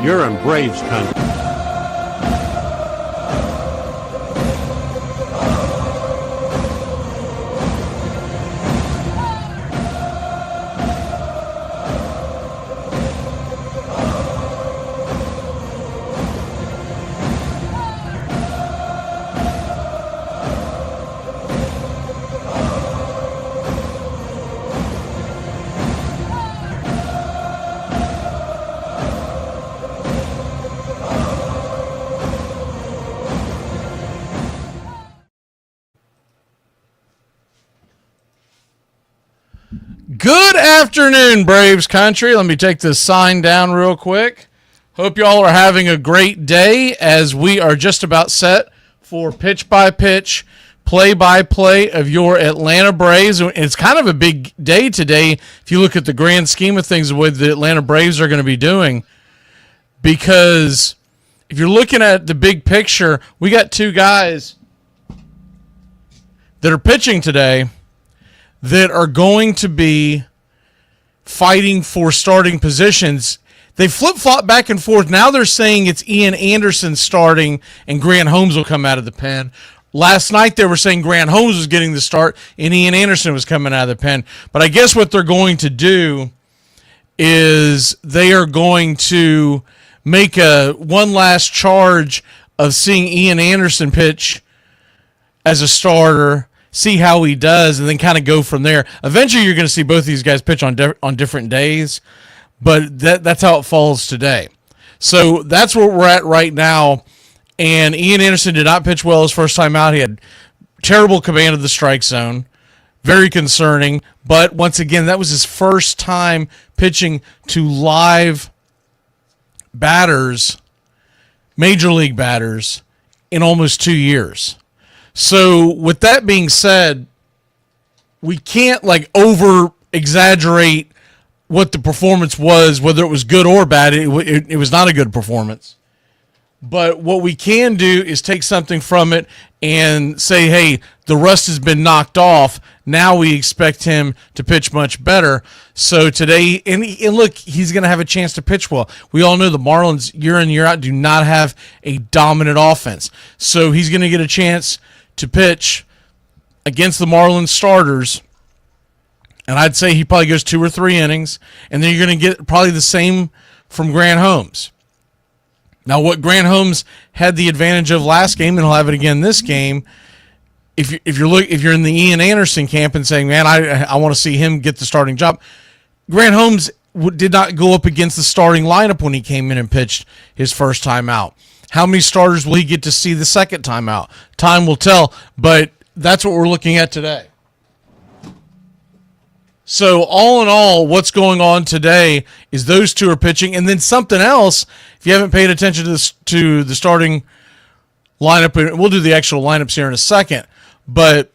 You're in Braves country. Good afternoon, Braves country. Let me take this sign down real quick. Hope y'all are having a great day as we are just about set for pitch-by-pitch, play-by-play of your Atlanta Braves. It's kind of a big day today if you look at the grand scheme of things, the way the Atlanta Braves are going to be doing. Because if you're looking at the big picture, we got two guys that are pitching today that are going to be fighting for starting positions. They flip-flop back and forth. Now they're saying it's Ian Anderson starting and Grant Holmes will come out of the pen. Last night they were saying Grant Holmes was getting the start and Ian Anderson was coming out of the pen. But I guess what they're going to do is they are going to make one last charge of seeing Ian Anderson pitch as a starter, see how he does, and then kind of go from there. Eventually, you're going to see both these guys pitch on different days, but that's how it falls today. So that's where we're at right now, and Ian Anderson did not pitch well his first time out. He had terrible command of the strike zone, very concerning, but once again, that was his first time pitching to live batters, major league batters, in almost 2 years. So with that being said, we can't over exaggerate what the performance was, whether it was good or bad. It was not a good performance. But what we can do is take something from it and say, hey, the rust has been knocked off. Now we expect him to pitch much better. So today, and look, he's going to have a chance to pitch well. We all know the Marlins, year in, year out, do not have a dominant offense. So he's going to get a chance to pitch against the Marlins starters, and I'd say he probably goes 2 or 3 innings, and then you're going to get probably the same from Grant Holmes. Now, what Grant Holmes had the advantage of last game, and he'll have it again this game, if you're in the Ian Anderson camp and saying, man, I want to see him get the starting job, Grant Holmes did not go up against the starting lineup when he came in and pitched his first time out. How many starters will he get to see the second time out? Time will tell, but that's what we're looking at today. So all in all, what's going on today is those two are pitching, and then something else, if you haven't paid attention to the starting lineup, and we'll do the actual lineups here in a second, but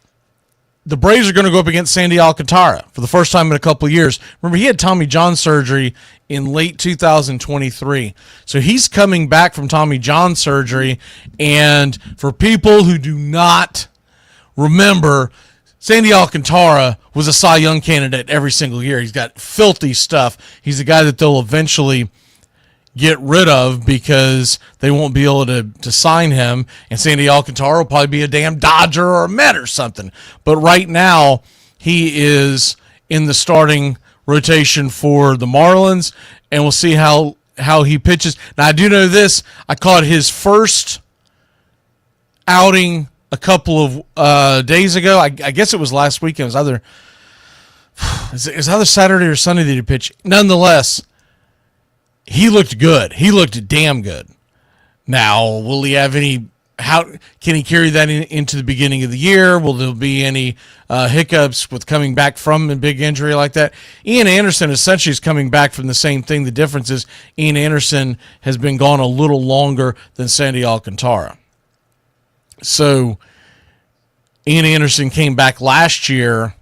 the Braves are going to go up against Sandy Alcantara for the first time in a couple of years. Remember, he had Tommy John surgery in late 2023. So he's coming back from Tommy John surgery. And for people who do not remember, Sandy Alcantara was a Cy Young candidate every single year. He's got filthy stuff. He's a guy that they'll eventually get rid of because they won't be able to sign him, and Sandy Alcantara will probably be a damn Dodger or a Met or something. But right now, he is in the starting rotation for the Marlins, and we'll see how he pitches. Now, I do know this. I caught his first outing a couple of days ago. I guess it was last weekend. It was either Saturday or Sunday that he pitched. Nonetheless, he looked good. He looked damn good. Now, will he have any? How can he carry that into the beginning of the year? Will there be any hiccups with coming back from a big injury like that? Ian Anderson essentially is coming back from the same thing. The difference is Ian Anderson has been gone a little longer than Sandy Alcantara. So Ian Anderson came back last year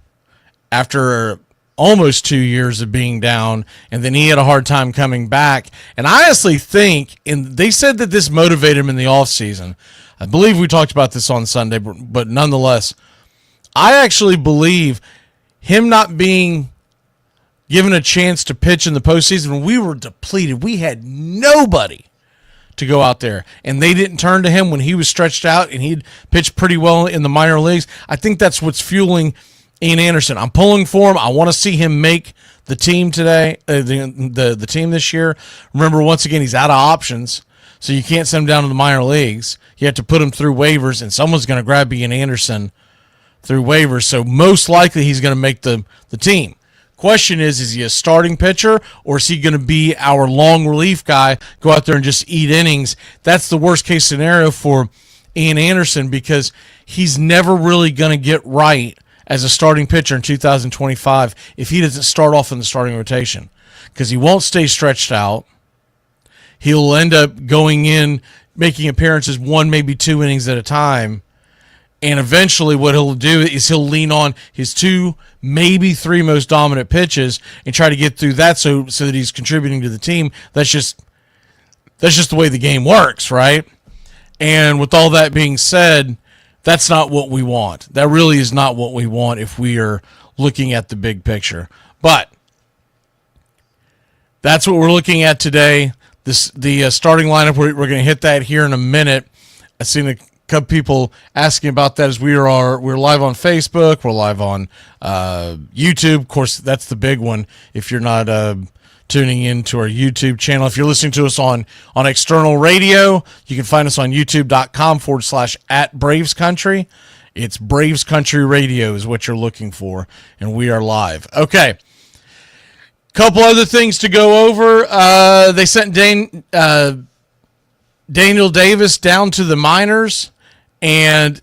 after almost 2 years of being down, and then he had a hard time coming back. And I honestly think, and they said that this motivated him in the offseason. I believe we talked about this on Sunday, but nonetheless, I actually believe him not being given a chance to pitch in the postseason when we were depleted. We had nobody to go out there, and they didn't turn to him when he was stretched out and he'd pitched pretty well in the minor leagues. I think that's what's fueling Ian Anderson. I'm pulling for him. I want to see him make the team today, the team this year. Remember, once again, he's out of options, so you can't send him down to the minor leagues. You have to put him through waivers, and someone's going to grab Ian Anderson through waivers, so most likely he's going to make the team. Question is he a starting pitcher, or is he going to be our long relief guy, go out there and just eat innings? That's the worst case scenario for Ian Anderson, because he's never really going to get right as a starting pitcher in 2025 if he doesn't start off in the starting rotation, because he won't stay stretched out. He'll end up going in, making appearances 1, maybe 2 innings at a time. And eventually what he'll do is he'll lean on his 2, maybe 3 most dominant pitches and try to get through that so that he's contributing to the team. That's just the way the game works, right? And with all that being said, that's not what we want. That really is not what we want if we are looking at the big picture. But that's what we're looking at today. The starting lineup, we're going to hit that here in a minute. I've seen a couple people asking about that as we're live on Facebook. We're live on YouTube. Of course, that's the big one if you're not tuning in to our YouTube channel. If you're listening to us on external radio, you can find us on youtube.com/@BravesCountry. It's Braves Country Radio is what you're looking for, and we are live. Okay. Couple other things to go over. They sent Daniel Davis down to the minors, and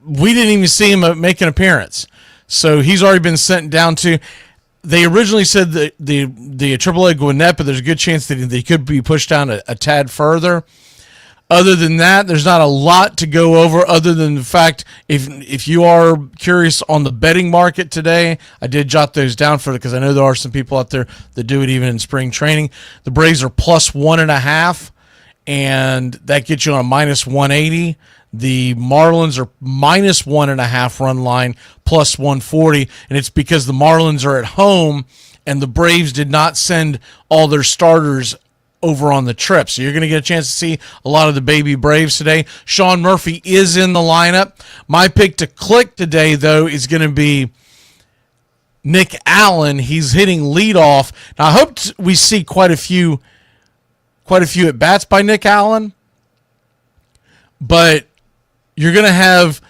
we didn't even see him make an appearance. So he's already been sent down to. They originally said that the AAA Gwinnett, but there's a good chance that they could be pushed down a tad further. Other than that, there's not a lot to go over other than the fact if you are curious on the betting market today, I did jot those down because I know there are some people out there that do it even in spring training. The Braves are plus 1.5, and that gets you on a minus 180. The Marlins are minus 1.5 run line, plus 140, and it's because the Marlins are at home and the Braves did not send all their starters over on the trip. So you're going to get a chance to see a lot of the baby Braves today. Sean Murphy is in the lineup. My pick to click today, though, is going to be Nick Allen. He's hitting leadoff. Now, I hope we see quite a few at-bats by Nick Allen, but you're going to have,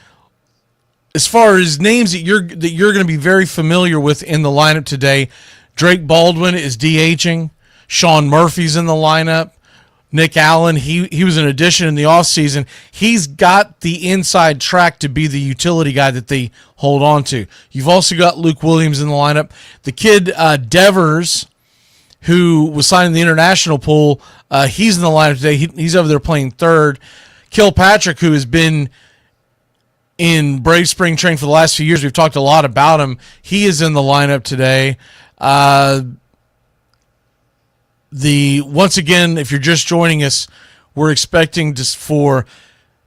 as far as names that you're going to be very familiar with in the lineup today, Drake Baldwin is DHing. Sean Murphy's in the lineup. Nick Allen, he was an addition in the offseason. He's got the inside track to be the utility guy that they hold on to. You've also got Luke Williams in the lineup. The kid Devers, who was signed in the international pool, he's in the lineup today. He's over there playing third. Kilpatrick, who has been in Brave spring training for the last few years, we've talked a lot about him. He is in the lineup today. Once again, if you're just joining us, we're expecting for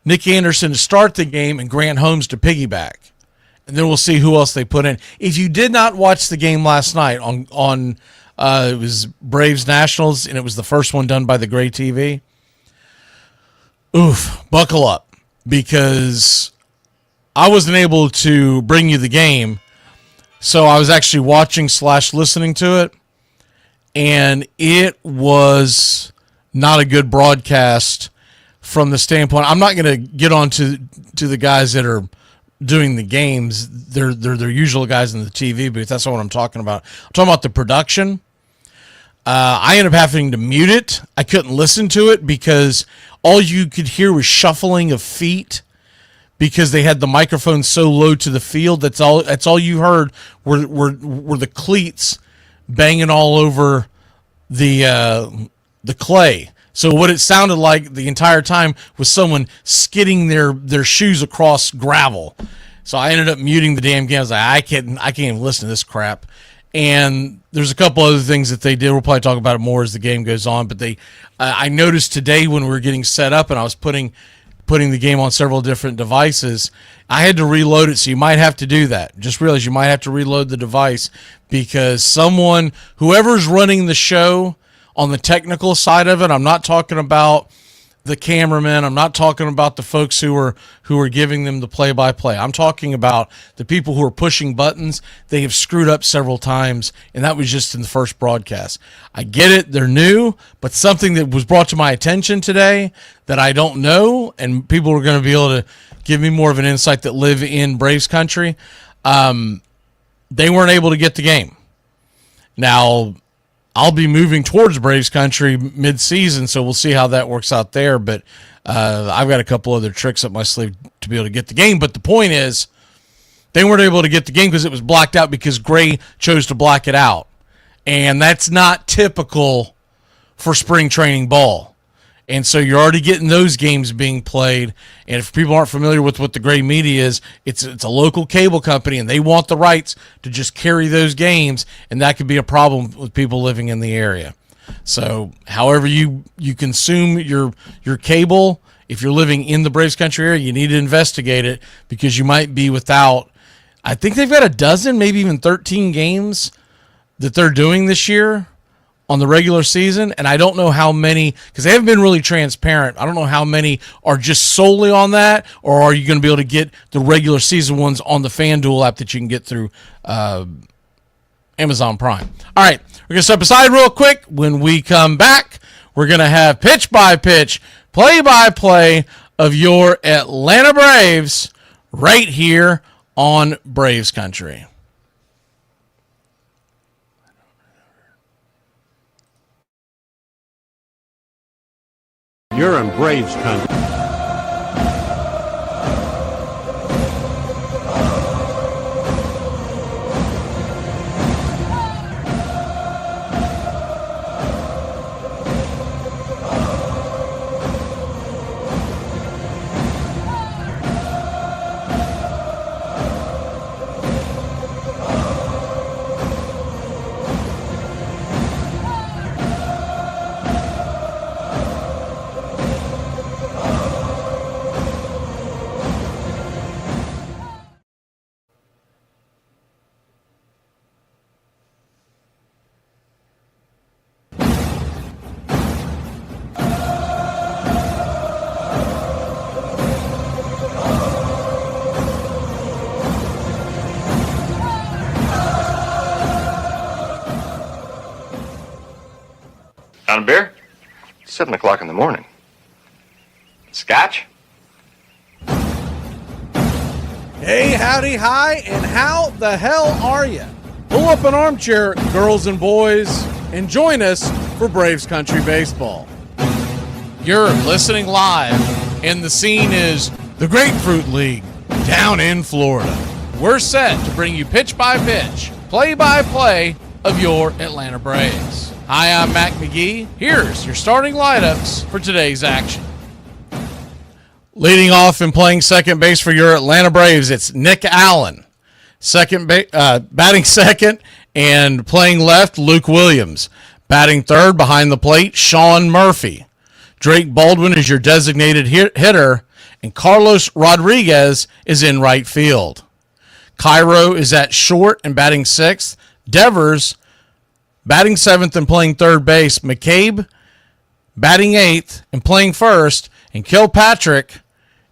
Nick Anderson to start the game and Grant Holmes to piggyback, and then we'll see who else they put in. If you did not watch the game last night on it was Braves Nationals, and it was the first one done by the Gray TV. Oof, buckle up, because I wasn't able to bring you the game, so I was actually watching / listening to it. And it was not a good broadcast from the standpoint. I'm not going to get on to the guys that are doing the games. They're usual guys in the TV booth. That's not what I'm talking about. I'm talking about the production. I ended up having to mute it. I couldn't listen to it because all you could hear was shuffling of feet because they had the microphone so low to the field. That's all you heard were the cleats banging all over the clay. So what it sounded like the entire time was someone skidding their shoes across gravel. So I ended up muting the damn game. I was like, I can't even listen to this crap. And there's a couple other things that they did. We'll probably talk about it more as the game goes on. But I noticed today when we were getting set up and I was putting putting the game on several different devices. I had to reload it, so you might have to do that. Just realize you might have to reload the device because whoever's running the show on the technical side of it, I'm not talking about the cameraman, I'm not talking about the folks who are giving them the play-by-play. I'm talking about the people who are pushing buttons. They have screwed up several times, and that was just in the first broadcast. I get it, they're new, but something that was brought to my attention today that I don't know, and people are going to be able to give me more of an insight that live in Braves country. They weren't able to get the game. Now, I'll be moving towards Braves country mid-season, so we'll see how that works out there. But I've got a couple other tricks up my sleeve to be able to get the game. But the point is, they weren't able to get the game because it was blacked out because Gray chose to black it out. And that's not typical for spring training ball. And so you're already getting those games being played. And if people aren't familiar with what the Gray Media is, it's a local cable company, and they want the rights to just carry those games, and that could be a problem with people living in the area. So however you consume your cable, if you're living in the Braves country area, you need to investigate it because you might be without, I think they've got a dozen, maybe even 13 games that they're doing this year on the regular season, and I don't know how many, because they haven't been really transparent. I don't know how many are just solely on that, or are you going to be able to get the regular season ones on the FanDuel app that you can get through Amazon Prime. All right, we're going to step aside real quick. When we come back, we're going to have pitch-by-pitch, play-by-play of your Atlanta Braves right here on Braves Country. You're in Braves country. On a beer? 7 o'clock in the morning. Scotch? Hey, howdy, hi, and how the hell are you? Pull up an armchair, girls and boys, and join us for Braves Country Baseball. You're listening live, and the scene is the Grapefruit League down in Florida. We're set to bring you pitch-by-pitch, play-by-play of your Atlanta Braves. Hi, I'm Mac Magee. Here's your starting lineups for today's action. Leading off and playing second base for your Atlanta Braves, it's Nick Allen. Batting second and playing left, Luke Williams. Batting third behind the plate, Sean Murphy. Drake Baldwin is your designated hitter, and Carlos Rodriguez is in right field. Cairo is at short and batting sixth. Devers batting seventh and playing third base. McCabe batting eighth and playing first. And Kilpatrick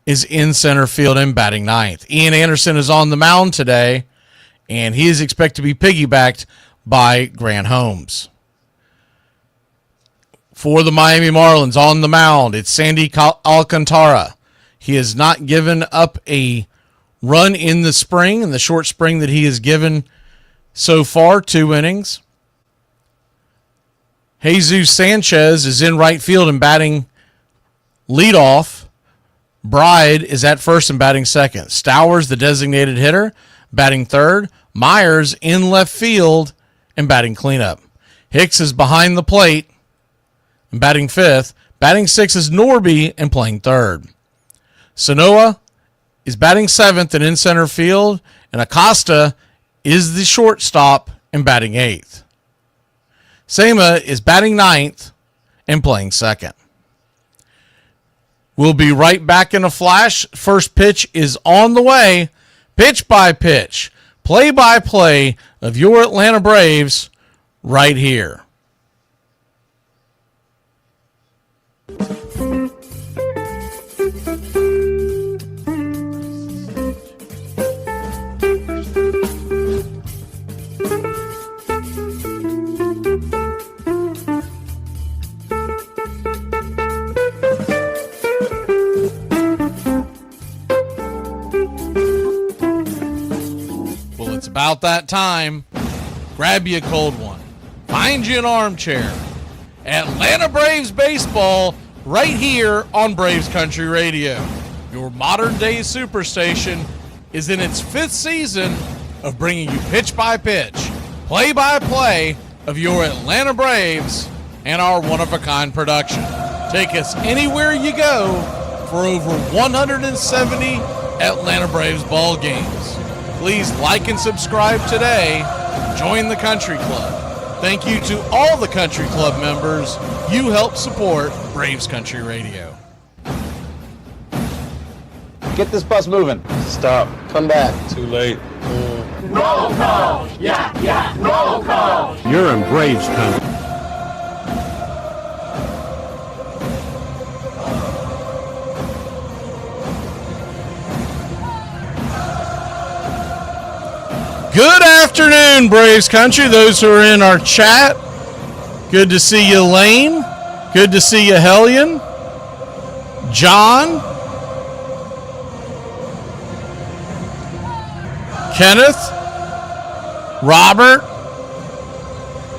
is in center field and batting ninth. Ian Anderson is on the mound today, and he is expected to be piggybacked by Grant Holmes. For the Miami Marlins on the mound, it's Sandy Alcantara. He has not given up a run in the spring, in the short spring that he has given so far, 2 innings. Jesus Sanchez is in right field and batting leadoff. Bride is at first and batting second. Stowers, the designated hitter, batting third. Myers in left field and batting cleanup. Hicks is behind the plate and batting fifth. Batting sixth is Norby and playing third. Sanoa is batting seventh and in center field. And Acosta is the shortstop and batting eighth. Sema is batting ninth and playing second. We'll be right back in a flash. First pitch is on the way. Pitch by pitch, play-by-play of your Atlanta Braves right here. It's about that time. Grab you a cold one. Find you an armchair. Atlanta Braves baseball right here on Braves Country Radio. Your modern-day superstation is in its 5th season of bringing you pitch-by-pitch, play-by-play of your Atlanta Braves and our one-of-a-kind production. Take us anywhere you go for over 170 Atlanta Braves ball games. Please like and subscribe today. Join the Country Club. Thank you to all the Country Club members. You help support Braves Country Radio. Get this bus moving. Stop. Come back. Too late. Roll call. Yeah. Roll call. You're in Braves country. Good afternoon, Braves Country. Those who are in our chat, good to see you, Lane. Good to see you, Hellion. John. Kenneth. Robert.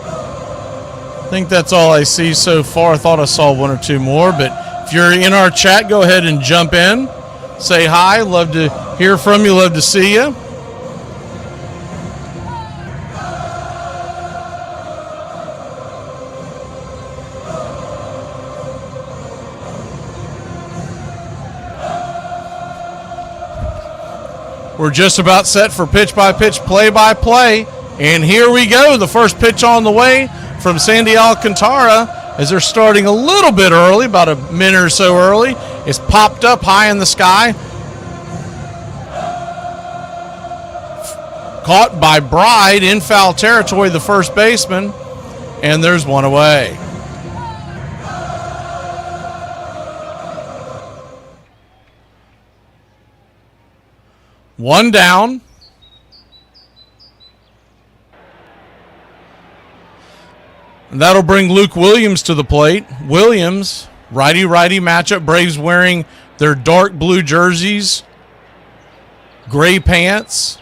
I think that's all I see so far. I thought I saw one or two more, but if you're in our chat, go ahead and jump in. Say hi. Love to hear from you. Love to see you. We're just about set for pitch-by-pitch, play-by-play. And here we go. The first pitch on the way from Sandy Alcantara as they're starting a little bit early, about a minute or so early. It's popped up high in the sky. Caught by Bride in foul territory, the first baseman. And there's one away. One down. And that'll bring Luke Williams to the plate. Williams, righty-righty matchup. Braves wearing their dark blue jerseys, gray pants.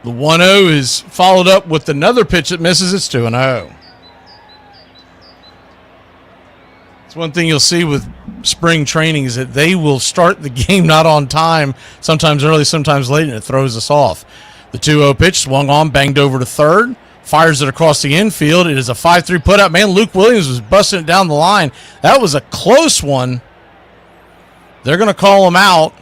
The 1-0 is followed up with another pitch that misses. It's 2-0. It's one thing you'll see with spring training is that they will start the game not on time, sometimes early, sometimes late, and it throws us off. The 2-0 pitch swung on, banged over to third, fires it across the infield. It is a 5-3 put-out. Man, Luke Williams was busting it down the line. That was a close one. They're going to call him out.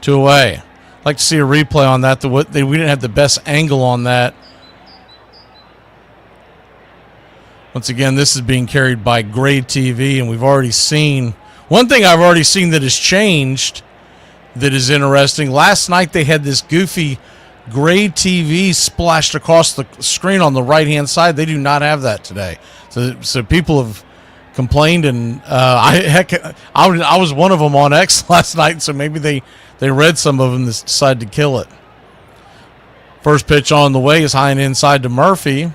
2 away. Like to see a replay on that. We didn't have the best angle on that. Once again, this is being carried by Grade TV, and we've already seen one thing I've already seen that has changed that is interesting. Last night they had this goofy Grade TV splashed across the screen on the right-hand side. They do not have that today. So people have complained, and I was one of them on X last night, so maybe they read some of them and decided to kill it. First pitch on the way is high and inside to Murphy.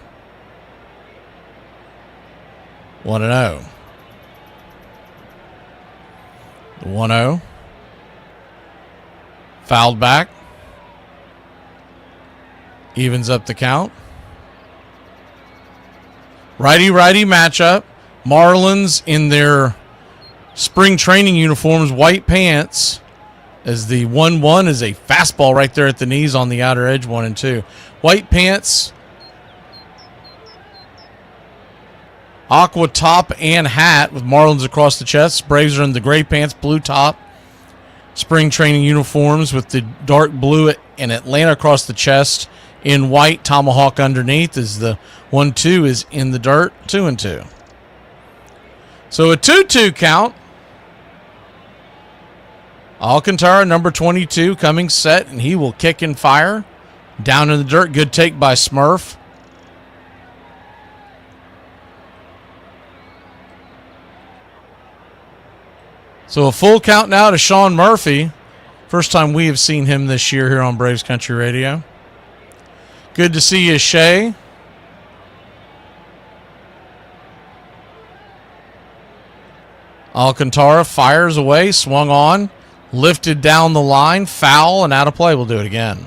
1-0. The 1-0. Fouled back. Evens up the count. Righty-righty matchup. Marlins in their spring training uniforms, white pants. As the 1-1 is a fastball right there at the knees on the outer edge, 1-2. White pants, aqua top and hat with Marlins across the chest. Braves are in the gray pants, blue top. Spring training uniforms with the dark blue and Atlanta across the chest in white, tomahawk underneath as the 1-2 is in the dirt, 2-2. So a 2-2 count. Alcantara, number 22, coming set, and he will kick and fire. Down in the dirt, good take by Smurf. So a full count now to Sean Murphy. First time we have seen him this year here on Braves Country Radio. Good to see you, Shay. Alcantara fires away, swung on, lifted down the line, foul, and out of play. We'll do it again.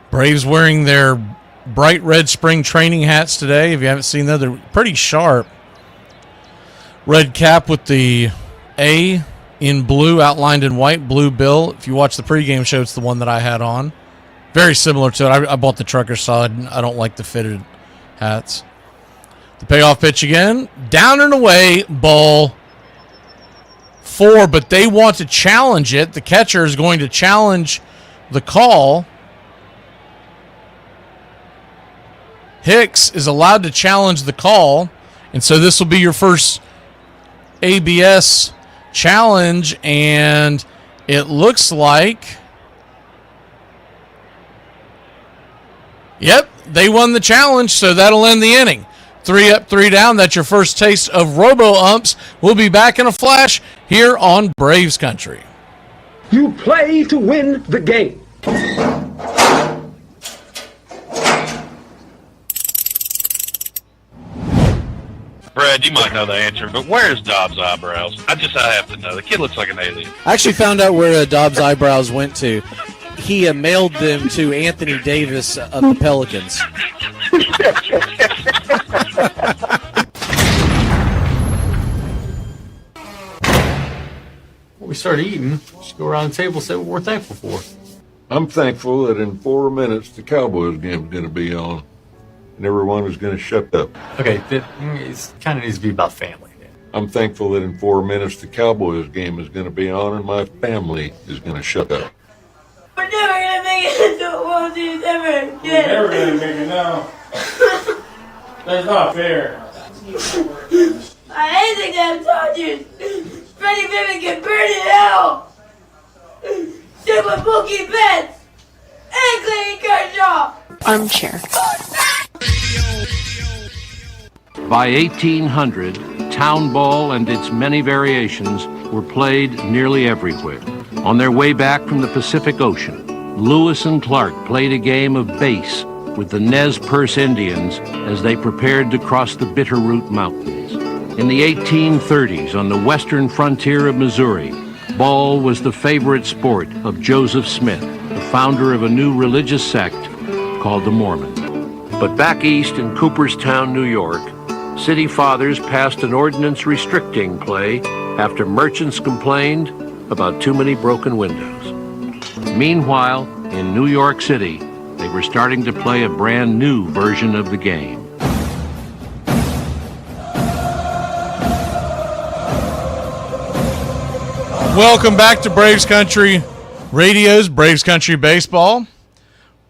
Braves wearing their bright red spring training hats today. If you haven't seen them, they're pretty sharp. Red cap with the A in blue, outlined in white, blue bill. If you watch the pregame show, it's the one that I had on. Very similar to it. I bought the trucker side. I don't like the fitted hats. The payoff pitch again. Down and away, ball 4, but they want to challenge it. The catcher is going to challenge the call. Hicks is allowed to challenge the call, and so this will be your first ABS challenge, and it looks like, yep, they won the challenge, so that'll end the inning. 3 up, 3 down. That's your first taste of robo-umps. We'll be back in a flash here on Braves Country. You play to win the game. Brad, you might know the answer, but where's Dobbs' eyebrows? I have to know. The kid looks like an alien. I actually found out where Dobbs' eyebrows went to. He mailed them to Anthony Davis of the Pelicans. Before we start eating, just go around the table and say what we're thankful for. I'm thankful that in 4 minutes the Cowboys game is going to be on, and everyone is going to shut up. Okay, it kind of needs to be about family. I'm thankful that in 4 minutes the Cowboys game is going to be on, and my family is going to shut up. We're never gonna make it into a World Series ever again. We're never gonna make it now. That's not fair. I hate the damn Dodgers. Freddie Pippen can burn in hell. Stick with Mookie Betts and Clayton Kershaw. Armchair. By 1800, town ball and its many variations were played nearly everywhere. On their way back from the Pacific Ocean, Lewis and Clark played a game of base with the Nez Perce Indians as they prepared to cross the Bitterroot Mountains. In the 1830s, on the western frontier of Missouri, ball was the favorite sport of Joseph Smith, the founder of a new religious sect called the Mormon. But back east in Cooperstown, New York, city fathers passed an ordinance restricting play after merchants complained about too many broken windows. Meanwhile, in New York City, they were starting to play a brand new version of the game. Welcome back to Braves Country Radio's Braves Country Baseball,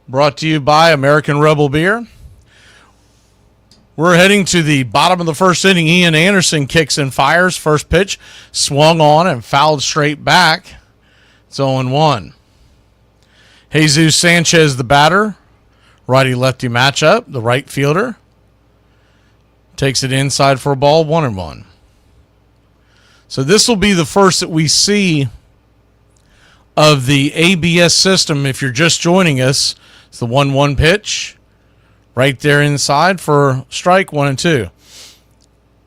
brought to you by American Rebel Beer. We're heading to the bottom of the first inning. Ian Anderson kicks and fires. First pitch swung on and fouled straight back. It's 0-1. Jesus Sanchez, the batter. Righty-lefty matchup. The right fielder takes it inside for a ball, 1-1. So this will be the first that we see of the ABS system. If you're just joining us, it's the 1-1 pitch. Right there inside for strike 1-2.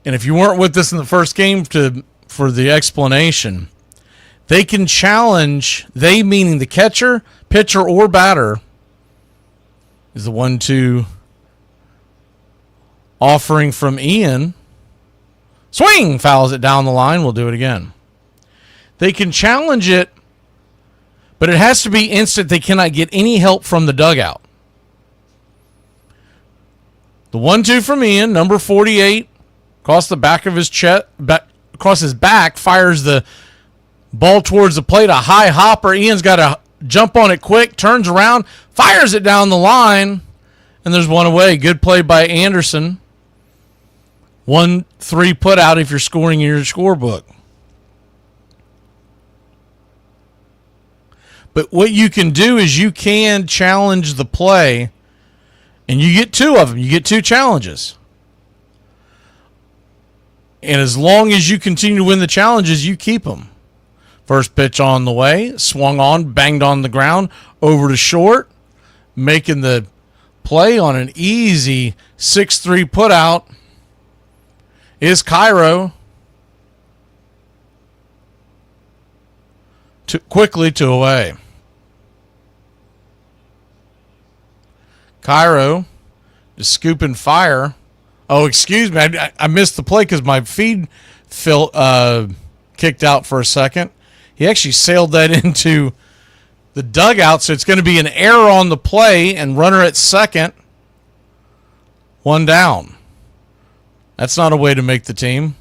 And if you weren't with us in the first game for the explanation, they can challenge, they meaning the catcher, pitcher, or batter, is the 1-2 offering from Ian. Swing! Fouls it down the line. We'll do it again. They can challenge it, but it has to be instant. They cannot get any help from the dugout. The 1-2 from Ian, number 48, across the back of his chest, across his back, fires the ball towards the plate, a high hopper. Ian's got to jump on it quick, turns around, fires it down the line, and there's one away. Good play by Anderson. 1-3 put out if you're scoring in your scorebook. But what you can do is you can challenge the play, and you get 2 of them. You get 2 challenges. And as long as you continue to win the challenges, you keep them. First pitch on the way, swung on, banged on the ground, over to short, making the play on an easy 6-3 putout is Cairo. Quickly 2 away. Cairo just scooping fire. Oh, excuse me. I missed the play because my feed kicked out for a second. He actually sailed that into the dugout, so it's going to be an error on the play and runner at second. 1 down. That's not a way to make the team.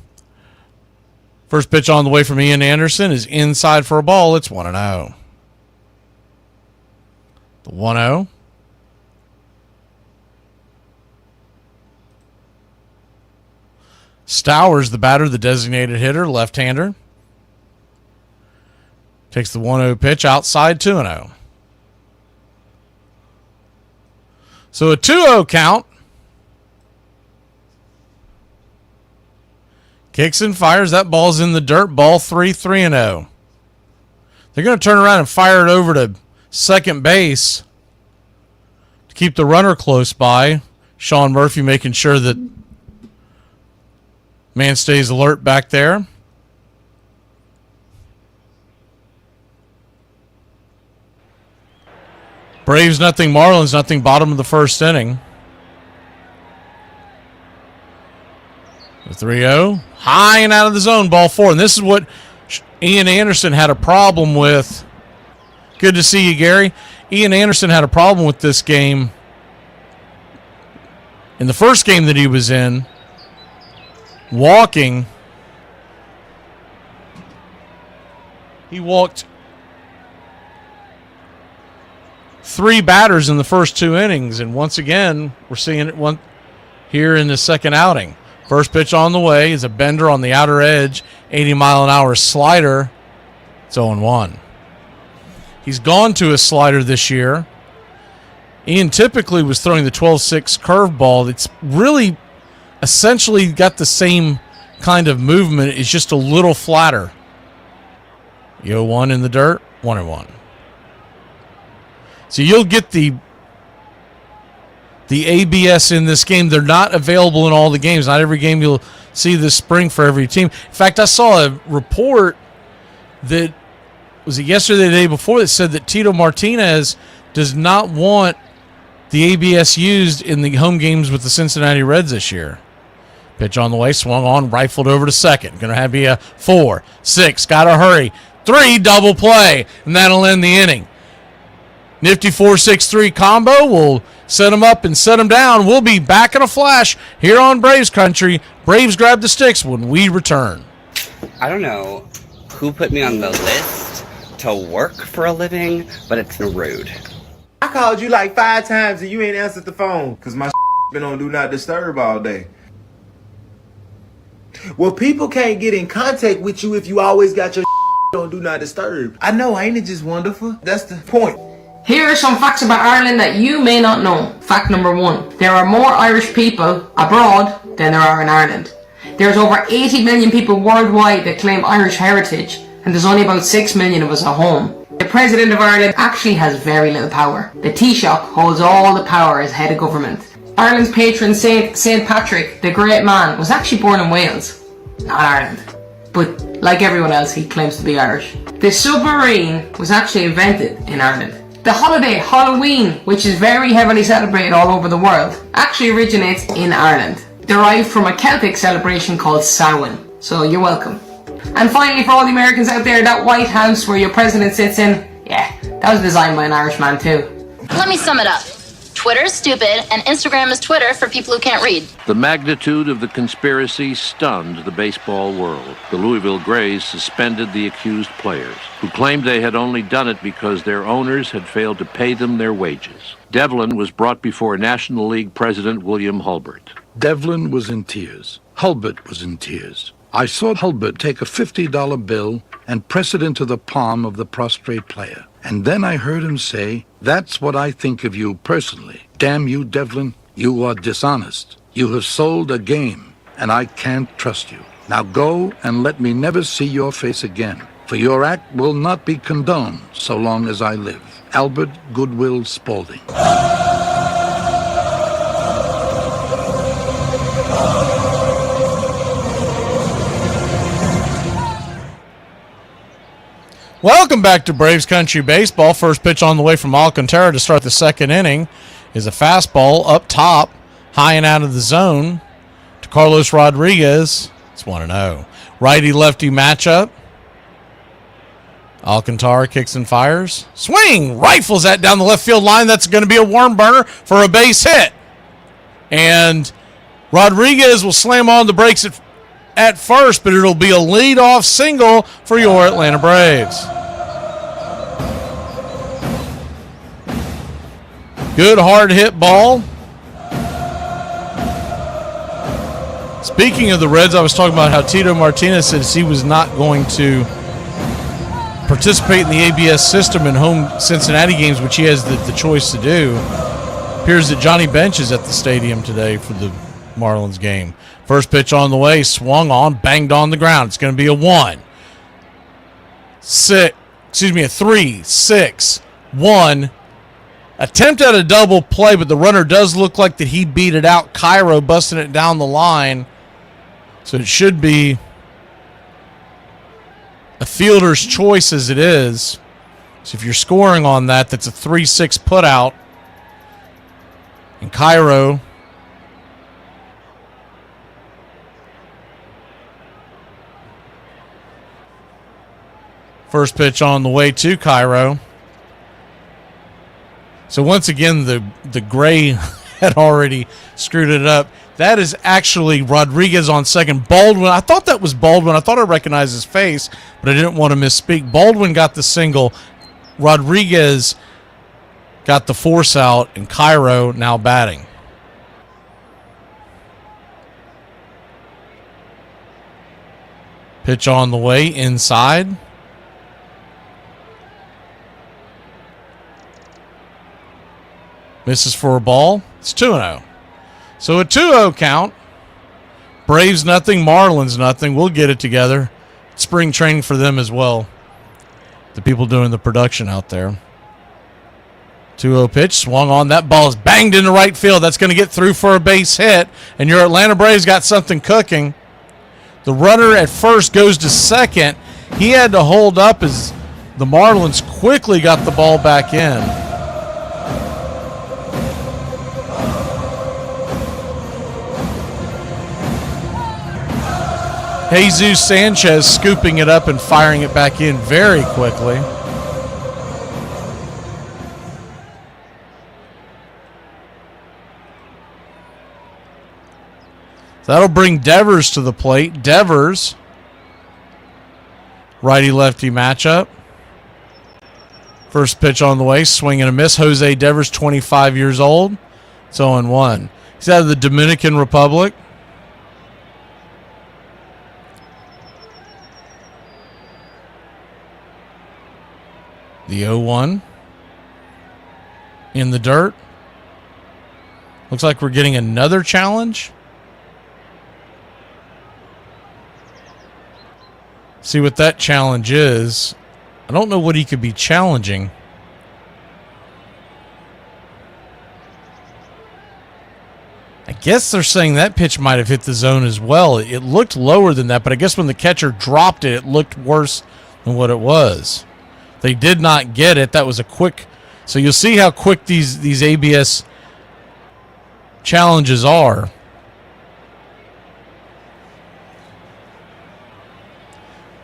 First pitch on the way from Ian Anderson is inside for a ball. It's 1-0. The 1-0. Stowers, the batter, the designated hitter, left-hander. Takes the 1-0 pitch outside, 2-0. So a 2-0 count. Kicks and fires. That ball's in the dirt. Ball 3-0. They're going to turn around and fire it over to second base to keep the runner close by. Sean Murphy making sure that man stays alert back there. Braves nothing, Marlins nothing, bottom of the first inning. The 3-0. High and out of the zone, ball 4. And this is what Ian Anderson had a problem with. Good to see you, Gary. Ian Anderson had a problem with this game in the first game that he was in. Walking. He walked 3 batters in the first 2 innings, and once again, we're seeing it here in the second outing. First pitch on the way is a bender on the outer edge, 80-mile-an-hour slider. It's 0-1. He's gone to a slider this year. Ian typically was throwing the 12-6 curveball. It's really essentially got the same kind of movement. It's just a little flatter. 0-1 in the dirt, 1-1. So you'll get the ABS in this game. They're not available in all the games. Not every game you'll see this spring for every team. In fact, I saw a report that, was it yesterday or the day before, that said that Tito Martinez does not want the ABS used in the home games with the Cincinnati Reds this year. Pitch on the way, swung on, rifled over to second. Going to be a 4, 6, got to hurry. 3, double play, and that'll end the inning. Nifty 4-6-3 combo will set them up and set them down. We'll be back in a flash here on Braves Country. Braves grab the sticks when we return. I don't know who put me on the list to work for a living, but it's rude. I called you like 5 times and you ain't answered the phone because my been on Do Not Disturb all day. Well, people can't get in contact with you if you always got your on Do Not Disturb. I know, ain't it just wonderful? That's the point. Here are some facts about Ireland that you may not know. Fact number 1. There are more Irish people abroad than there are in Ireland. There's over 80 million people worldwide that claim Irish heritage, and there's only about 6 million of us at home. The President of Ireland actually has very little power. The Taoiseach holds all the power as head of government. Ireland's patron Saint Patrick, the great man, was actually born in Wales, not Ireland. But like everyone else, he claims to be Irish. The submarine was actually invented in Ireland. The holiday Halloween, which is very heavily celebrated all over the world, actually originates in Ireland, derived from a Celtic celebration called Samhain. So you're welcome. And finally, for all the Americans out there, that White House where your president sits in, yeah, that was designed by an Irish man too. Let me sum it up. Twitter's stupid, and Instagram is Twitter for people who can't read. The magnitude of the conspiracy stunned the baseball world. The Louisville Grays suspended the accused players, who claimed they had only done it because their owners had failed to pay them their wages. Devlin was brought before National League President William Hulbert. Devlin was in tears. Hulbert was in tears. I saw Hulbert take a $50 bill and press it into the palm of the prostrate player. And then I heard him say, "That's what I think of you personally. Damn you, Devlin, you are dishonest. You have sold a game, and I can't trust you. Now go and let me never see your face again, for your act will not be condoned so long as I live. Albert Goodwill Spaulding." Welcome back to Braves Country Baseball. First pitch on the way from Alcantara to start the second inning is a fastball up top, high and out of the zone to Carlos Rodriguez. It's 1-0. Righty-lefty matchup. Alcantara kicks and fires. Swing! Rifles that down the left field line. That's going to be a worm burner for a base hit. And Rodriguez will slam on the brakes at first, but it'll be a leadoff single for your Atlanta Braves. Good hard hit ball. Speaking of the Reds, I was talking about how Tito Martinez says he was not going to participate in the ABS system in home Cincinnati games, which he has the choice to do. Appears that Johnny Bench is at the stadium today for the Marlins game. First pitch on the way, swung on, banged on the ground. It's going to be a 3-6-1. Attempt at a double play, but the runner does look like that he beat it out. Cairo busting it down the line. So it should be a fielder's choice as it is. So if you're scoring on that, that's a 3-6 put out. And Cairo first pitch on the way to Cairo. So once again, the Gray had already screwed it up. That is actually Rodriguez on second. Baldwin, I thought that was Baldwin. I thought I recognized his face, but I didn't want to misspeak. Baldwin got the single. Rodriguez got the force out, and Cairo now batting. Pitch on the way inside. Misses for a ball. It's 2-0. So a 2-0 count. Braves nothing, Marlins nothing. We'll get it together. Spring training for them as well. The people doing the production out there. 2-0 pitch, swung on. That ball is banged into right field. That's going to get through for a base hit. And your Atlanta Braves got something cooking. The runner at first goes to second. He had to hold up as the Marlins quickly got the ball back in. Jesus Sanchez scooping it up and firing it back in very quickly. That'll bring Devers to the plate. Devers, righty-lefty matchup. First pitch on the way, swing and a miss. Jose Devers, 25 years old. It's 0-1. He's out of the Dominican Republic. The 0-1 in the dirt. Looks like we're getting another challenge. See what that challenge is. I don't know what he could be challenging. I guess they're saying that pitch might have hit the zone as well. It looked lower than that, but I guess when the catcher dropped it, it looked worse than what it was. They did not get it. That was a quick. So you'll see how quick these ABS challenges are.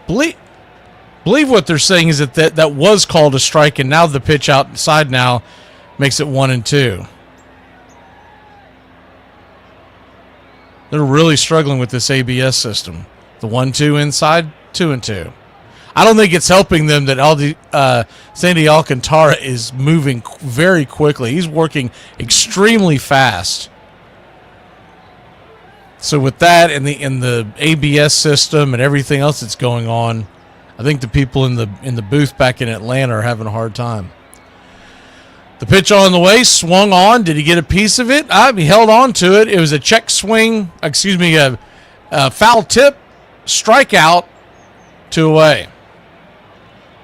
Believe what they're saying is that was called a strike, and now the pitch outside now makes it 1-2. They're really struggling with this ABS system. The 1-2 inside, 2-2. I don't think it's helping them that Sandy Alcantara is moving very quickly. He's working extremely fast. So with that and the ABS system and everything else that's going on, I think the people in the booth back in Atlanta are having a hard time. The pitch on the way, swung on. Did he get a piece of it? He held on to it. It was a check swing, a foul tip, strikeout, 2 away.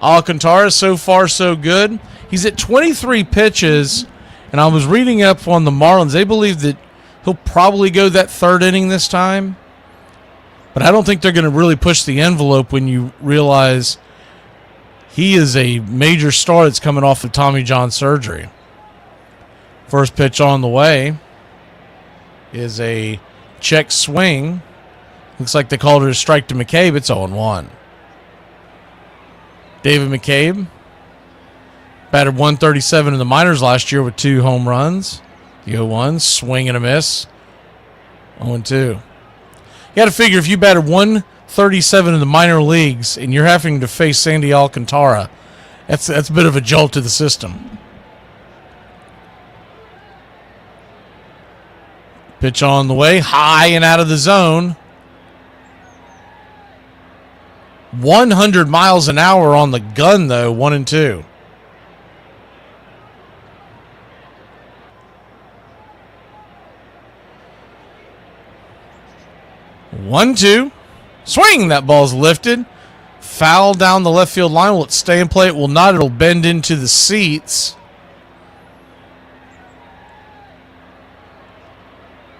Alcantara, so far so good. He's at 23 pitches, and I was reading up on the Marlins. They believe that he'll probably go that 3rd inning this time, but I don't think they're going to really push the envelope when you realize he is a major star that's coming off of Tommy John surgery. First pitch on the way is a check swing. Looks like they called it a strike to McCabe. It's 0-1. David McCabe batted .137 in the minors last year with 2 home runs. The 0-1, swing and a miss. 0-2. You got to figure if you batted .137 in the minor leagues and you're having to face Sandy Alcantara, that's a bit of a jolt to the system. Pitch on the way, high and out of the zone. 100 miles an hour on the gun, though, 1-2. One-two. Swing! That ball's lifted. Foul down the left field line. Will it stay in play? It will not. It'll bend into the seats.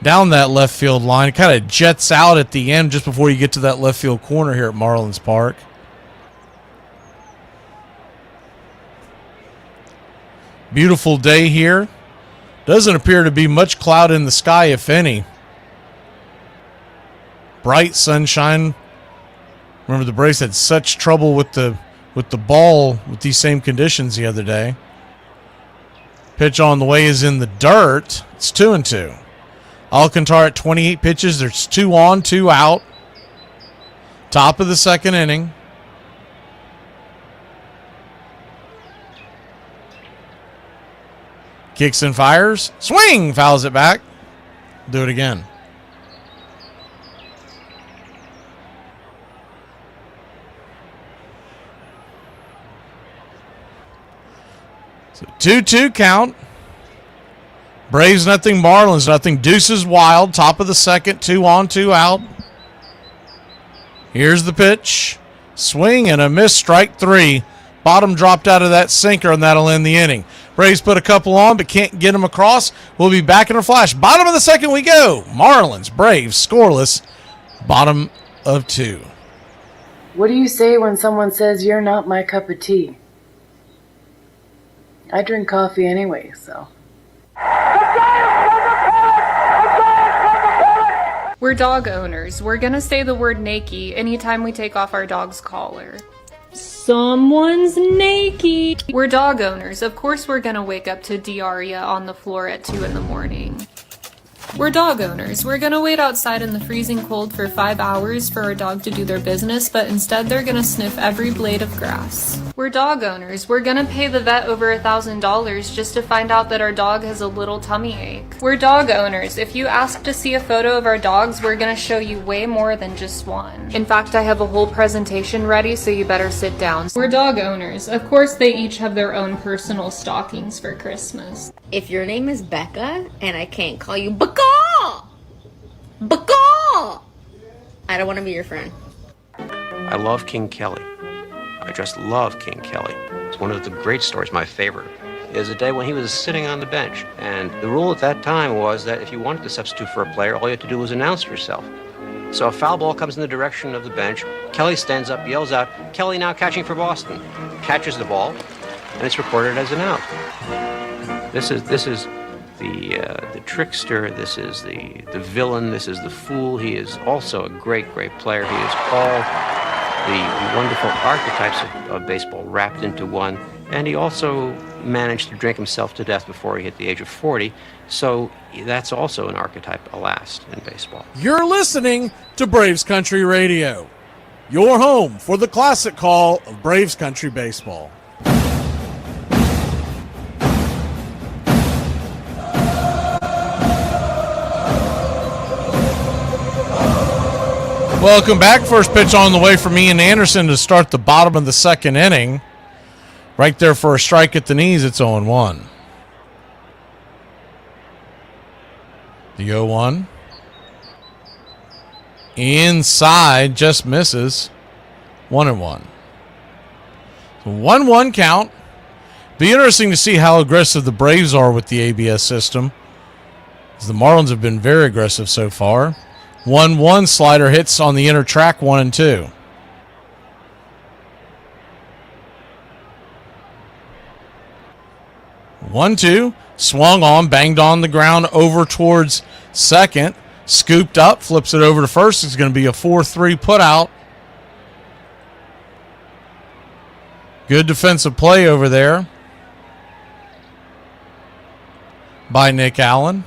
Down that left field line. It kind of jets out at the end just before you get to that left field corner here at Marlins Park. Beautiful day here. Doesn't appear to be much cloud in the sky, if any. Bright sunshine. Remember, the Braves had such trouble with the ball with these same conditions the other day. Pitch on the way is in the dirt. It's 2-2. Alcantara at 28 pitches. There's 2 on, 2 out. Top of the 2nd inning. Kicks and fires. Swing! Fouls it back. Do it again. So 2-2 count. Braves nothing, Marlins nothing. Deuces wild. Top of the 2nd. 2 on, 2 out. Here's the pitch. Swing and a miss. Strike 3. Bottom dropped out of that sinker, and that'll end the inning. Braves put a couple on, but can't get them across. We'll be back in a flash. Bottom of the 2nd we go. Marlins, Braves, scoreless. Bottom of 2. What do you say when someone says you're not my cup of tea? I drink coffee anyway, so. We're dog owners. We're gonna say the word naked anytime we take off our dog's collar. Someone's naked. We're dog owners. Of course we're gonna wake up to diarrhea on the floor at 2 in the morning. We're dog owners. We're gonna wait outside in the freezing cold for 5 hours for our dog to do their business, but instead they're gonna sniff every blade of grass. We're dog owners. We're gonna pay the vet over $1,000 just to find out that our dog has a little tummy ache. We're dog owners. If you ask to see a photo of our dogs, we're gonna show you way more than just one. In fact, I have a whole presentation ready, so you better sit down. We're dog owners. Of course, they each have their own personal stockings for Christmas. If your name is Becca and I can't call you Becca, I don't want to be your friend. I love King Kelly. I just love King Kelly. It's one of the great stories, my favorite. Is a day when he was sitting on the bench. And the rule at that time was that if you wanted to substitute for a player, all you had to do was announce yourself. So a foul ball comes in the direction of the bench. Kelly stands up, yells out, "Kelly now catching for Boston." Catches the ball, and it's recorded as an out. This is the trickster. This is the villain. This is the fool. He is also a great, great player. He is all the wonderful archetypes of baseball wrapped into one. And he also managed to drink himself to death before he hit the age of 40. So that's also an archetype, alas, in baseball. You're listening to Braves Country Radio, your home for the classic call of Braves Country Baseball. Welcome back. First pitch on the way from Ian Anderson to start the bottom of the second inning. Right there for a strike at the knees. It's 0-1. The 0-1. Inside, just misses. 1-1. So 1-1 count. Be interesting to see how aggressive the Braves are with the ABS system, as the Marlins have been very aggressive so far. 1-1 slider hits on the inner track, 1-2. One-two, swung on, banged on the ground over towards second, scooped up, flips it over to first. It's going to be a 4-3 putout. Good defensive play over there by Nick Allen,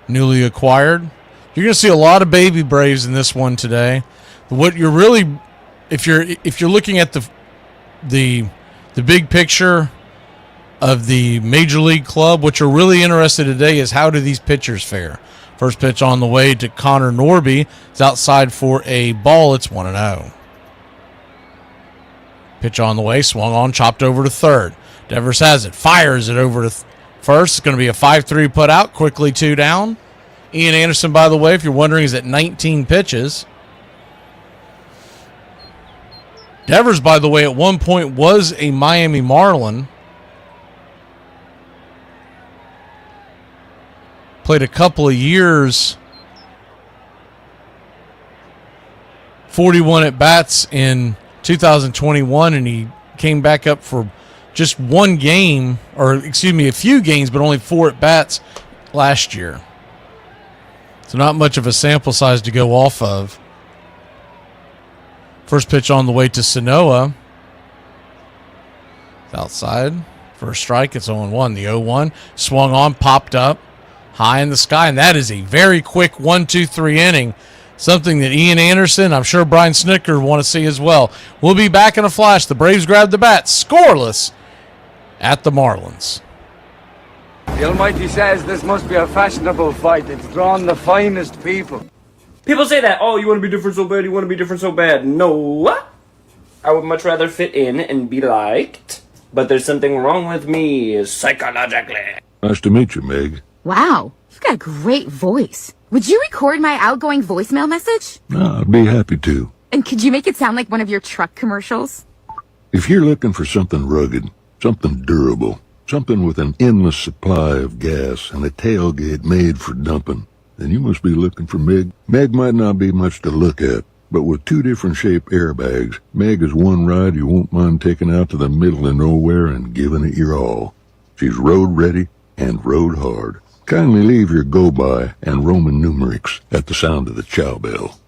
newly acquired. You're going to see a lot of baby Braves in this one today. What you're really, if you're looking at the big picture of the Major League club, what you're really interested in today is how do these pitchers fare. First pitch on the way to Connor Norby. It's outside for a ball. It's 1-0. Pitch on the way, swung on, chopped over to third. Devers has it, fires it over to first. It's going to be a 5-3 put out, quickly 2 down. Ian Anderson, by the way, if you're wondering, is at 19 pitches. Devers, by the way, at one point was a Miami Marlin. Played a couple of years, 41 at-bats in 2021, and he came back up for just one game, or excuse me, a few games, but only 4 at-bats last year. So not much of a sample size to go off of. First pitch on the way to Sanoa. Outside for a strike. It's 0-1. The 0-1 swung on, popped up high in the sky, and that is a very quick 1-2-3 inning. Something that Ian Anderson, I'm sure Brian Snicker want to see as well. We'll be back in a flash. The Braves grab the bat, scoreless at the Marlins. The Almighty says this must be a fashionable fight. It's drawn the finest people. People say that, oh, you want to be different so bad, you want to be different so bad. No. I would much rather fit in and be liked. But there's something wrong with me psychologically. Nice to meet you, Meg. Wow, you've got a great voice. Would you record my outgoing voicemail message? I'd be happy to. And could you make it sound like one of your truck commercials? If you're looking for something rugged, something durable, something with an endless supply of gas and a tailgate made for dumping, then you must be looking for Meg. Meg might not be much to look at, but with 2 different shape airbags, Meg is one ride you won't mind taking out to the middle of nowhere and giving it your all. She's road ready and road hard. Kindly leave your go-by and Roman numerals at the sound of the chow bell.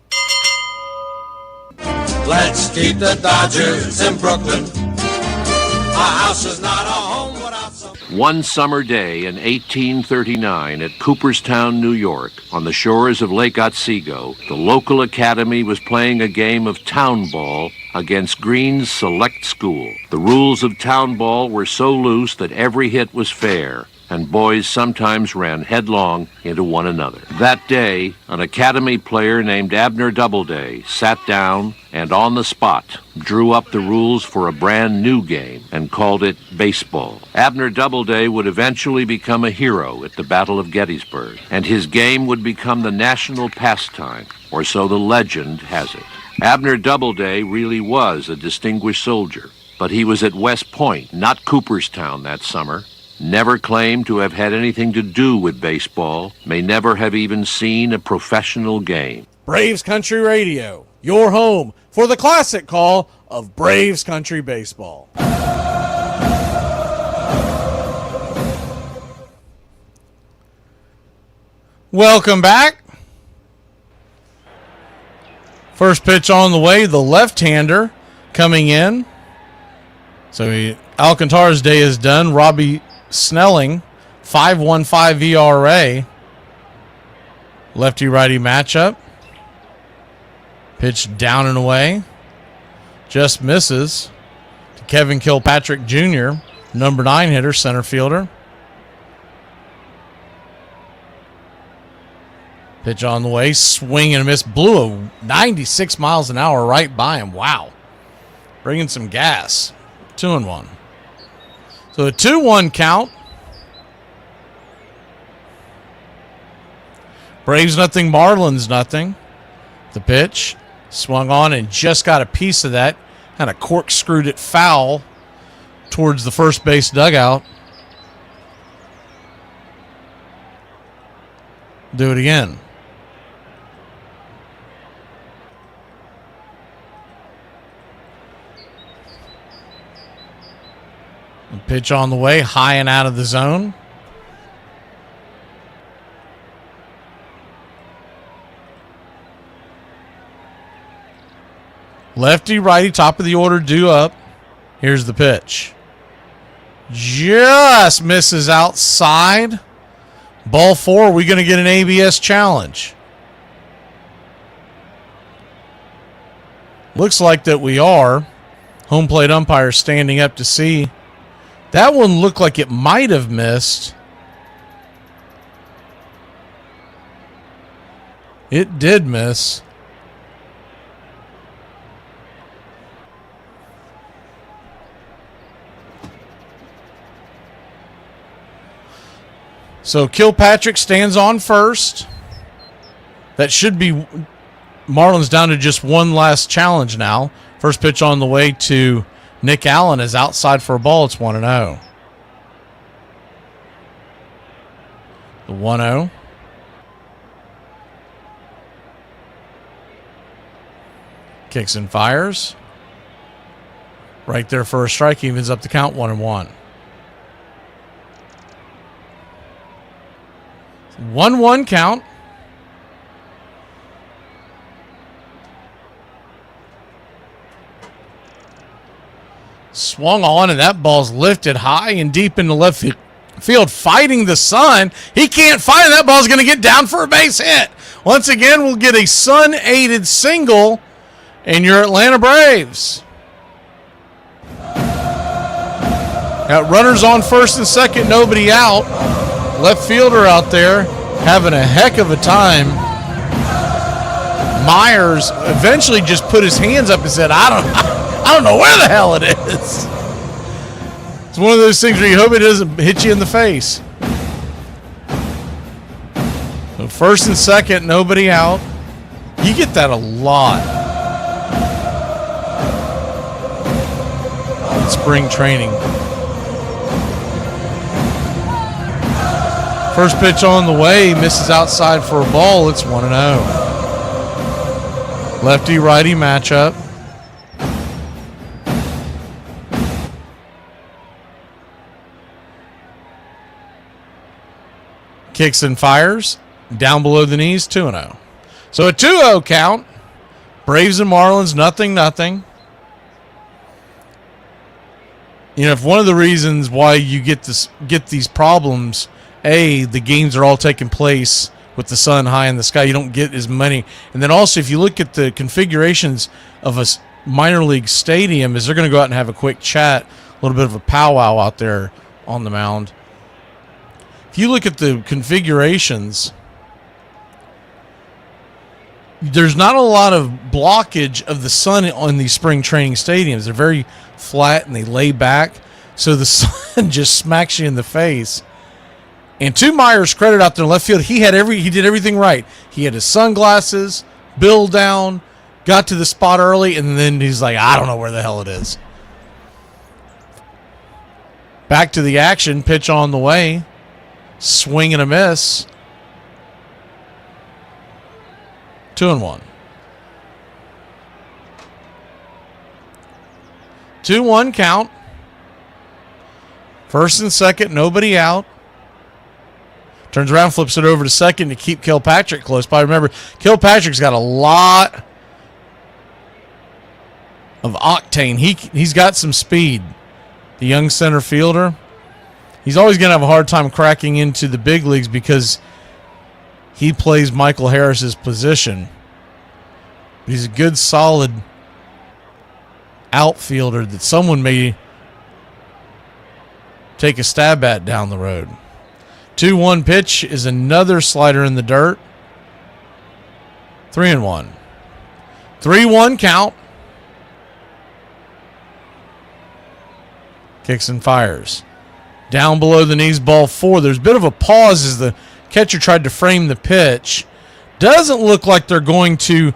Let's keep the Dodgers in Brooklyn. Our house is not a home without some... One summer day in 1839 at Cooperstown, New York, on the shores of Lake Otsego, the local academy was playing a game of town ball against Green's Select School. The rules of town ball were so loose that every hit was fair, and boys sometimes ran headlong into one another. That day, an academy player named Abner Doubleday sat down and on the spot drew up the rules for a brand new game and called it baseball. Abner Doubleday would eventually become a hero at the Battle of Gettysburg, and his game would become the national pastime, or so the legend has it. Abner Doubleday really was a distinguished soldier, but he was at West Point, not Cooperstown, that summer. Never claimed to have had anything to do with baseball, may never have even seen a professional game. Braves Country Radio, your home for the classic call of Braves Country Baseball. Welcome back. First pitch on the way, the left-hander coming in. So Alcantara's day is done. Robbie Snelling, 5.15 ERA. Lefty-righty matchup. Pitch down and away. Just misses to Kevin Kilpatrick Jr., number 9 hitter, center fielder. Pitch on the way, swing and a miss. Blew a 96 miles an hour right by him. Wow. Bringing some gas. 2-1. So a 2-1 count. Braves nothing, Marlins nothing. The pitch. Swung on and just got a piece of that. Kind of corkscrewed it foul towards the first base dugout. Do it again. The pitch on the way, high and out of the zone. Lefty, righty, top of the order, due up. Here's the pitch. Just misses outside. Ball 4, are we going to get an ABS challenge? Looks like that we are. Home plate umpire standing up to see. That one looked like it might have missed. It did miss. So Kilpatrick stands on first. That should be Marlins down to just one last challenge now. First pitch on the way to Nick Allen is outside for a ball. It's 1-0. The 1-0. Kicks and fires. Right there for a strike. Evens up the count 1-1. 1-1 count. Swung on, and that ball's lifted high and deep into left field, fighting the sun. He can't fight it. That ball's going to get down for a base hit. Once again, we'll get a sun-aided single, and your Atlanta Braves. Got runners on first and second, nobody out. Left fielder out there having a heck of a time. Myers eventually just put his hands up and said, I don't know where the hell it is. It's one of those things where you hope it doesn't hit you in the face. So first and second, nobody out. You get that a lot in spring training. First pitch on the way, misses outside for a ball. It's 1-0. Lefty-righty matchup. Kicks and fires. Down below the knees, 2-0. So a 2-0 count. Braves and Marlins, 0-0. You know, if one of the reasons why you get these problems, the games are all taking place with the sun high in the sky. You don't get as many. And then also, if you look at the configurations of a minor league stadium, is they're going to go out and have a quick chat, a little bit of a powwow out there on the mound. If you look at the configurations, there's not a lot of blockage of the sun on these spring training stadiums. They're very flat and they lay back, so the sun just smacks you in the face. And to Myers' credit out there in left field, he did everything right. He had his sunglasses, bill down, got to the spot early, and then he's like, I don't know where the hell it is. Back to the action, pitch on the way. Swing and a miss. 2-1. 2-1 count. First and second, nobody out. Turns around, flips it over to second to keep Kilpatrick close by. Remember, Kilpatrick's got a lot of octane. He's got some speed. the young center fielder. He's always going to have a hard time cracking into the big leagues because he plays Michael Harris's position. But he's a good, solid outfielder that someone may take a stab at down the road. 2-1 pitch is another slider in the dirt. 3-1. 3-1 count. Kicks and fires. Down below the knees, ball 4. There's a bit of a pause as the catcher tried to frame the pitch. Doesn't look like they're going to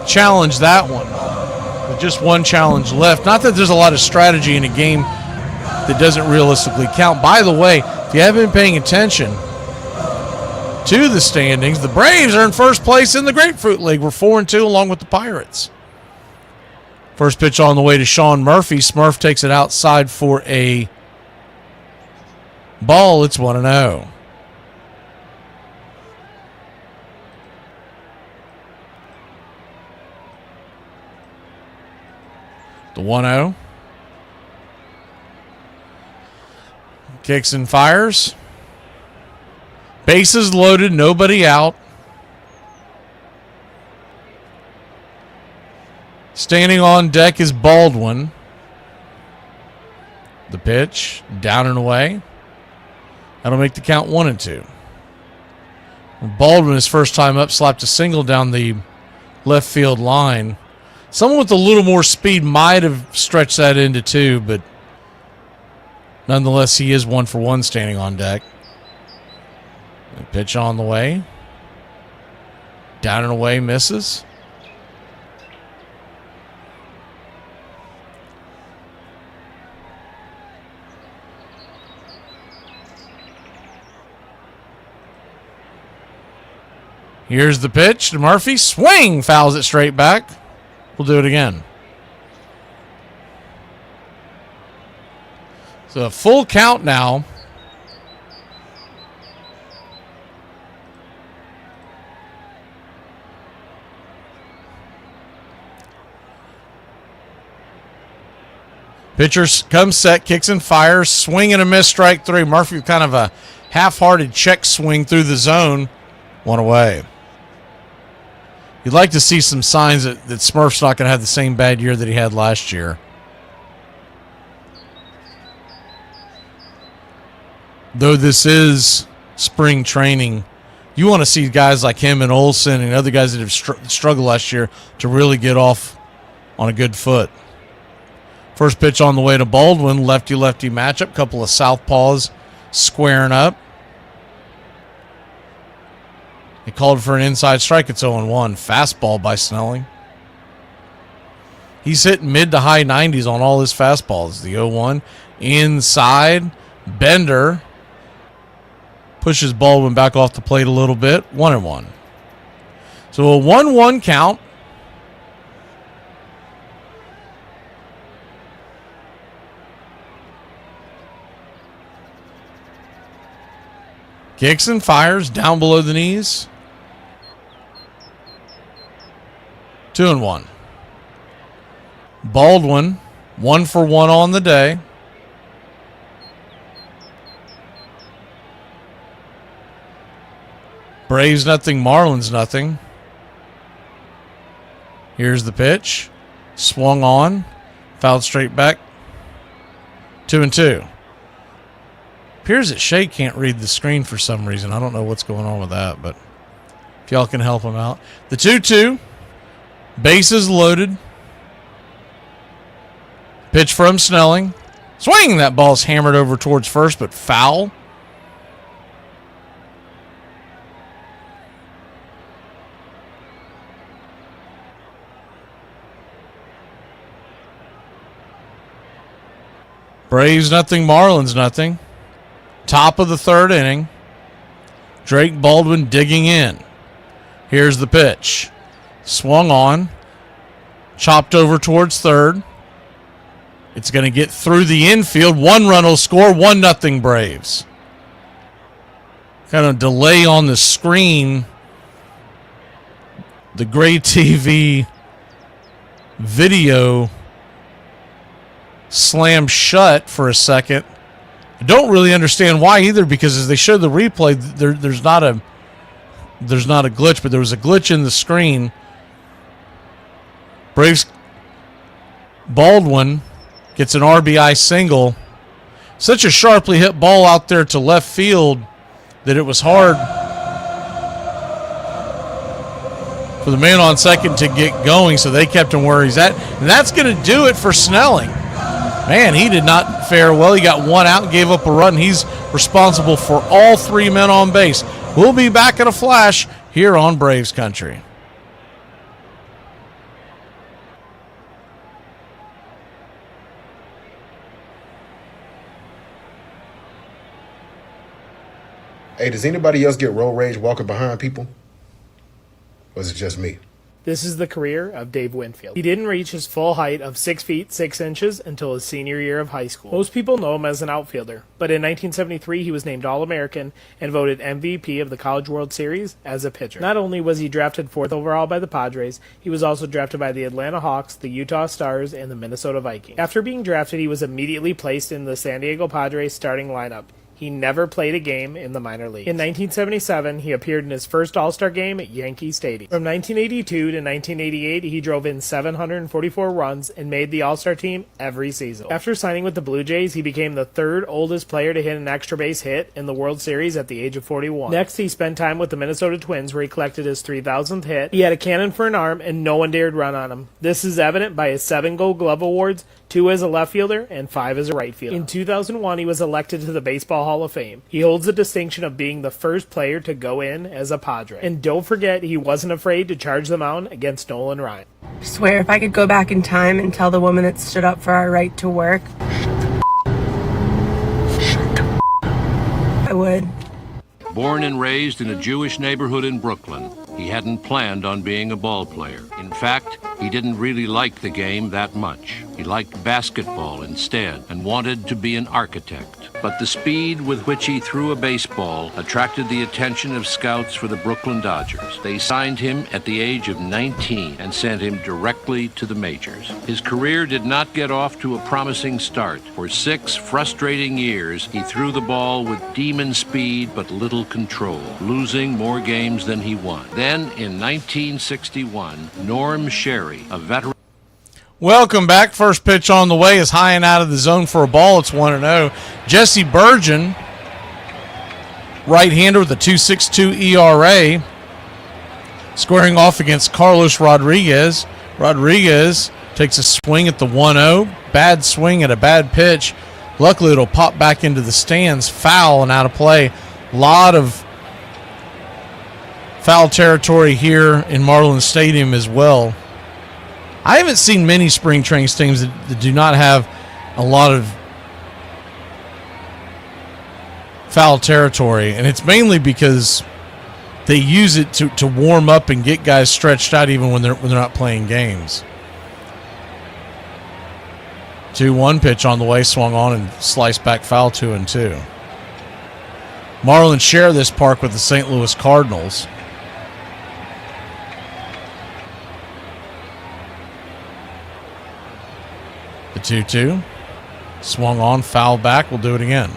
challenge that one. With just one challenge left. Not that there's a lot of strategy in a game that doesn't realistically count. By the way, if you haven't been paying attention to the standings, the Braves are in first place in the Grapefruit League. We're 4-2 along with the Pirates. First pitch on the way to Sean Murphy. Smurf takes it outside for a ball. It's 1-0. The 1-0. Kicks and fires. Bases loaded, nobody out. Standing on deck is Baldwin. The pitch, down and away. That'll make the count 1-2. Baldwin, his first time up, slapped a single down the left field line. Someone with a little more speed might have stretched that into 2, but nonetheless, he is 1-for-1 standing on deck. The pitch on the way. Down and away, misses. Here's the pitch to Murphy. Swing! Fouls it straight back. We'll do it again. So a full count now. Pitcher comes set, kicks and fires, swing and a miss, strike 3. Murphy with kind of a half-hearted check swing through the zone. 1 away. You'd like to see some signs that Smurf's not going to have the same bad year that he had last year. Though this is spring training, you want to see guys like him and Olsen and other guys that have struggled last year to really get off on a good foot. First pitch on the way to Baldwin, lefty-lefty matchup. Couple of southpaws squaring up. He called for an inside strike. It's 0-1. Fastball by Snelling. He's hitting mid to high 90s on all his fastballs. The 0-1 inside. Bender pushes Baldwin back off the plate a little bit. 1-1. So a 1-1 count. Kicks and fires down below the knees. 2-1. Baldwin, 1-for-1 on the day. Braves nothing, Marlins nothing. Here's the pitch. Swung on. Fouled straight back. 2-2. Appears that Shea can't read the screen for some reason. I don't know what's going on with that, but if y'all can help him out. The 2-2. Bases loaded. Pitch from Snelling. Swing! That ball's hammered over towards first, but foul. Braves nothing, Marlins nothing. Top of the third inning. Drake Baldwin digging in. Here's the pitch. Swung on. Chopped over towards third. It's going to get through the infield. 1 run will score. 1-0 Braves. Kind of delay on the screen the Gray TV video slammed shut for a second. I don't really understand why either, because as they showed the replay, there's not a glitch, but there was a glitch in the screen. Braves Baldwin gets an RBI single. Such a sharply hit ball out there to left field that it was hard for the man on second to get going, so they kept him where he's at. And that's going to do it for Snelling. Man, he did not fare well. He got one out and gave up a run. He's responsible for all three men on base. We'll be back in a flash here on Braves Country. Hey, does anybody else get road rage walking behind people? Or is it just me? This is the career of Dave Winfield. He didn't reach his full height of 6 feet 6 inches until his senior year of high school. Most people know him as an outfielder, but in 1973 he was named All-American and voted MVP of the College World Series as a pitcher. Not only was he drafted 4th overall by the Padres, he was also drafted by the Atlanta Hawks, the Utah Stars, and the Minnesota Vikings. After being drafted, he was immediately placed in the San Diego Padres starting lineup. He never played a game in the minor leagues. In 1977, he appeared in his first All-Star game at Yankee Stadium. From 1982 to 1988, he drove in 744 runs and made the All-Star team every season. After signing with the Blue Jays, he became the 3rd oldest player to hit an extra base hit in the World Series at the age of 41. Next, he spent time with the Minnesota Twins, where he collected his 3,000th hit. He had a cannon for an arm, and no one dared run on him. This is evident by his 7 Gold Glove awards, 2 as a left fielder, and 5 as a right fielder. In 2001, he was elected to the Baseball Hall of Fame. He holds the distinction of being the first player to go in as a Padre. And don't forget, he wasn't afraid to charge the mound against Nolan Ryan. I swear, if I could go back in time and tell the woman that stood up for our right to work, I would. Born and raised in a Jewish neighborhood in Brooklyn, he hadn't planned on being a ball player. In fact, he didn't really like the game that much. He liked basketball instead and wanted to be an architect. But the speed with which he threw a baseball attracted the attention of scouts for the Brooklyn Dodgers. They signed him at the age of 19 and sent him directly to the majors. His career did not get off to a promising start. For 6 frustrating years, he threw the ball with demon speed but little control, losing more games than he won. Then, in 1961, Norm Sherry, a veteran... Welcome back. First pitch on the way is high and out of the zone for a ball. It's 1-0. Jesse Burgeon, right-hander with a 2.62 ERA, squaring off against Carlos Rodriguez. Rodriguez takes a swing at the 1-0. Bad swing at a bad pitch. Luckily, it'll pop back into the stands. Foul and out of play. A lot of foul territory here in Marlins Stadium as well. I haven't seen many spring training teams that do not have a lot of foul territory, and it's mainly because they use it to warm up and get guys stretched out even when they're not playing games. 2-1 pitch on the way, swung on and sliced back foul, 2-2. Marlins share this park with the St. Louis Cardinals. The 2-2. Swung on, foul back. We'll do it again.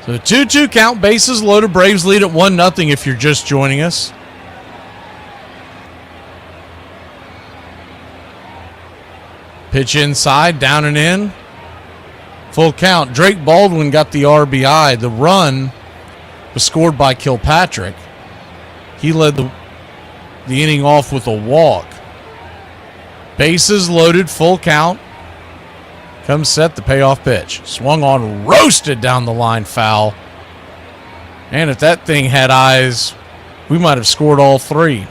So the 2-2 count, bases loaded. Braves lead at 1-0 if you're just joining us. Pitch inside, down and in. Full count. Drake Baldwin got the RBI. The run was scored by Kilpatrick. He led the inning off with a walk. Bases loaded, full count. Comes set, the payoff pitch. Swung on, roasted down the line, foul. And if that thing had eyes, we might have scored all 3.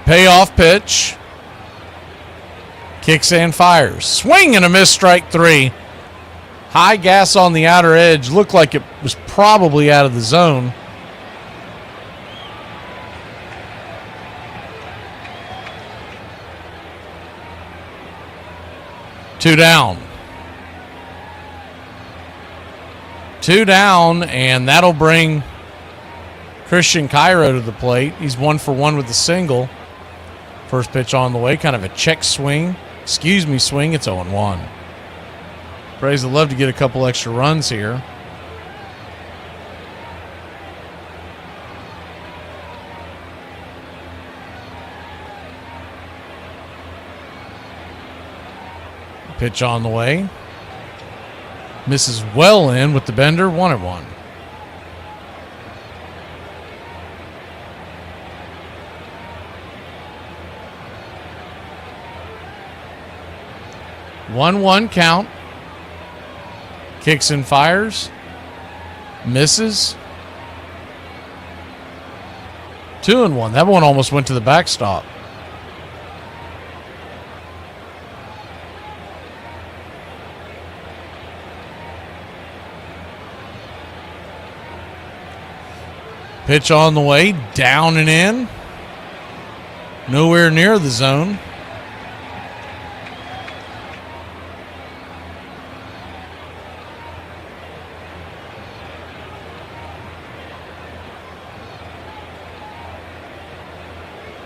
Payoff pitch Kicks and fires. Swing and a miss, strike 3. High gas on the outer edge. Looked like it was probably out of the zone. Two down. Two down, and that'll bring Christian Cairo to the plate. He's 1 for 1 with the single. First pitch on the way, kind of a check swing. Swing. It's 0-1. Braves would love to get a couple extra runs here. Pitch on the way. Misses well in with the bender, 1-1. One count. Kicks and fires. Misses. 2-1. That one almost went to the backstop. Pitch on the way, down and in. Nowhere near the zone.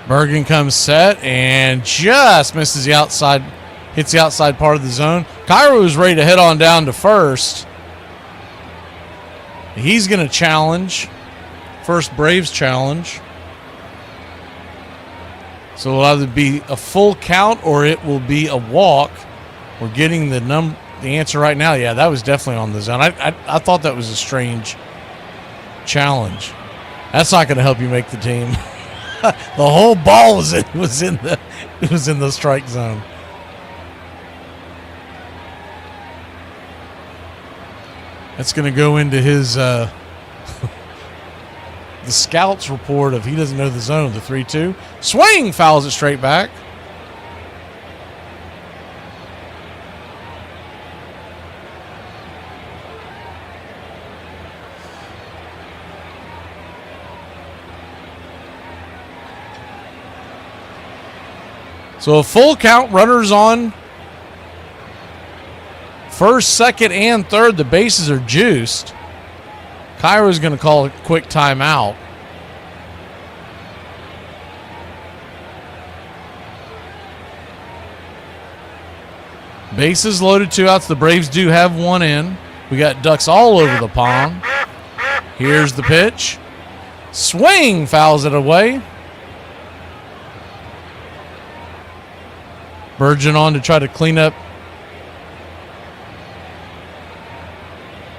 Bergen comes set and just misses the outside, hits the outside part of the zone. Cairo is ready to head on down to first. He's going to challenge. First Braves challenge. So it'll either be a full count or it will be a walk. We're getting the answer right now. Yeah, that was definitely on the zone. I thought that was a strange challenge. That's not going to help you make the team. The whole ball was in the strike zone. That's going to go into his the scout's report of he doesn't know the zone. The 3-2 swing, fouls it straight back. So a full count, runners on first, second, and third. The bases are juiced. Cairo's going to call a quick timeout. Bases loaded, 2 outs. The Braves do have 1 in. We got ducks all over the pond. Here's the pitch. Swing, fouls it away. Burgeon on to try to clean up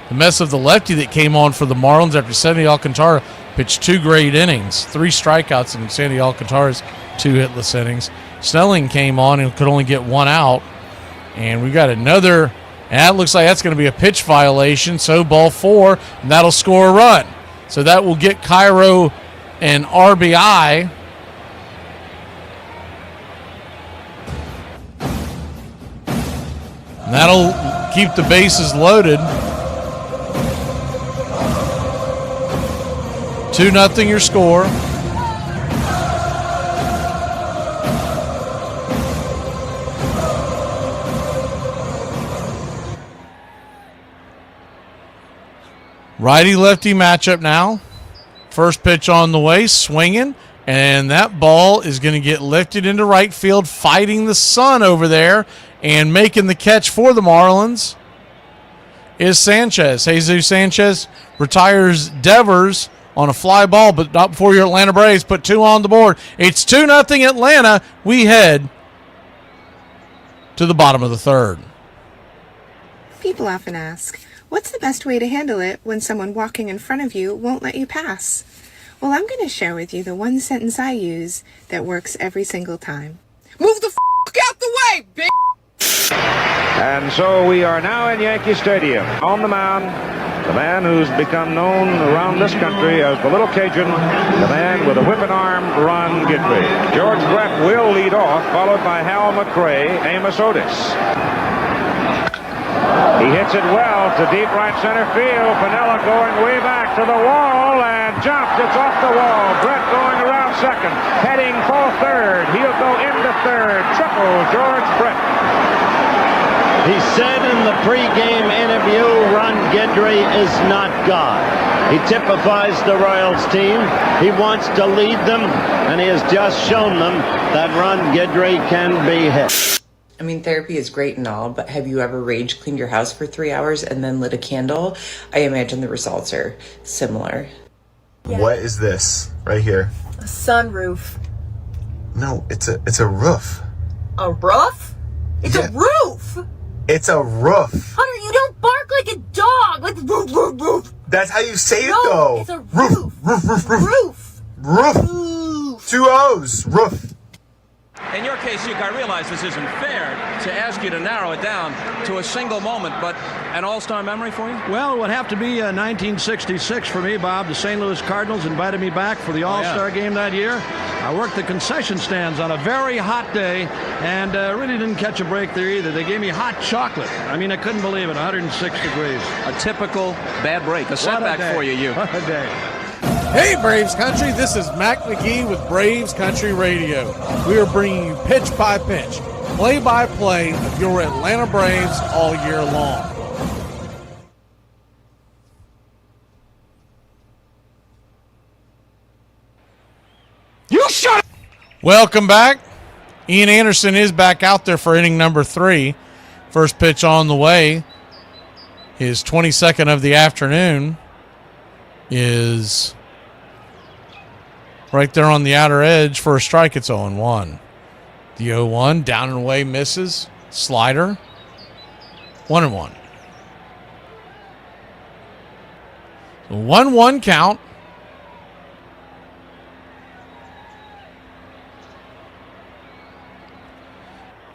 the mess of the lefty that came on for the Marlins after Sandy Alcantara pitched 2 great innings, 3 strikeouts in Sandy Alcantara's 2 hitless innings. Snelling came on and could only get 1 out. And we got another, and that looks like that's going to be a pitch violation. So ball 4, and that'll score a run. So that will get Cairo an RBI. And that'll keep the bases loaded. 2-0 your score. Righty-lefty matchup now. First pitch on the way, swinging. And that ball is going to get lifted into right field, fighting the sun over there. And making the catch for the Marlins is Sanchez. Jesus Sanchez retires Devers on a fly ball, but not before your Atlanta Braves put 2 on the board. It's 2-0 Atlanta. We head to the bottom of the third. People often ask, what's the best way to handle it when someone walking in front of you won't let you pass? Well, I'm going to share with you the one sentence I use that works every single time. Move the f*** out the way, bitch! And so we are now in Yankee Stadium. On the mound, The man who's become known around this country as the Little Cajun, the man with a whipping arm, Ron Guidry. George Brett will lead off, followed by Hal McRae, Amos Otis. He hits it well to deep right center field. Piniella going way back to the wall and jumps. It's off the wall. Brett going around second, heading for third. He'll go into third. Triple George Brett. He said in the pregame interview, Ron Guidry is not God. He typifies the Royals team. He wants to lead them, and he has just shown them that Ron Guidry can be hit. I mean, therapy is great and all, but have you ever rage cleaned your house for 3 hours and then lit a candle? I imagine the results are similar. What is this right here? A sunroof. No, it's a roof. A roof? It's a roof! It's a roof. Hunter, you don't bark like a dog! Like roof, roof, roof! That's how you say it, No, though. it's a roof. Roof, roof, roof. Roof. Roof. 2 O's. Roof. In your case, Zeke, I realize this isn't fair to ask you to narrow it down to a single moment, but an all-star memory for you? Well, it would have to be 1966 for me, Bob. The St. Louis Cardinals invited me back for the All-Star game that year. I worked the concession stands on a very hot day and really didn't catch a break there either. They gave me hot chocolate. I mean, I couldn't believe it, 106 degrees. A typical bad break, a setback for you. What a day. Hey Braves Country, this is Mac Magee with Braves Country Radio. We are bringing you pitch by pitch, play-by-play of your Atlanta Braves all year long. You shut up! Welcome back. Ian Anderson is back out there for inning number 3. First pitch on the way. His 22nd of the afternoon is right there on the outer edge for a strike. It's 0-1. The 0-1 down and away misses. Slider. 1-1. 1-1 count.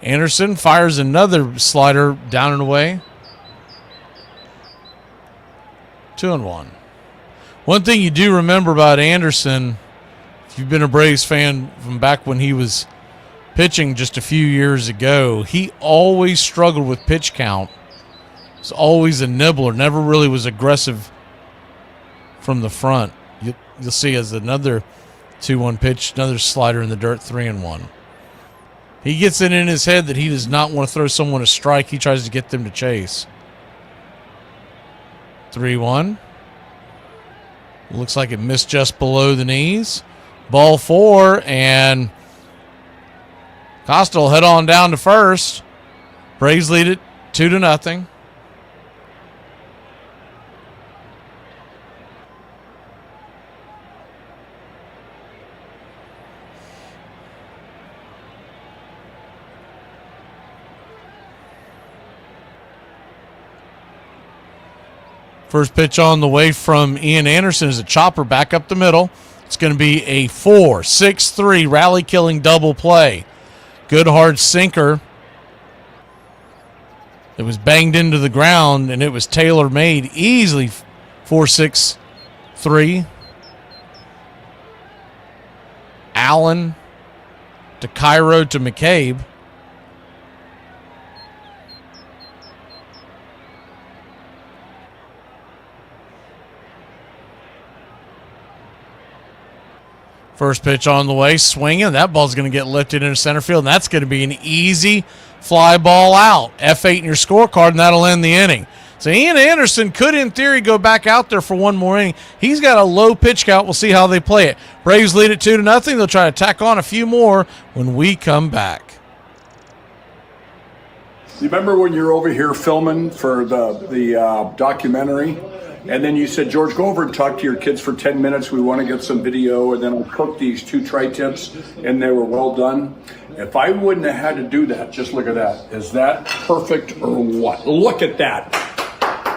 Anderson fires another slider down and away. 2-1. One thing you do remember about Anderson, if you've been a Braves fan from back when he was pitching just a few years ago, he always struggled with pitch count. Was always a nibbler, never really was aggressive from the front. You'll see as another 2-1 pitch, another slider in the dirt, 3-1. He gets it in his head that he does not want to throw someone a strike. He tries to get them to chase. 3-1. Looks like it missed just below the knees. Ball 4, and Costa will head on down to first. Braves lead it 2-0. First pitch on the way from Ian Anderson is a chopper back up the middle. It's going to be a 4-6-3 rally-killing double play. Good hard sinker. It was banged into the ground, and it was tailor-made. Easily 4-6-3. Allen to Cairo to McCabe. First pitch on the way, swinging. That ball's going to get lifted into center field, and that's going to be an easy fly ball out. F8 in your scorecard, and that'll end the inning. So Ian Anderson could, in theory, go back out there for one more inning. He's got a low pitch count. We'll see how they play it. Braves lead it 2-0. They'll try to tack on a few more when we come back. You remember when you were over here filming for the documentary? And then you said, George, go over and talk to your kids for 10 minutes. We want to get some video. And then I'll cook these 2 tri-tips, and they were well done. If I wouldn't have had to do that, just look at that. Is that perfect or what? Look at that.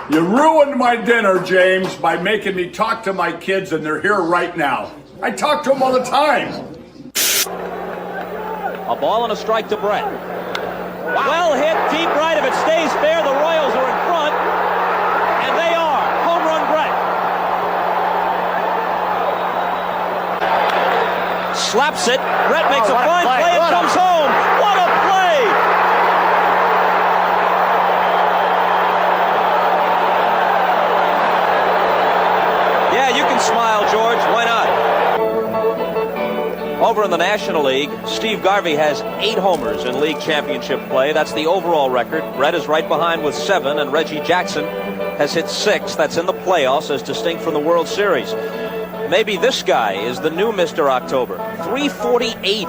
You ruined my dinner, James, by making me talk to my kids, and they're here right now. I talk to them all the time. A ball and a strike to Brett. Well hit, deep right. If it stays fair, the Royals are in front. And they are. Home run slaps it. Brett makes a fine play and comes home. What a play! Yeah, you can smile, George. Why not? Over in the National League, Steve Garvey has 8 homers in league championship play. That's the overall record. Brett is right behind with 7, and Reggie Jackson has hit 6. That's in the playoffs as distinct from the World Series. Maybe this guy is the new Mr. October. 348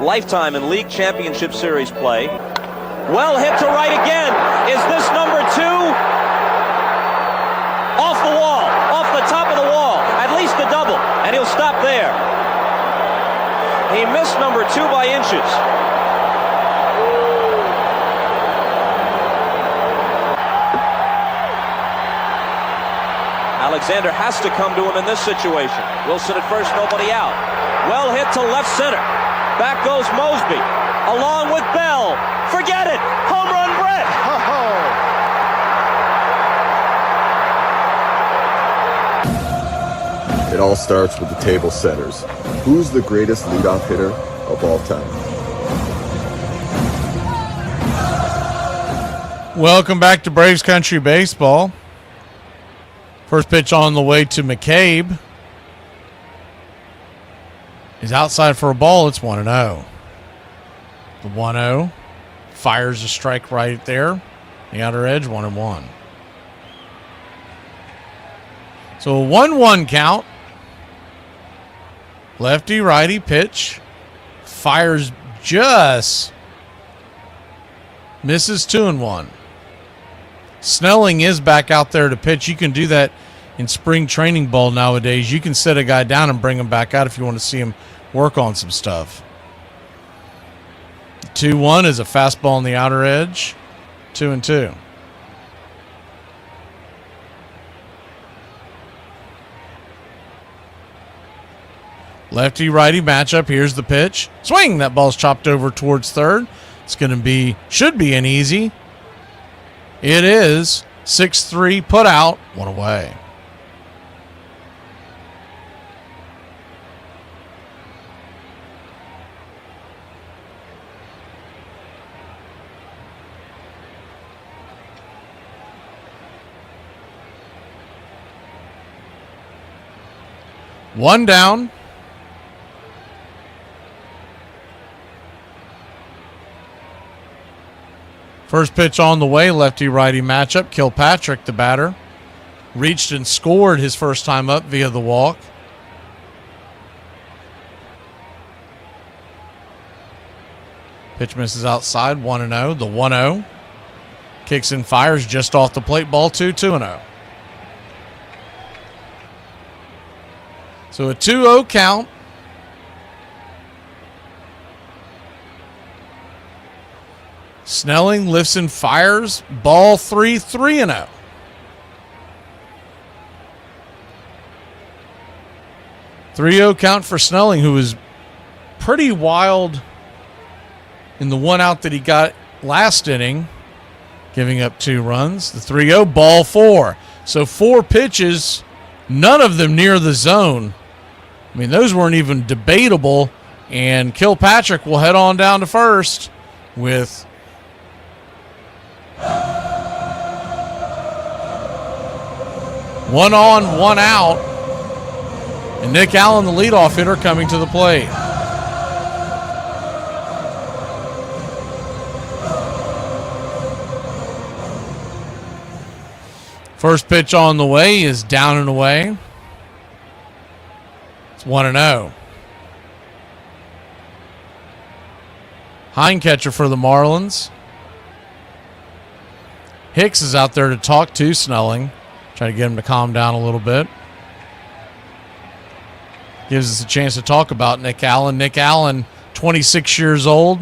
lifetime in league championship series play. Well hit to right again. Is this number 2? Off the wall, off the top of the wall. At least a double, and he'll stop there. He missed number 2 by inches. Alexander has to come to him in this situation. Wilson at first, nobody out. Well hit to left center. Back goes Mosby, along with Bell. Forget it! Home run, Brett! It all starts with the table setters. Who's the greatest leadoff hitter of all time? Welcome back to Braves Country Baseball. First pitch on the way to McCabe. He's outside for a ball. It's 1-0. The 1-0 fires a strike right there. The outer edge, 1-1. So a 1-1 count. Lefty, righty pitch. Fires just. Misses 2-1. Snelling is back out there to pitch. You can do that in spring training ball nowadays. You can set a guy down and bring him back out if you want to see him work on some stuff. 2-1 is a fastball on the outer edge. 2-2. Lefty-righty matchup. Here's the pitch. Swing! That ball's chopped over towards third. It's going to be, should be an easy. It is. 6-3, put out, 1 away. One down. First pitch on the way, lefty-righty matchup. Kilpatrick, the batter, reached and scored his first time up via the walk. Pitch misses outside, 1-0. The 1-0 kicks and fires just off the plate, ball 2-0. So a 2-0 count. Snelling lifts and fires. Ball 3-0. .3-0 count for Snelling, who was pretty wild in the one out that he got last inning, giving up 2 runs. The 3-0, ball 4. So 4 pitches, none of them near the zone. I mean, those weren't even debatable. And Kilpatrick will head on down to first with 1 on, 1 out. And Nick Allen, the leadoff hitter, coming to the plate. First pitch on the way is down and away. It's 1-0. Hindcatcher for the Marlins. Hicks is out there to talk to Snelling. Try to get him to calm down a little bit. Gives us a chance to talk about Nick Allen. Nick Allen, 26 years old,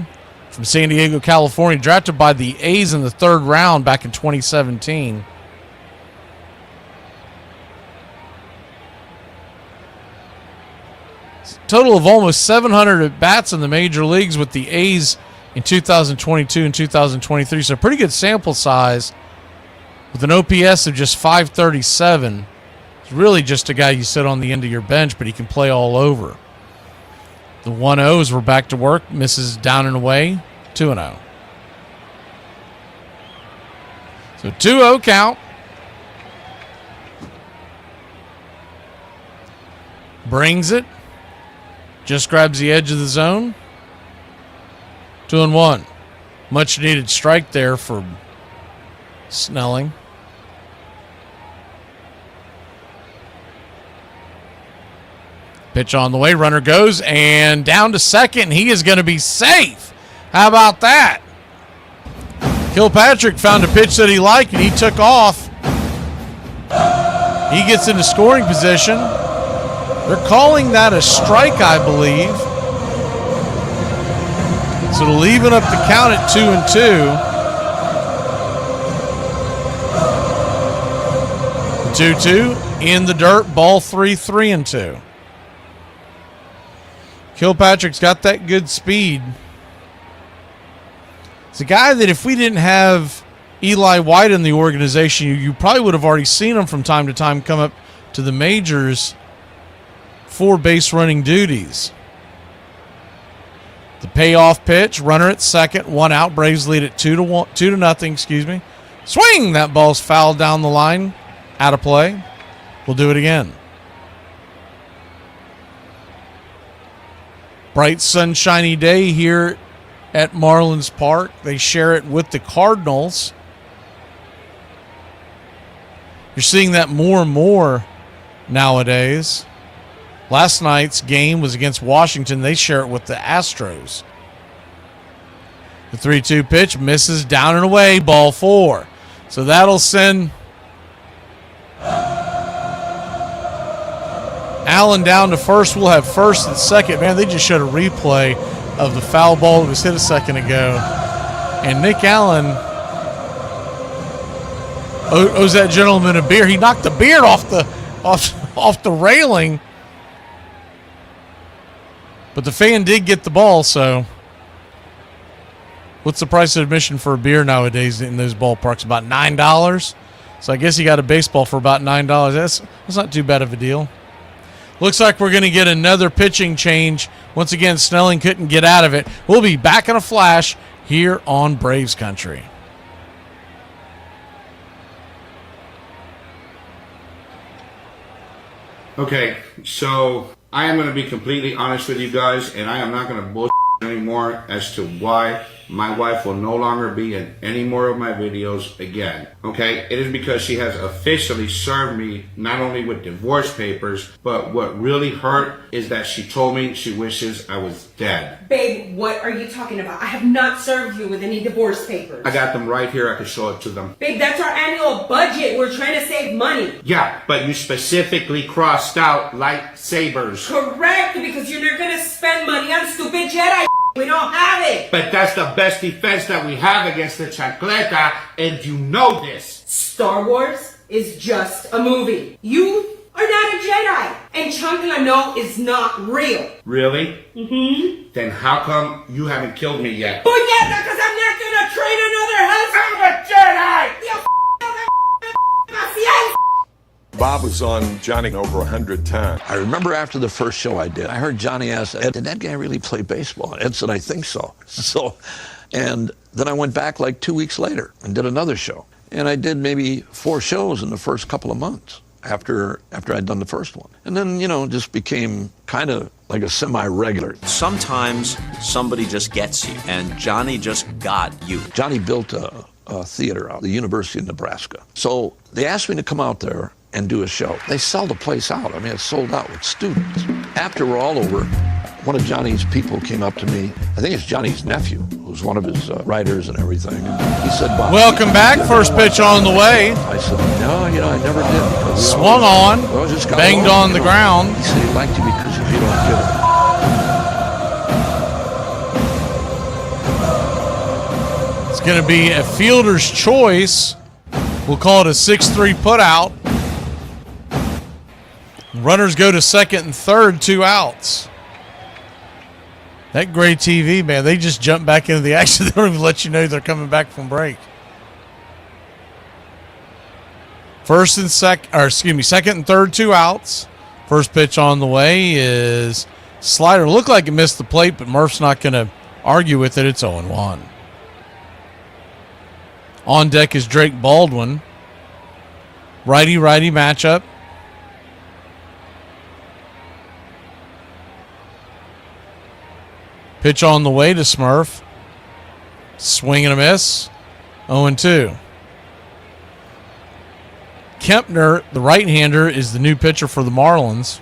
from San Diego, California, drafted by the A's in the 3rd round back in 2017. Total of almost 700 at-bats in the major leagues with the A's in 2022 and 2023. So pretty good sample size with an OPS of just 537. He's really just a guy you sit on the end of your bench, but he can play all over. The 1-0 as we're back to work. Misses down and away. 2-0. So 2-0 count. Brings it. Just grabs the edge of the zone. 2-1. Much needed strike there for Snelling. Pitch on the way. Runner goes and down to second. He is going to be safe. How about that? Kilpatrick found a pitch that he liked and he took off. He gets into scoring position. They're calling that a strike, I believe. So they're leaving up the count at 2-2. 2-2 in the dirt. Ball 3, 3-2. Kilpatrick's got that good speed. It's a guy that if we didn't have Eli White in the organization, you probably would have already seen him from time to time come up to the majors for base running duties. The payoff pitch, runner at second, 1 out. Braves lead at 2-0. Excuse me. Swing! That ball's fouled down the line, out of play. We'll do it again. Bright sunshiny day here at Marlins Park. They share it with the Cardinals. You're seeing that more and more nowadays. Last night's game was against Washington. They share it with the Astros. The 3-2 pitch misses down and away, ball 4. So that'll send Allen down to first. We'll have first and second. Man, they just showed a replay of the foul ball that was hit a second ago. And Nick Allen owes that gentleman a beer. He knocked the beard off the railing. But the fan did get the ball, so what's the price of admission for a beer nowadays in those ballparks? About $9. So I guess he got a baseball for about $9. That's not too bad of a deal. Looks like we're going to get another pitching change. Once again, Snelling couldn't get out of it. We'll be back in a flash here on Braves Country. Okay, so I am going to be completely honest with you guys, and I am not going to bullshit anymore as to why my wife will no longer be in any more of my videos again. Okay, it is because she has officially served me not only with divorce papers, but what really hurt is that she told me she wishes I was dead. Babe, what are you talking about? I have not served you with any divorce papers. I got them right here. I can show it to them. Babe, that's our annual budget. We're trying to save money. Yeah, but you specifically crossed out lightsabers. Correct, because you're not going to spend money on stupid Jedi. We don't have it. But that's the best defense that we have against the chancleta, and you know this. Star Wars is just a movie. You are not a Jedi, and chancla no is not real. Really? Mm-hmm. Then how come you haven't killed me yet? Puñeta, because I'm not going to train another husband. I'm a Jedi! Bob was on Johnny over 100 times. I remember after the first show I did, I heard Johnny ask, Ed, did that guy really play baseball? Ed said, I think so. And then I went back like 2 weeks later and did another show. And I did maybe 4 shows in the first couple of months after I'd done the first one. And then, just became kind of like a semi-regular. Sometimes somebody just gets you, and Johnny just got you. Johnny built a theater out at the University of Nebraska. So they asked me to come out there and do a show. They sell the place out. I mean, it's sold out with students. After we're all over, one of Johnny's people came up to me. I think it's Johnny's nephew, who's one of his writers and everything. He said, Bob, welcome back. First pitch on the way. I said, no, I never did. Swung on, banged on the ground. He said he liked you because if you don't get it. It's going to be a fielder's choice. We'll call it a 6-3 putout. Runners go to second and third, 2 outs. That gray TV, man, they just jump back into the action. They don't even let you know they're coming back from break. Second and third, 2 outs. First pitch on the way is Slider looked like it missed the plate, but Murph's not going to argue with it. It's 0-1. On deck is Drake Baldwin. Righty-righty matchup. Pitch on the way to Smurf. Swing and a miss. 0-2. Kempner, the right-hander, is the new pitcher for the Marlins.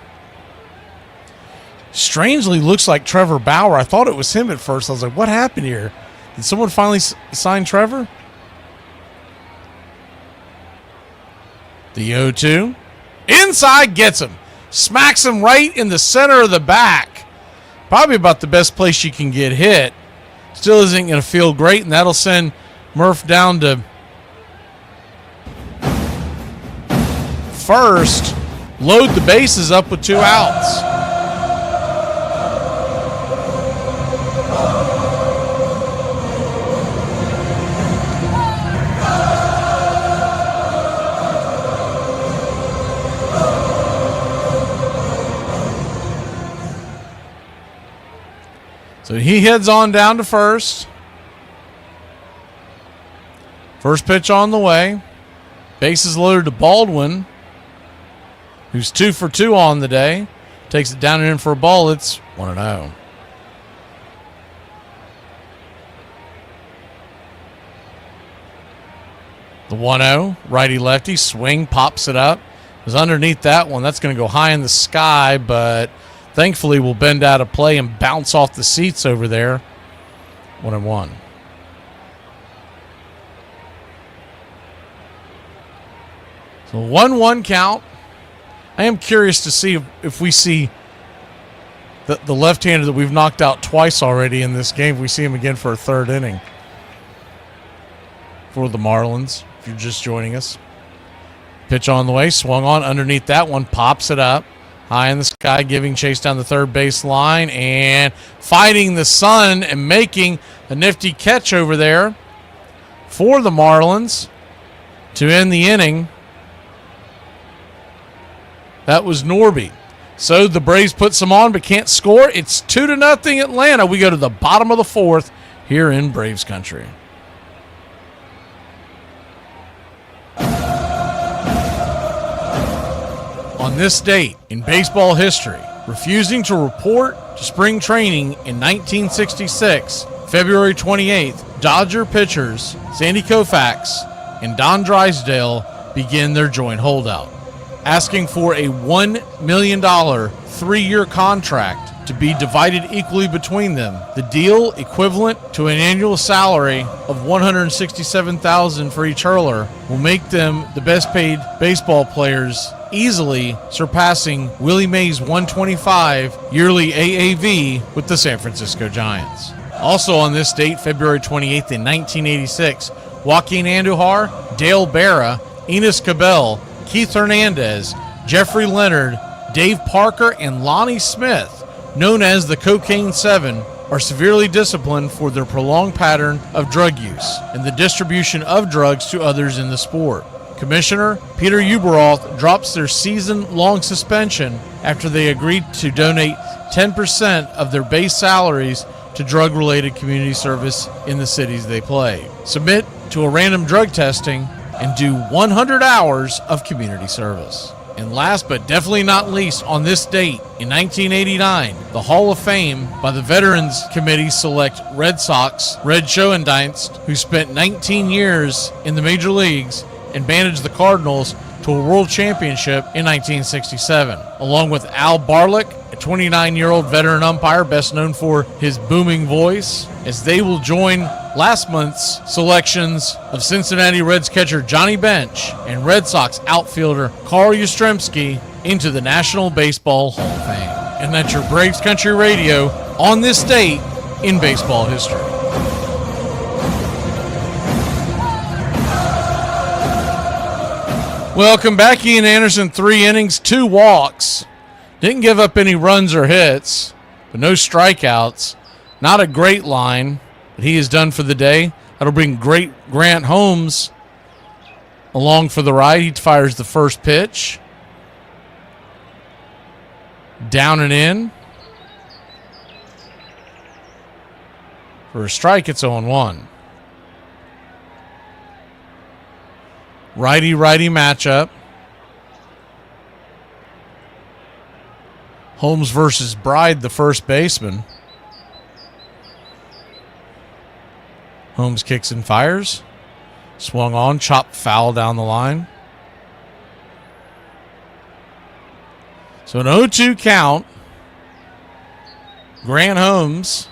Strangely looks like Trevor Bauer. I thought it was him at first. I was like, what happened here? Did someone finally sign Trevor? The 0-2. Inside, gets him. Smacks him right in the center of the back. Probably about the best place you can get hit. Still isn't going to feel great, and that'll send Murph down to first. Load the bases up with 2 outs. So he heads on down to first. First pitch on the way. Bases loaded to Baldwin, who's 2 for 2 on the day. Takes it down and in for a ball. It's 1-0. The 1-0, righty-lefty, swing, pops it up. It was underneath that one. That's going to go high in the sky, but thankfully will bend out of play and bounce off the seats over there. 1-1. So 1-1 count. I am curious to see if we see the left-hander that we've knocked out twice already in this game. We see him again for a third inning for the Marlins, if you're just joining us. Pitch on the way, swung on underneath that one, pops it up. High in the sky, giving chase down the third base line and fighting the sun and making a nifty catch over there for the Marlins to end the inning. That was Norby. So the Braves put some on but can't score. It's 2-0 Atlanta. We go to the bottom of the 4th here in Braves country. On this date in baseball history, refusing to report to spring training in 1966, February 28th, Dodger pitchers Sandy Koufax and Don Drysdale begin their joint holdout, asking for a $1 million 3-year contract to be divided equally between them. The deal, equivalent to an annual salary of $167,000 for each hurler, will make them the best paid baseball players, easily surpassing Willie Mays' $125 yearly AAV with the San Francisco Giants. Also on this date, February 28th in 1986, Joaquin Andujar, Dale Berra, Enos Cabell, Keith Hernandez, Jeffrey Leonard, Dave Parker, and Lonnie Smith, known as the Cocaine 7, are severely disciplined for their prolonged pattern of drug use and the distribution of drugs to others in the sport. Commissioner Peter Ueberroth drops their season-long suspension after they agreed to donate 10% of their base salaries to drug-related community service in the cities they play, submit to a random drug testing, and do 100 hours of community service. And last but definitely not least, on this date in 1989, the Hall of Fame by the Veterans Committee select Red Sox Red Schoendienst, who spent 19 years in the major leagues and managed the Cardinals to a world championship in 1967, along with Al Barlick, a 29-year-old veteran umpire best known for his booming voice, as they will join last month's selections of Cincinnati Reds catcher Johnny Bench and Red Sox outfielder Carl Yastrzemski into the National Baseball Hall of Fame. And that's your Braves Country Radio on this date in baseball history. Welcome back. Ian Anderson, 3 innings, 2 walks. Didn't give up any runs or hits, but no strikeouts. Not a great line, but he is done for the day. That'll bring great Grant Holmes along for the ride. He fires the first pitch. Down and in. For a strike, it's 0-1. Righty-righty matchup. Holmes versus Bride, the first baseman. Holmes kicks and fires. Swung on, chopped foul down the line. So an 0-2 count. Grant Holmes,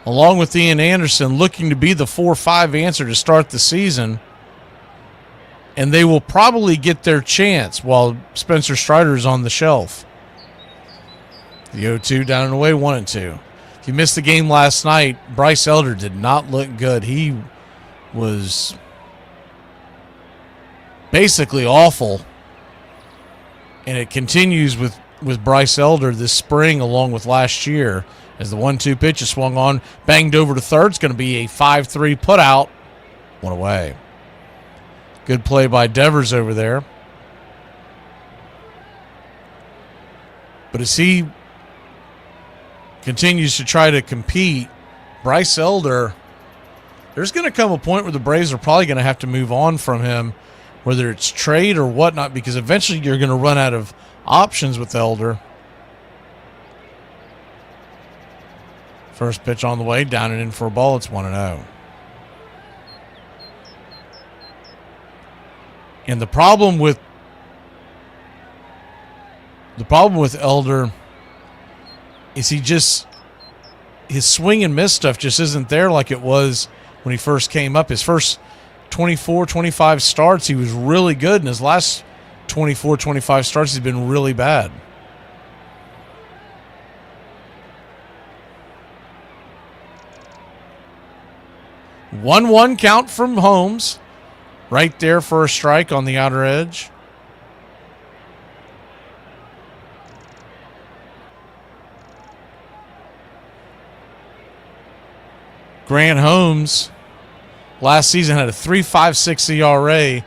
along with Ian Anderson, looking to be the 4-5 answer to start the season. And they will probably get their chance while Spencer Strider's on the shelf. The 0-2 down and away, 1-2. If you missed the game last night, Bryce Elder did not look good. He was basically awful. And it continues with Bryce Elder this spring along with last year as the 1-2 pitch is swung on, banged over to third. It's going to be a 5-3 putout. One away. Good play by Devers over there. But as he continues to try to compete, Bryce Elder, there's going to come a point where the Braves are probably going to have to move on from him, whether it's trade or whatnot, because eventually you're going to run out of options with Elder. First pitch on the way, down and in for a ball. It's 1-0. And the problem with Elder is his swing and miss stuff just isn't there like it was when he first came up. His first 24, 25 starts, he was really good. And his last 24, 25 starts, he's been really bad. One count from Holmes. Right there for a strike on the outer edge. Grant Holmes last season had a 3.56 ERA.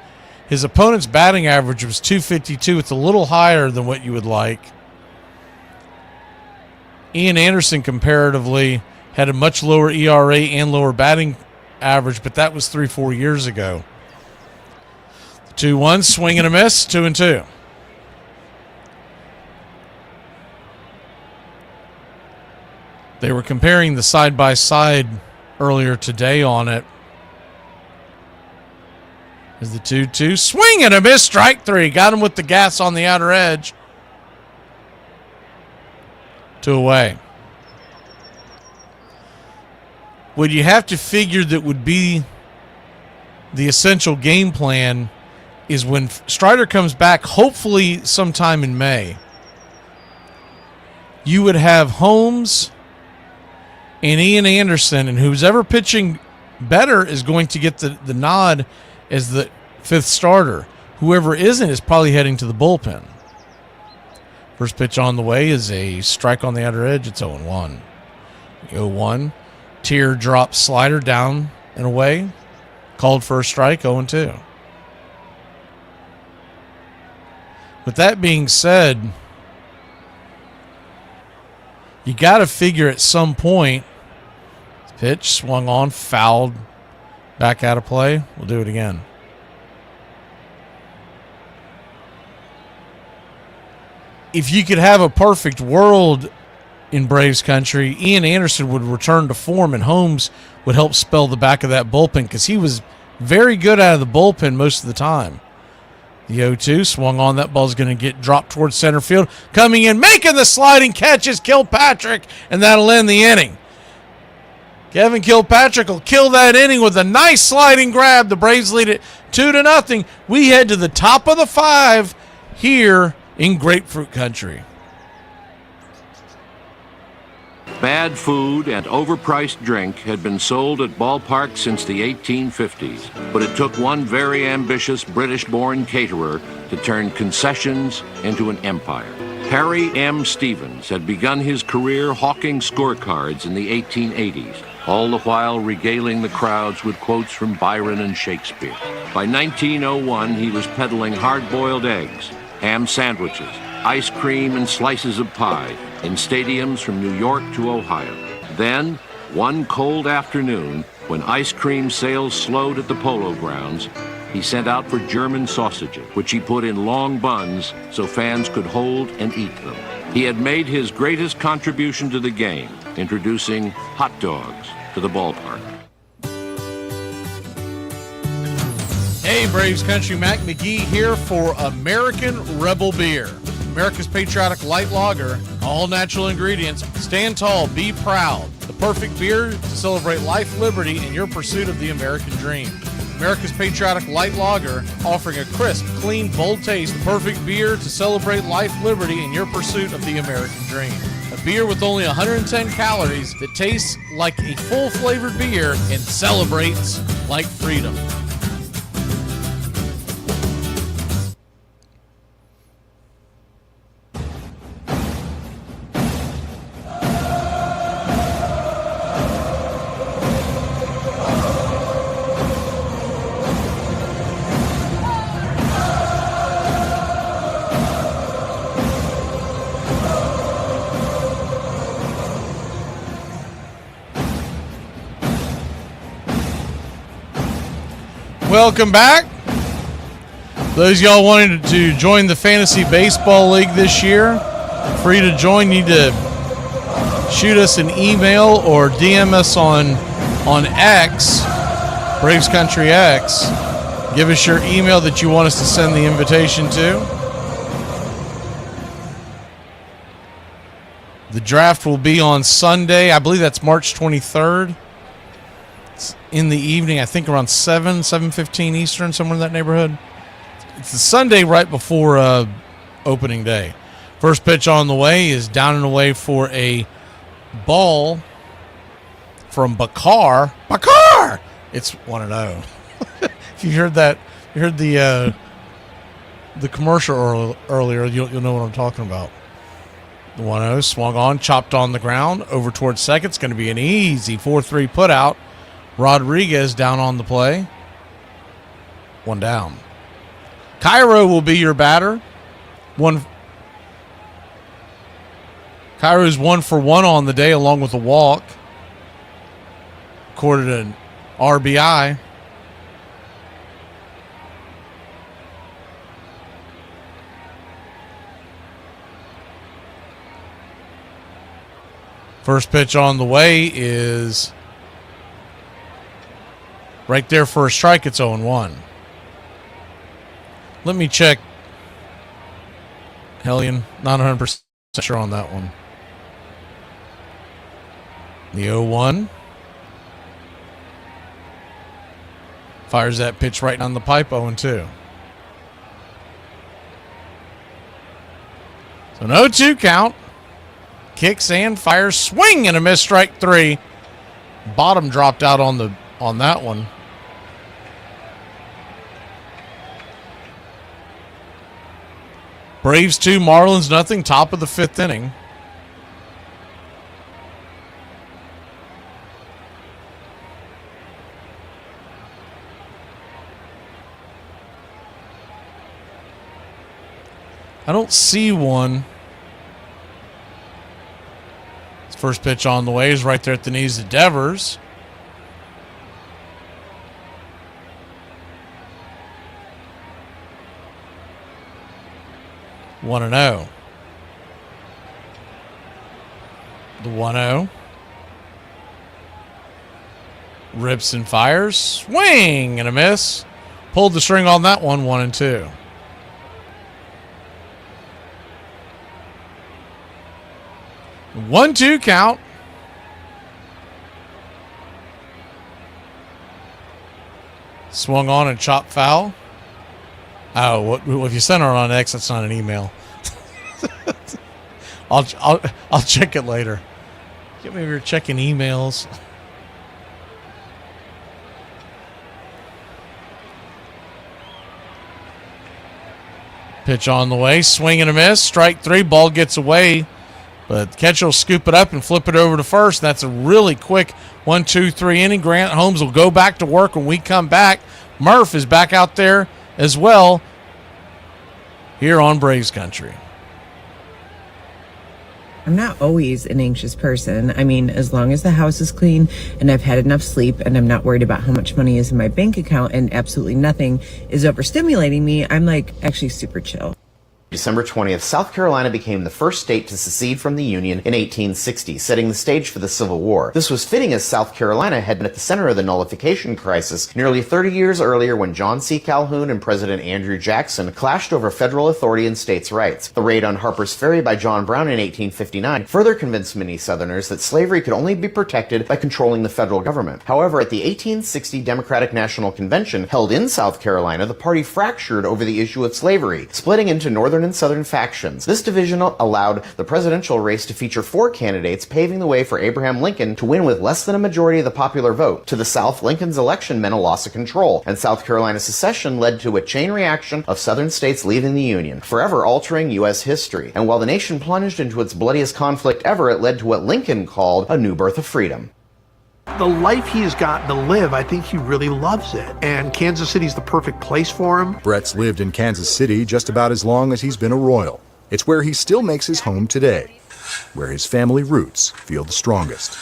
His opponent's batting average was .252. It's a little higher than what you would like. Ian Anderson comparatively had a much lower ERA and lower batting average, but that was 3-4 years ago. 2-1, swing and a miss, 2-2. They were comparing the side-by-side earlier today on it. There's the 2-2, swing and a miss, strike 3. Got him with the gas on the outer edge. 2 away. What you have to figure that would be the essential game plan is when Strider comes back, hopefully sometime in May, you would have Holmes and Ian Anderson, and who's ever pitching better is going to get the nod as the 5th starter. Whoever isn't is probably heading to the bullpen. First pitch on the way is a strike on the outer edge. It's 0-1. 0-1. Teardrop slider down and away. Called for a strike, 0-2. With that being said, you got to figure at some point, pitch swung on, fouled, back out of play. We'll do it again. If you could have a perfect world in Braves country, Ian Anderson would return to form and Holmes would help spell the back of that bullpen because he was very good out of the bullpen most of the time. The 0-2 swung on. That ball's going to get dropped towards center field. Coming in, making the sliding catch is Kilpatrick, and that'll end the inning. Kevin Kilpatrick will kill that inning with a nice sliding grab. The Braves lead it 2-0. We head to the top of the 5 here in Grapefruit Country. Bad food and overpriced drink had been sold at ballparks since the 1850s, but it took one very ambitious British-born caterer to turn concessions into an empire. Harry M. Stevens had begun his career hawking scorecards in the 1880s, all the while regaling the crowds with quotes from Byron and Shakespeare. By 1901, he was peddling hard-boiled eggs, ham sandwiches, ice cream and slices of pie in stadiums from New York to Ohio. Then, One cold afternoon, when ice cream sales slowed at the Polo Grounds, he sent out for German sausages, which he put in long buns so fans could hold and eat them. He had made his greatest contribution to the game, introducing hot dogs to the ballpark. Hey, Braves Country, Mac Magee here for American Rebel Beer. America's patriotic light lager, all natural ingredients. Stand tall, be proud. The perfect beer to celebrate life, liberty, and your pursuit of the American dream. America's patriotic light lager, offering a crisp, clean, bold taste. The perfect beer to celebrate life, liberty, and your pursuit of the American dream. A beer with only 110 calories that tastes like a full-flavored beer and celebrates like freedom. Welcome back. Those of y'all wanting to join the Fantasy Baseball League this year, free to join. You need to shoot us an email or DM us on X, Braves Country X. Give us your email that you want us to send the invitation to. The draft will be on Sunday. I believe that's March 23rd. In the evening, I think around 7:15 Eastern, somewhere in that neighborhood. It's the Sunday right before opening day. First pitch on the way is down and away for a ball from Bakar. Bakar! It's 1-0. If you heard that, you heard the commercial earlier, you'll know what I'm talking about. The 1-0 swung on, chopped on the ground, over towards second. It's going to be an easy 4-3 put out. Rodriguez down on the play. One down. Cairo will be your batter. Cairo's 1 for 1 on the day, along with a walk. Recorded an RBI. First pitch on the way is right there for a strike. It's 0-1. Let me check. Hellion, not 100% sure on that one. The 0-1. Fires that pitch right down the pipe, 0-2. So an 0-2 count. Kicks and fires, swing and a miss, strike 3. Bottom dropped out on that one. Braves 2, Marlins nothing, top of the 5th inning. I don't see one. First pitch on the way is right there at the knees of Devers. One and 0. The 1-0. Rips and fires. Swing and a miss. Pulled the string on that one, 1-2. One-two count. Swung on and chopped foul. Oh, if you send her on X, that's not an email. I'll check it later. Get me if you're checking emails. Pitch on the way, swing and a miss. Strike 3, ball gets away. But the catcher will scoop it up and flip it over to first. That's a really quick 1-2-3 inning. Grant Holmes will go back to work when we come back. Murph is back out there as well here on Braves Country. I'm not always an anxious person. I mean, as long as the house is clean and I've had enough sleep and I'm not worried about how much money is in my bank account and absolutely nothing is overstimulating me, I'm like actually super chill. December 20th, South Carolina became the first state to secede from the Union in 1860, setting the stage for the Civil War. This was fitting as South Carolina had been at the center of the nullification crisis nearly 30 years earlier when John C. Calhoun and President Andrew Jackson clashed over federal authority and states' rights. The raid on Harper's Ferry by John Brown in 1859 further convinced many Southerners that slavery could only be protected by controlling the federal government. However, at the 1860 Democratic National Convention held in South Carolina, the party fractured over the issue of slavery, splitting into northern and southern factions. This division allowed the presidential race to feature 4 candidates, paving the way for Abraham Lincoln to win with less than a majority of the popular vote. To the South, Lincoln's election meant a loss of control, and South Carolina's secession led to a chain reaction of southern states leaving the Union, forever altering U.S. history. And while the nation plunged into its bloodiest conflict ever, it led to what Lincoln called a new birth of freedom. The life he's gotten to live, I think he really loves it. And Kansas City's the perfect place for him. Brett's lived in Kansas City just about as long as he's been a Royal. It's where he still makes his home today, where his family roots feel the strongest.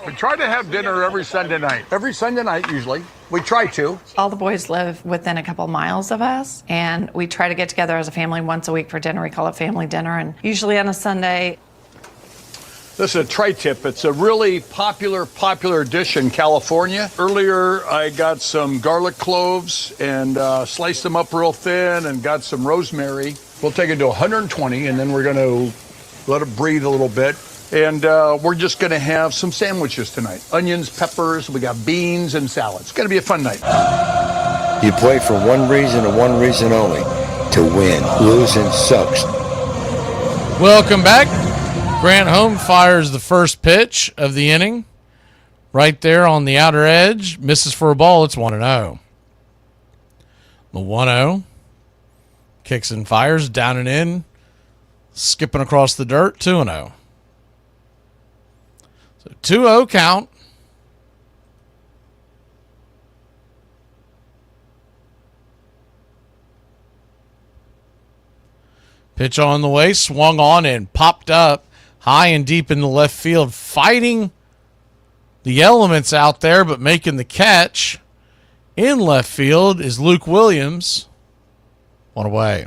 We try to have dinner every Sunday night. Every Sunday night, usually. We try to. All the boys live within a couple miles of us, and we try to get together as a family once a week for dinner. We call it family dinner, and usually on a Sunday. This is a tri-tip. It's a really popular dish in California. Earlier, I got some garlic cloves and sliced them up real thin and got some rosemary. We'll take it to 120, and then we're going to let it breathe a little bit. And we're just going to have some sandwiches tonight. Onions, peppers, we got beans and salad. It's going to be a fun night. You play for one reason and one reason only, to win. Losing sucks. Welcome back. Grant Holm fires the first pitch of the inning. Right there on the outer edge. Misses for a ball. It's 1-0. The 1-0. Kicks and fires. Down and in. Skipping across the dirt. 2-0. So 2-0 count. Pitch on the way. Swung on and popped up. High and deep in the left field, fighting the elements out there, but making the catch in left field is Luke Williams. One away.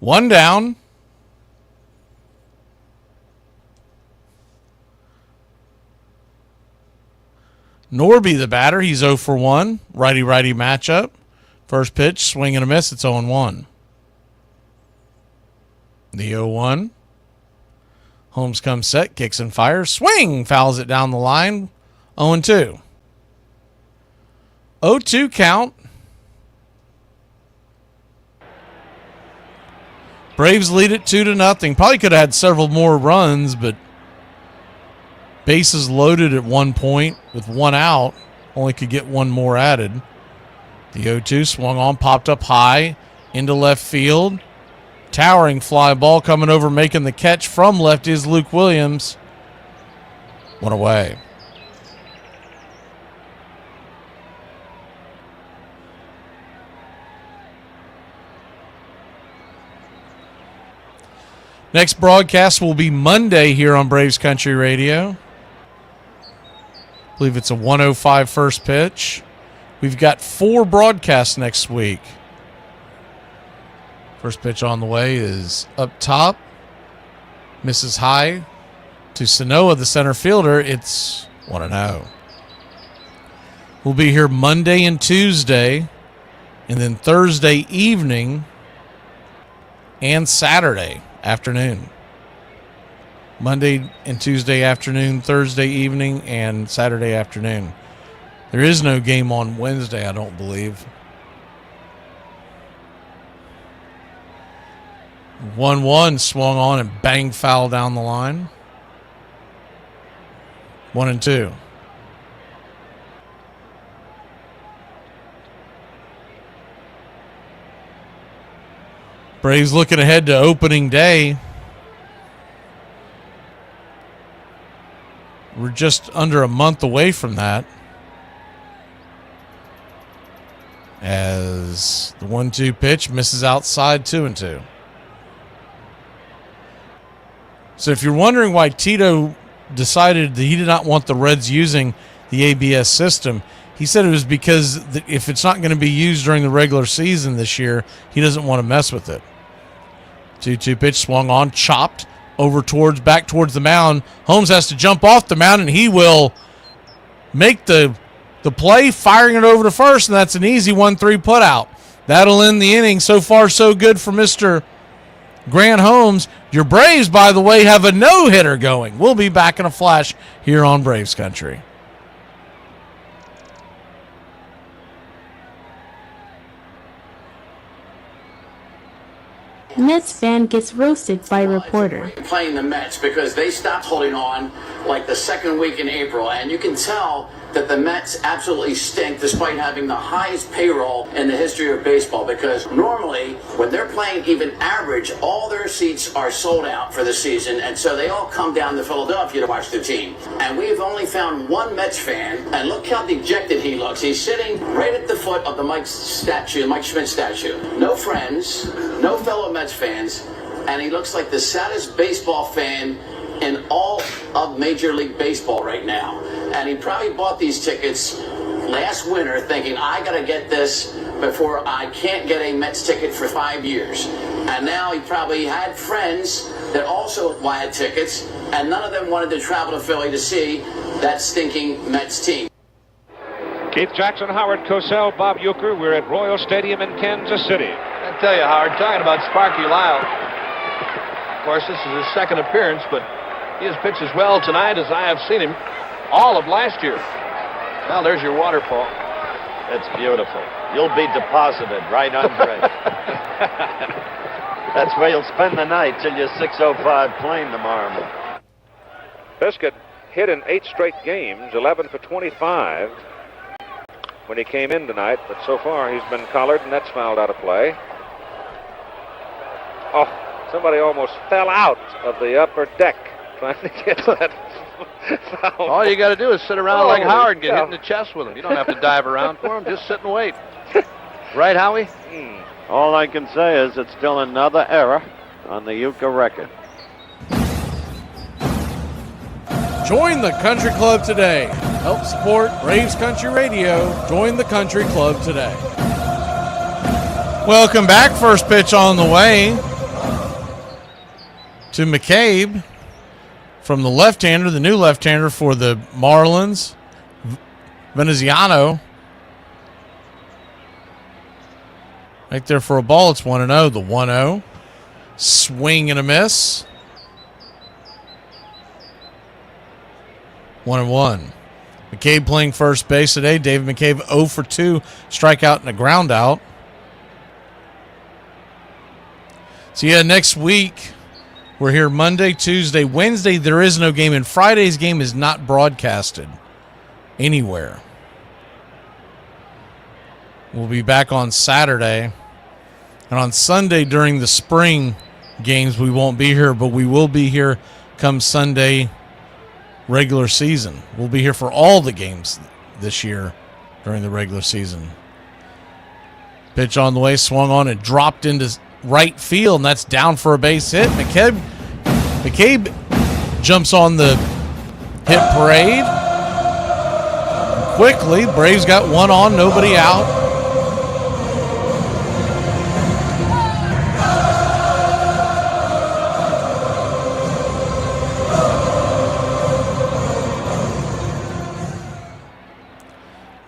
One down. Norby, the batter, he's 0 for 1. Righty-righty matchup. First pitch, swing and a miss. It's 0-1. The 0-1. Holmes comes set, kicks and fires. Swing! Fouls it down the line. 0-2. 0-2 count. Braves lead it 2-0. Probably could have had several more runs, but bases loaded at one point with one out. Only could get one more added. The 0-2 swung on, popped up high into left field. Towering fly ball coming over, making the catch from left is Luke Williams. One away. Next broadcast will be Monday here on Braves Country Radio. I believe it's a 1:05 first pitch. We've got 4 broadcasts next week. First pitch on the way is up top. Misses high to Sanoa, the center fielder. It's 1-0. We'll be here Monday and Tuesday, and then Thursday evening and Saturday afternoon. Monday and Tuesday afternoon, Thursday evening, and Saturday afternoon. There is no game on Wednesday, I don't believe. 1-1 swung on and bang foul down the line. 1-2. Braves looking ahead to opening day. We're just under a month away from that. As the 1-2 pitch misses outside 2-2. So if you're wondering why Tito decided that he did not want the Reds using the ABS system, he said it was because if it's not going to be used during the regular season this year, he doesn't want to mess with it. 2-2 pitch swung on, chopped over back towards the mound. Holmes has to jump off the mound, and he will make the play, firing it over to first, and that's an easy 1-3 put out. That'll end the inning. So far, so good for Mr. Grant Holmes. Your Braves, by the way, have a no-hitter going. We'll be back in a flash here on Braves Country. Mets fan gets roasted by reporter. Playing the Mets because they stopped holding on like the second week in April, and you can tell that the Mets absolutely stink despite having the highest payroll in the history of baseball, because normally when they're playing even average, all their seats are sold out for the season, and so they all come down to Philadelphia to watch their team. And we have only found one Mets fan, and look how dejected he looks. He's sitting right at the foot of the Mike Schmidt statue. No friends, no fellow Mets fans, and he looks like the saddest baseball fan in all of Major League Baseball right now. And he probably bought these tickets last winter thinking, I gotta get this before I can't get a Mets ticket for 5 years. And now he probably had friends that also wanted tickets, and none of them wanted to travel to Philly to see that stinking Mets team. Keith Jackson, Howard Cosell, Bob Uecker. We're at Royal Stadium in Kansas City. I tell you, Howard, talking about Sparky Lyle. Of course, this is his second appearance, but he has pitched as well tonight as I have seen him all of last year. Well, there's your waterfall. It's beautiful. You'll be deposited right under it. That's where you'll spend the night till your 6:05 plane tomorrow morning. Biscuit hit in 8 straight games, 11 for 25 when he came in tonight, but so far he's been collared, and that's fouled out of play. Oh, somebody almost fell out of the upper deck trying to get that foul. All you got to do is sit around like Howard and get hit in the chest with him. You don't have to dive around for him. Just sit and wait. Right, Howie? All I can say is it's still another error on the Uecker record. Join the Country Club today. Help support Braves Country Radio. Join the Country Club today. Welcome back. First pitch on the way to McCabe from the left-hander, the new left-hander for the Marlins, Veneziano. Right there for a ball. It's 1-0. The 1-0. Swing and a miss. 1-1. McCabe playing first base today. David McCabe 0 for 2. Strikeout and a ground out. So, yeah, next week we're here Monday, Tuesday, Wednesday. There is no game, and Friday's game is not broadcasted anywhere. We'll be back on Saturday. And on Sunday during the spring games, we won't be here, but we will be here come Sunday regular season. We'll be here for all the games this year during the regular season. Pitch on the way, swung on and dropped into right field, and that's down for a base hit. McCabe jumps on the hit parade. Quickly, Braves got one on, nobody out.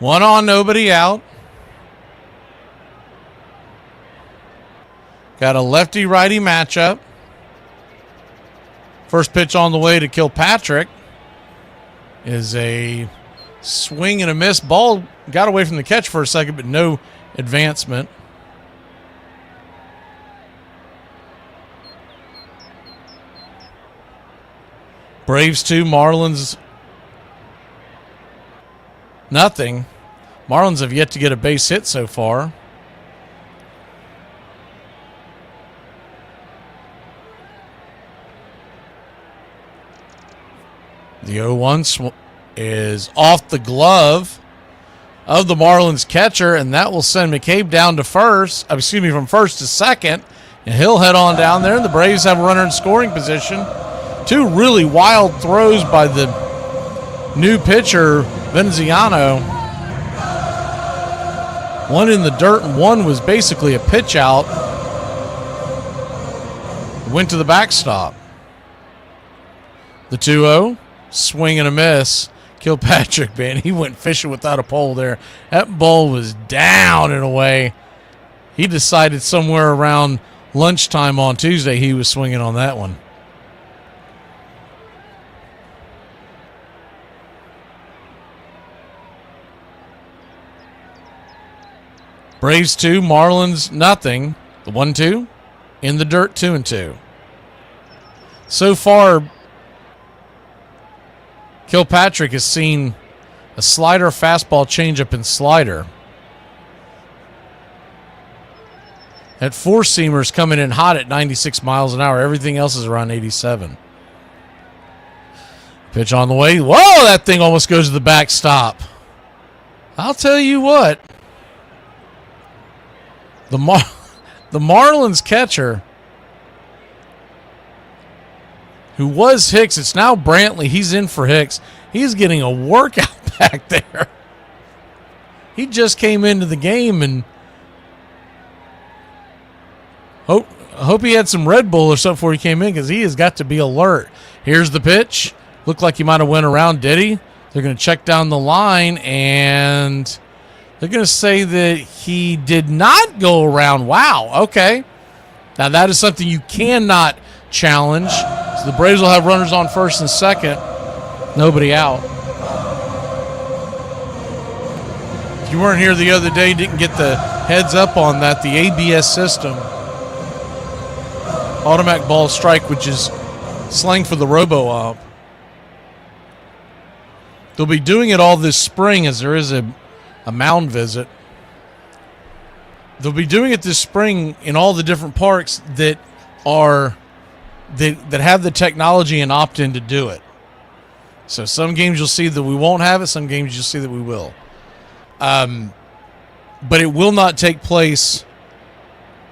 One on, nobody out. Got a lefty-righty matchup. First pitch on the way to Kilpatrick is a swing and a miss. Ball got away from the catch for a second, but no advancement. Braves 2, Marlins nothing. Marlins have yet to get a base hit so far. The 0-1 is off the glove of the Marlins catcher, and that will send McCabe down to from first to second, and he'll head on down there, and the Braves have a runner in scoring position. Two really wild throws by the new pitcher, Veneziano. One in the dirt, and one was basically a pitch out. Went to the backstop. The 2-0, swing and a miss. Kilpatrick, man, he went fishing without a pole there. That ball was down and away. He decided somewhere around lunchtime on Tuesday he was swinging on that one. Braves 2, Marlins nothing. The 1-2 in the dirt, 2-2. So far, Kilpatrick has seen a slider, fastball, changeup, and slider. That four-seamer's coming in hot at 96 miles an hour. Everything else is around 87. Pitch on the way. Whoa, that thing almost goes to the backstop. I'll tell you what. The Marlins catcher, who was Hicks, it's now Brantley. He's in for Hicks. He's getting a workout back there. He just came into the game, and hope he had some Red Bull or something before he came in, because he has got to be alert. Here's the pitch. Looked like he might have went around, did he? They're going to check down the line, and they're going to say that he did not go around. Wow, okay. Now that is something you cannot challenge. So the Braves will have runners on first and second. Nobody out. If you weren't here the other day, didn't get the heads up on that, the ABS system, automatic ball strike, which is slang for the robo-op. They'll be doing it all this spring, as there is a mound visit. They'll be doing it this spring in all the different parks that have the technology and opt in to do it. So some games you'll see that we won't have it, some games you'll see that we will. But it will not take place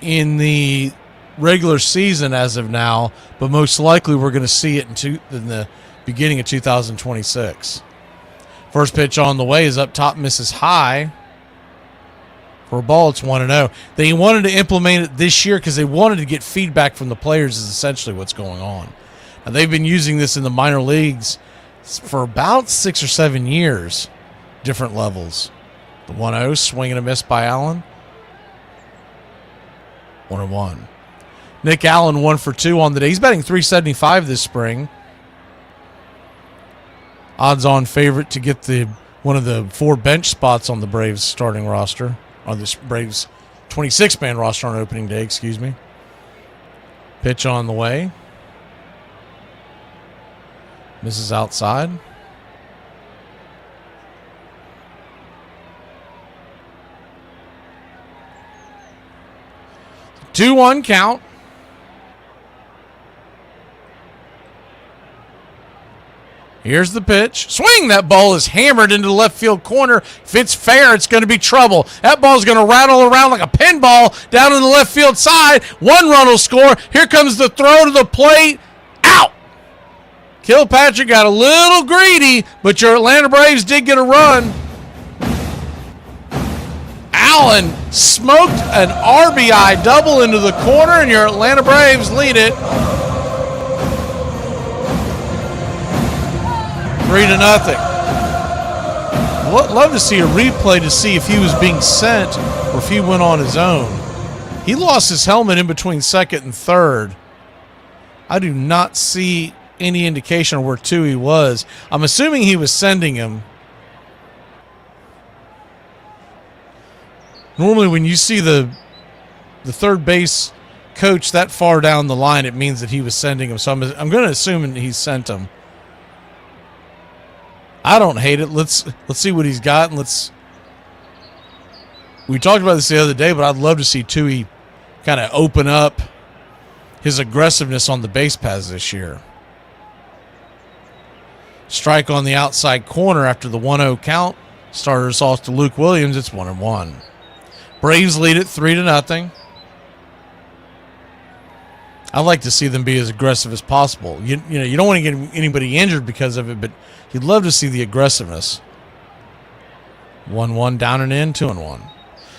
in the regular season as of now, but most likely we're going to see it in the beginning of 2026. First pitch on the way is up top, misses high. For a ball, it's 1-0. They wanted to implement it this year because they wanted to get feedback from the players, is essentially what's going on. Now, they've been using this in the minor leagues for about 6 or 7 years, different levels. The 1-0, swing and a miss by Allen. 1-1. Nick Allen 1 for 2 on the day. He's batting .375 this spring. Odds-on favorite to get one of the 4 bench spots on the Braves starting roster, on this Braves 26-man roster on opening day, excuse me. Pitch on the way. Misses outside. The 2-1 count. Here's the pitch. Swing! That ball is hammered into the left field corner. If it's fair, it's going to be trouble. That ball's going to rattle around like a pinball down in the left field side. 1 run will score. Here comes the throw to the plate. Out! Kilpatrick got a little greedy, but your Atlanta Braves did get a run. Allen smoked an RBI double into the corner, and your Atlanta Braves lead it 3-0. Love to see a replay to see if he was being sent or if he went on his own. He lost his helmet in between second and third. I do not see any indication of where Tui was. I'm assuming he was sending him. Normally when you see the third base coach that far down the line, it means that he was sending him. So I'm going to assume he sent him. I don't hate it. Let's see what he's got, and we talked about this the other day, but I'd love to see Tui kind of open up his aggressiveness on the base paths this year. Strike on the outside corner after the 1-0 count. Starters off to Luke Williams. It's 1-1. Braves lead it 3-0. I'd like to see them be as aggressive as possible. You know, you don't want to get anybody injured because of it, but you'd love to see the aggressiveness. 1-1 down and in, 2-1.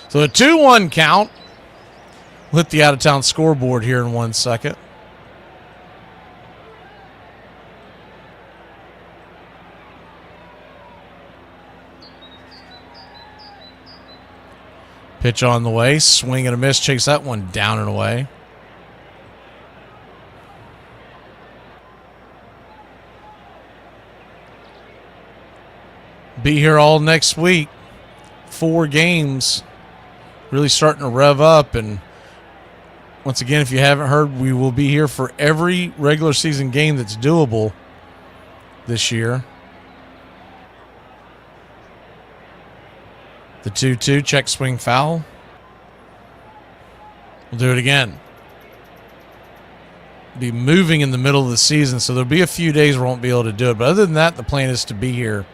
So a 2-1 count. We'll hit the out-of-town scoreboard here in 1 second. Pitch on the way. Swing and a miss. Chase that one down and away. Be here all next week. 4 games. Really starting to rev up. And once again, if you haven't heard, we will be here for every regular season game that's doable this year. The 2-2, check swing foul. We'll do it again. Be moving in the middle of the season, so there'll be a few days we won't be able to do it. But other than that, the plan is to be here.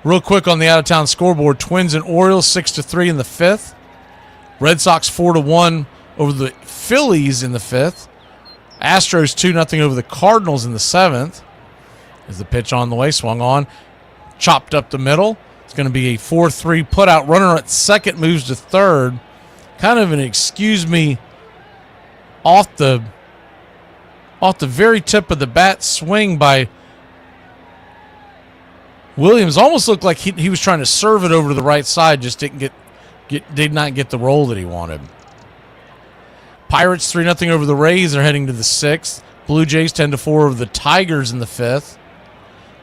Real quick on the out-of-town scoreboard, Twins and Orioles 6-3 in the 5th. Red Sox 4-1 over the Phillies in the 5th. Astros 2-0 over the Cardinals in the 7th. As the pitch on the way, swung on, chopped up the middle. It's going to be a 4-3 put-out. Runner at second moves to third. Kind of an excuse me off the very tip of the bat swing by Williams. Almost looked like he was trying to serve it over to the right side, just did not get the roll that he wanted. Pirates 3-0 over the Rays. They're heading to the 6th. Blue Jays 10-4 over the Tigers in the 5th.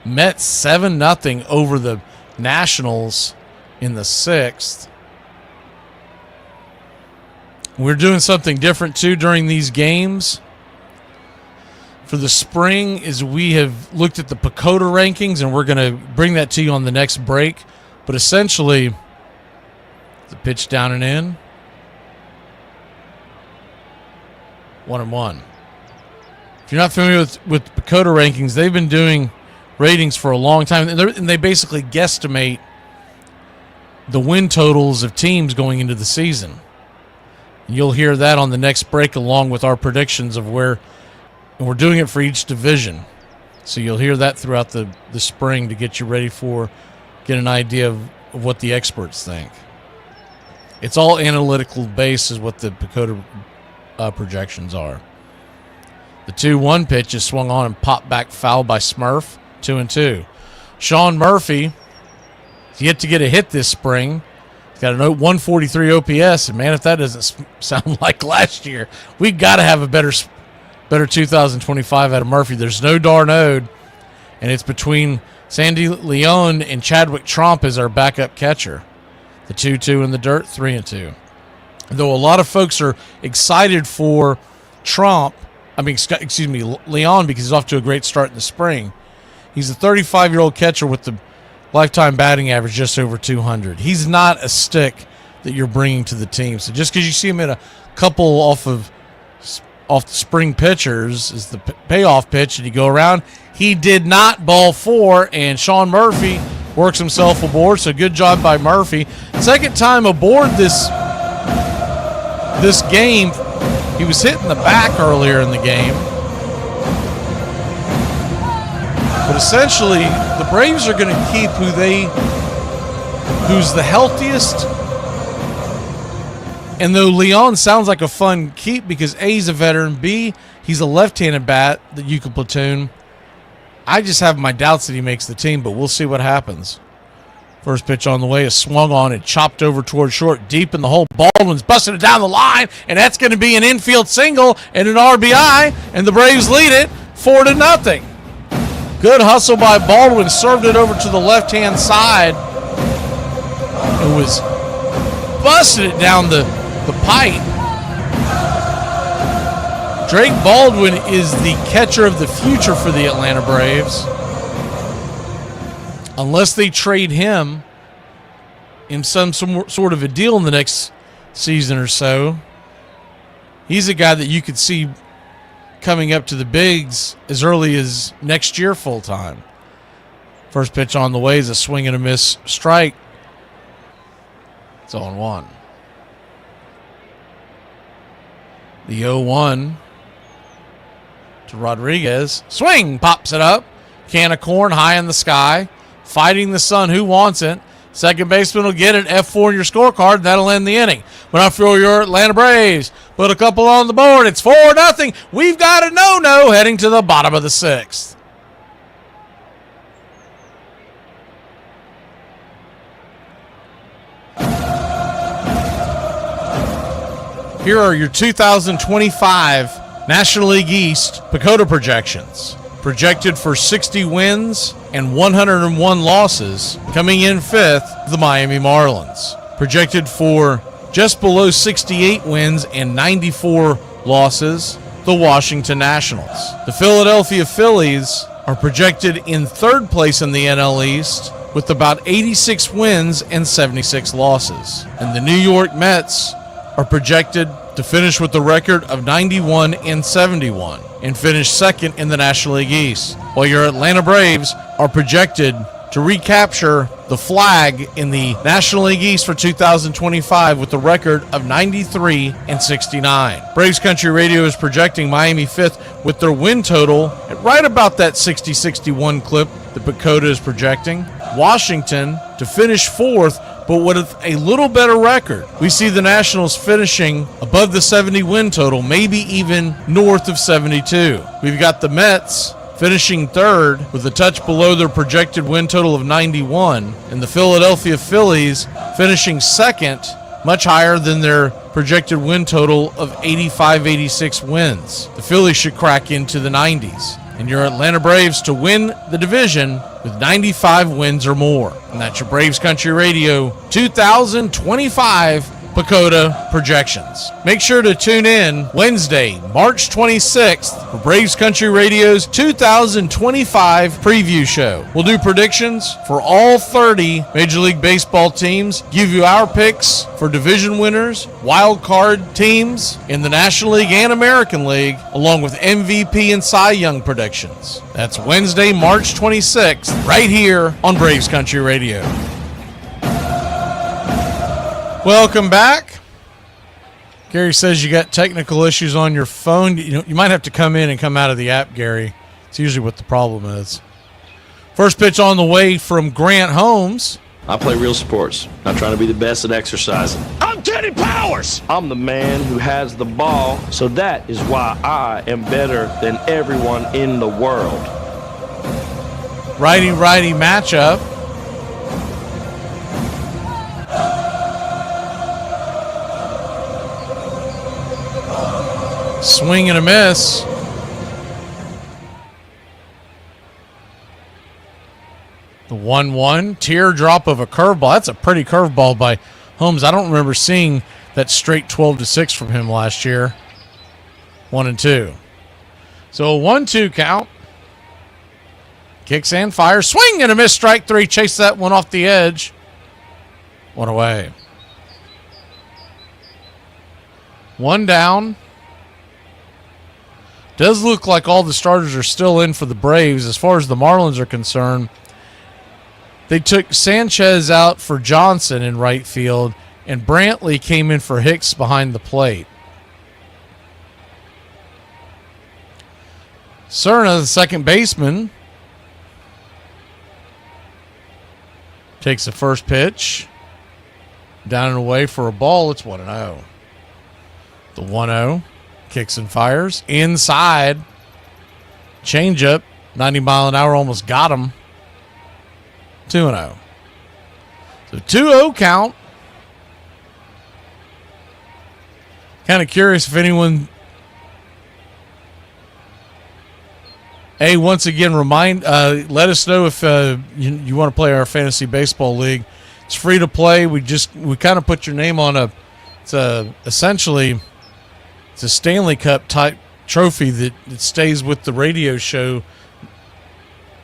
Mets 7-0 over the Nationals in the 6th. We're doing something different too during these games. For the spring is we have looked at the PECOTA rankings, and we're going to bring that to you on the next break. But essentially, the pitch down and in. 1-1. If you're not familiar with PECOTA rankings, they've been doing ratings for a long time, and they basically guesstimate the win totals of teams going into the season. And you'll hear that on the next break, along with our predictions of where, and we're doing it for each division. So you'll hear that throughout the spring to get you ready get an idea of what the experts think. It's all analytical based is what the PECOTA projections are. The 2-1 pitch is swung on and popped back foul by Smurf. 2-2. Sean Murphy has yet to get a hit this spring. He's got a 143 OPS, and man, if that doesn't sound like last year, we got to have a better 2025 out of Murphy. There's no Darnode, and it's between Sandy Leon and Chadwick Tromp as our backup catcher. The 2-2 in the dirt, 3-2. Though a lot of folks are excited for Leon, because he's off to a great start in the spring. He's a 35-year-old catcher with the lifetime batting average just over 200. He's not a stick that you're bringing to the team. So just because you see him in a couple off the spring pitchers is the payoff pitch, and you go around, he did not ball 4, and Sean Murphy works himself aboard. So good job by Murphy. Second time aboard this game. He was hitting the back earlier in the game. But essentially, the Braves are going to keep who's the healthiest. And though Leon sounds like a fun keep because A, he's a veteran, B, he's a left-handed bat that you can platoon, I just have my doubts that he makes the team, but we'll see what happens. First pitch on the way is swung on and chopped over towards short, deep in the hole. Baldwin's busting it down the line, and that's going to be an infield single and an RBI, and the Braves lead it 4-0. Good hustle by Baldwin, served it over to the left-hand side. It was busted it down the pipe. Drake Baldwin is the catcher of the future for the Atlanta Braves. Unless they trade him in some sort of a deal in the next season or so, he's a guy that you could see coming up to the bigs as early as next year full time. First pitch on the way is a swing and a miss strike. It's 0-1. The 0-1 to Rodriguez. Swing, pops it up. Can of corn high in the sky. Fighting the sun. Who wants it? Second baseman will get it. F4 in your scorecard. That'll end the inning. But I feel your Atlanta Braves put a couple on the board. It's 4-0. We've got a no-no heading to the bottom of the sixth. Here are your 2025 National League East PECOTA projections. Projected for 60 wins and 101 losses. Coming in fifth, the Miami Marlins. Projected for just below 68 wins and 94 losses, the Washington Nationals. The Philadelphia Phillies are projected in third place in the NL East with about 86 wins and 76 losses. And the New York Mets are projected to finish with the record of 91 and 71 and finish second in the National League East, while your Atlanta Braves are projected to recapture the flag in the National League East for 2025 with the record of 93 and 69. Braves Country Radio is projecting Miami fifth with their win total at right about that 60-61 clip that PECOTA is projecting. Washington to finish fourth, but with a little better record. We see the Nationals finishing above the 70 win total, maybe even north of 72. We've got the Mets finishing third with a touch below their projected win total of 91, and the Philadelphia Phillies finishing second, much higher than their projected win total of 85-86 wins. The Phillies should crack into the 90s. And your Atlanta Braves to win the division with 95 wins or more. And that's your Braves Country Radio 2025 PECOTA projections. Make sure to tune in Wednesday, March 26th for Braves Country Radio's 2025 preview show. We'll do predictions for all 30 Major League Baseball teams, give you our picks for division winners, wild card teams in the National League and American League, along with MVP and Cy Young predictions. That's Wednesday, March 26th, right here on Braves Country Radio. Welcome back. Gary says you got technical issues on your phone. You might have to come in and come out of the app, Gary. It's usually what the problem is. First pitch on the way from Grant Holmes. I play real sports, not trying to be the best at exercising. I'm Teddy Powers! I'm the man who has the ball, so that is why I am better than everyone in the world. Righty-righty matchup. Swing and a miss. The 1-1 teardrop of a curveball. That's a pretty curveball by Holmes. I don't remember seeing that straight 12-6 from him last year. 1-2. So a 1-2 count. Kicks and fires. Swing and a miss. Strike three. Chase that one off the edge. One away. One down. Does look like all the starters are still in for the Braves. As far as the Marlins are concerned, they took Sanchez out for Johnson in right field, and Brantley came in for Hicks behind the plate. Cerna, the second baseman, takes the first pitch. Down and away for a ball. It's 1-0. The 1-0. Kicks and fires. Inside. Changeup. 90 mile an hour almost got him. 2-0. So 2-0 count. Kind of curious if anyone... Hey, once again, let us know if you want to play our fantasy baseball league. It's free to play. We kind of put your name on essentially it's a Stanley Cup type trophy that stays with the radio show.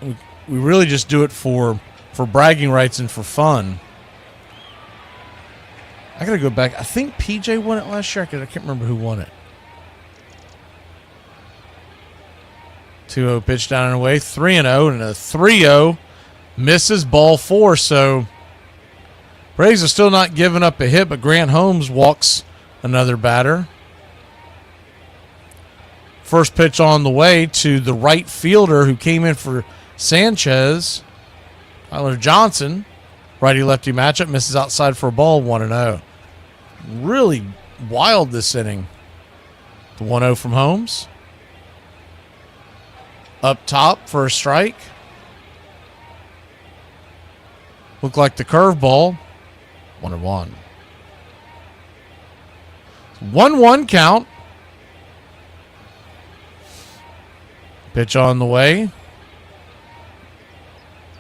We really just do it for bragging rights and for fun. I gotta go back. I think PJ won it last year. I can't remember who won it. 2-0 pitch down and away. 3-0 and a 3-0 Misses, ball 4. So Braves are still not giving up a hit, but Grant Holmes walks another batter. First pitch on the way to the right fielder who came in for Sanchez, Tyler Johnson. Righty-lefty matchup, misses outside for a ball, 1-0. Really wild this inning. The 1-0 from Holmes. Up top for a strike. Looked like the curveball. 1-1. 1-1 count. Pitch on the way.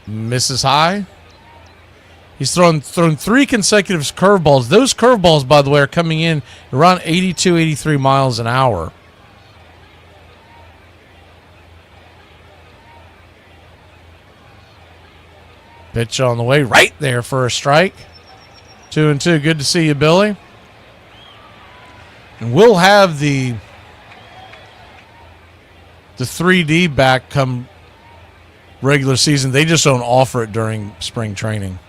Misses high. He's thrown 3 consecutive curveballs. Those curveballs, by the way, are coming in around 82, 83 miles an hour. Pitch on the way, right there for a strike. 2-2. Good to see you, Billy. And we'll have the 3D back come regular season. They just don't offer it during spring training.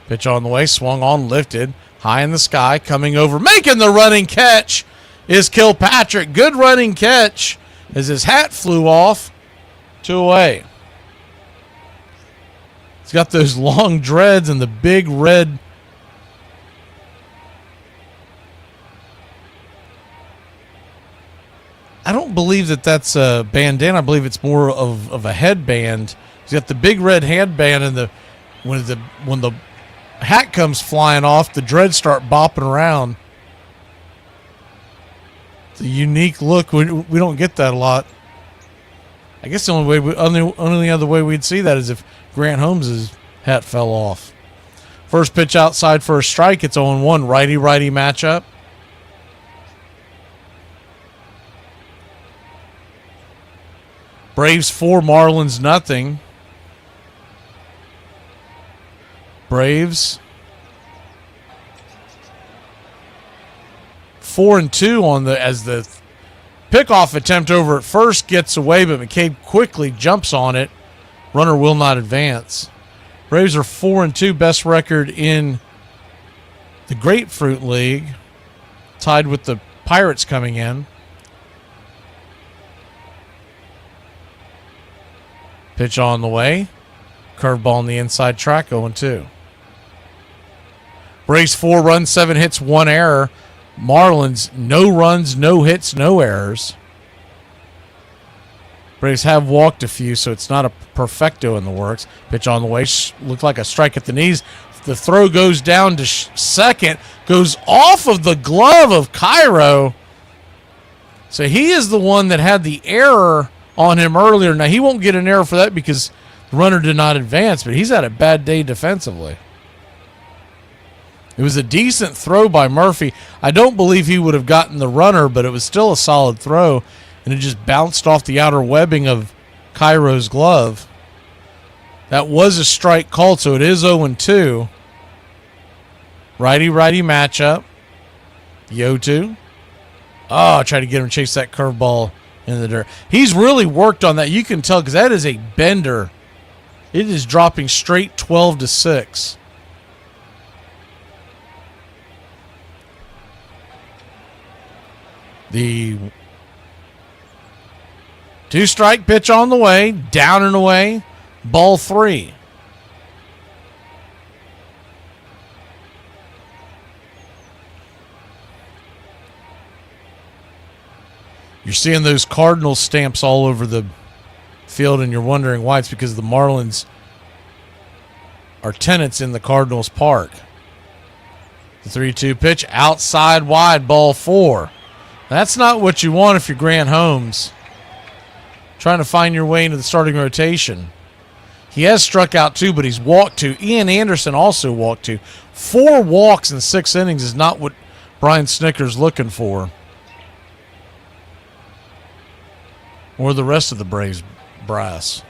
Pitch on the way, swung on, lifted, high in the sky, coming over, making the running catch is Kilpatrick. Good running catch as his hat flew off. 2 away. He's got those long dreads and the big red I don't believe that's a bandana. I believe it's more of a headband. He's got the big red headband, and when the hat comes flying off, the dreads start bopping around. It's a unique look. We don't get that a lot. I guess the only other way we'd see that is if Grant Holmes' hat fell off. First pitch outside for a strike. It's 0-1. Righty-righty matchup. Braves 4, Marlins nothing. Braves 4-2 as the pickoff attempt over at first gets away, but McCabe quickly jumps on it. Runner will not advance. Braves are 4-2, best record in the Grapefruit League, tied with the Pirates coming in. Pitch on the way. Curveball on the inside track, 0-2. Braves 4 runs, 7 hits, 1 error. Marlins, no runs, no hits, no errors. Braves have walked a few, so it's not a perfecto in the works. Pitch on the way. Looked like a strike at the knees. The throw goes down to second. Goes off of the glove of Cairo. So he is the one that had the error on him earlier. Now, he won't get an error for that because the runner did not advance, but he's had a bad day defensively. It was a decent throw by Murphy. I don't believe he would have gotten the runner, but it was still a solid throw, and it just bounced off the outer webbing of Cairo's glove. That was a strike called, so it is 0-2. Righty-righty matchup. Yo-2. Oh, I tried to get him to chase that curveball in the dirt. He's really worked on that. You can tell because that is a bender. It is dropping straight 12-6. The 2-strike pitch on the way, down and away, ball 3. You're seeing those Cardinals stamps all over the field, and you're wondering why. It's because the Marlins are tenants in the Cardinals park. The 3-2 pitch, outside wide, ball 4. That's not what you want if you're Grant Holmes. Trying to find your way into the starting rotation. He has struck out 2, but he's walked 2. Ian Anderson also walked 2. 4 walks in 6 innings is not what Brian Snitker's looking for. Or the rest of the Braves brass.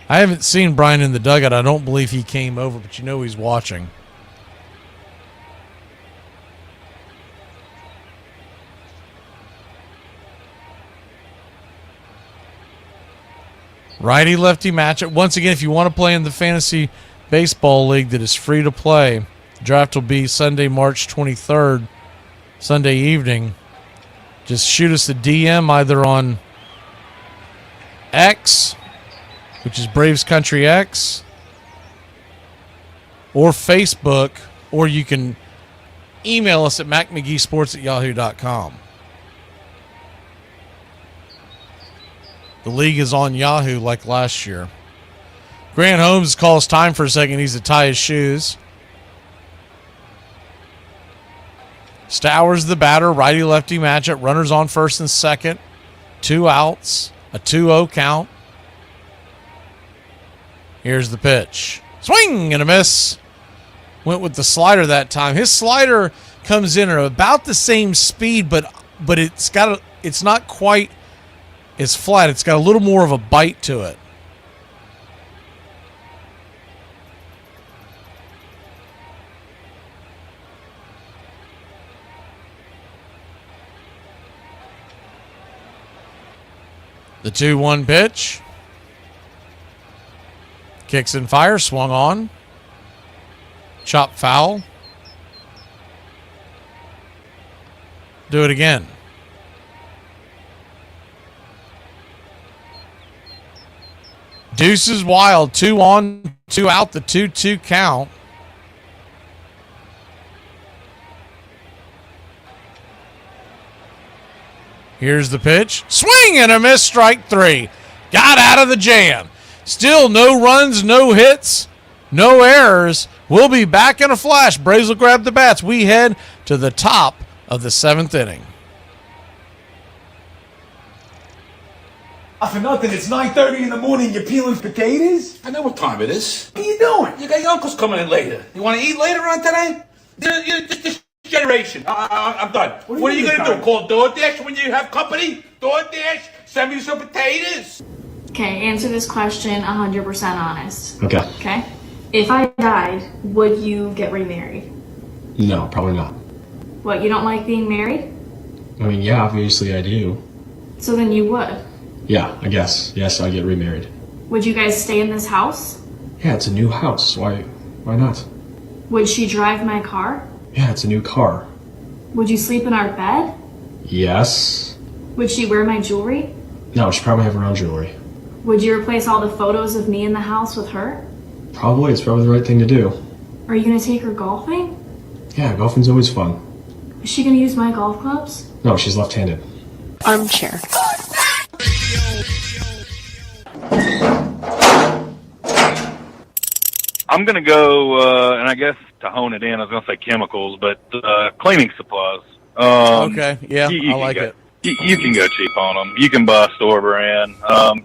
I haven't seen Brian in the dugout. I don't believe he came over, but you know he's watching. Righty-lefty matchup. Once again, if you want to play in the fantasy baseball league that is free to play, the draft will be Sunday, March 23rd, Sunday evening. Just shoot us a DM either on X, which is Braves Country X, or Facebook, or you can email us at macmageesports@yahoo.com. The league is on Yahoo like last year. Grant Holmes calls time for a second. He's to tie his shoes. Stowers the batter. Righty-lefty matchup. Runners on first and second. 2 outs. A 2-0 count. Here's the pitch. Swing and a miss. Went with the slider that time. His slider comes in at about the same speed, but it's not quite as flat. It's got a little more of a bite to it. The 2-1 pitch. Kicks and fire, swung on. Chop foul. Do it again. Deuces wild. 2 on, 2 out, the 2-2 count. Here's the pitch. Swing and a miss, strike 3. Got out of the jam. Still no runs, no hits, no errors. We'll be back in a flash. Braves will grab the bats. We head to the top of the 7th inning. For nothing, it's 9:30 in the morning. You're peeling potatoes? I know what time it is. What are you doing? You got your uncle's coming in later. You want to eat later on today? This generation. I'm done. What are you going to do? Call DoorDash when you have company? DoorDash? Send me some potatoes? Okay, answer this question 100% honest. Okay. Okay? If I died, would you get remarried? No, probably not. What, you don't like being married? I mean, yeah, obviously I do. So then you would. Yeah, I guess. Yes, I get remarried. Would you guys stay in this house? Yeah, it's a new house. Why not? Would she drive my car? Yeah, it's a new car. Would you sleep in our bed? Yes. Would she wear my jewelry? No, she probably have her own jewelry. Would you replace all the photos of me in the house with her? Probably. It's probably the right thing to do. Are you going to take her golfing? Yeah, golfing's always fun. Is she going to use my golf clubs? No, she's left-handed. Armchair. I'm going to go, and I guess to hone it in, I was going to say chemicals, but cleaning supplies. Okay, yeah, I like it. You can go cheap on them. You can buy store brand.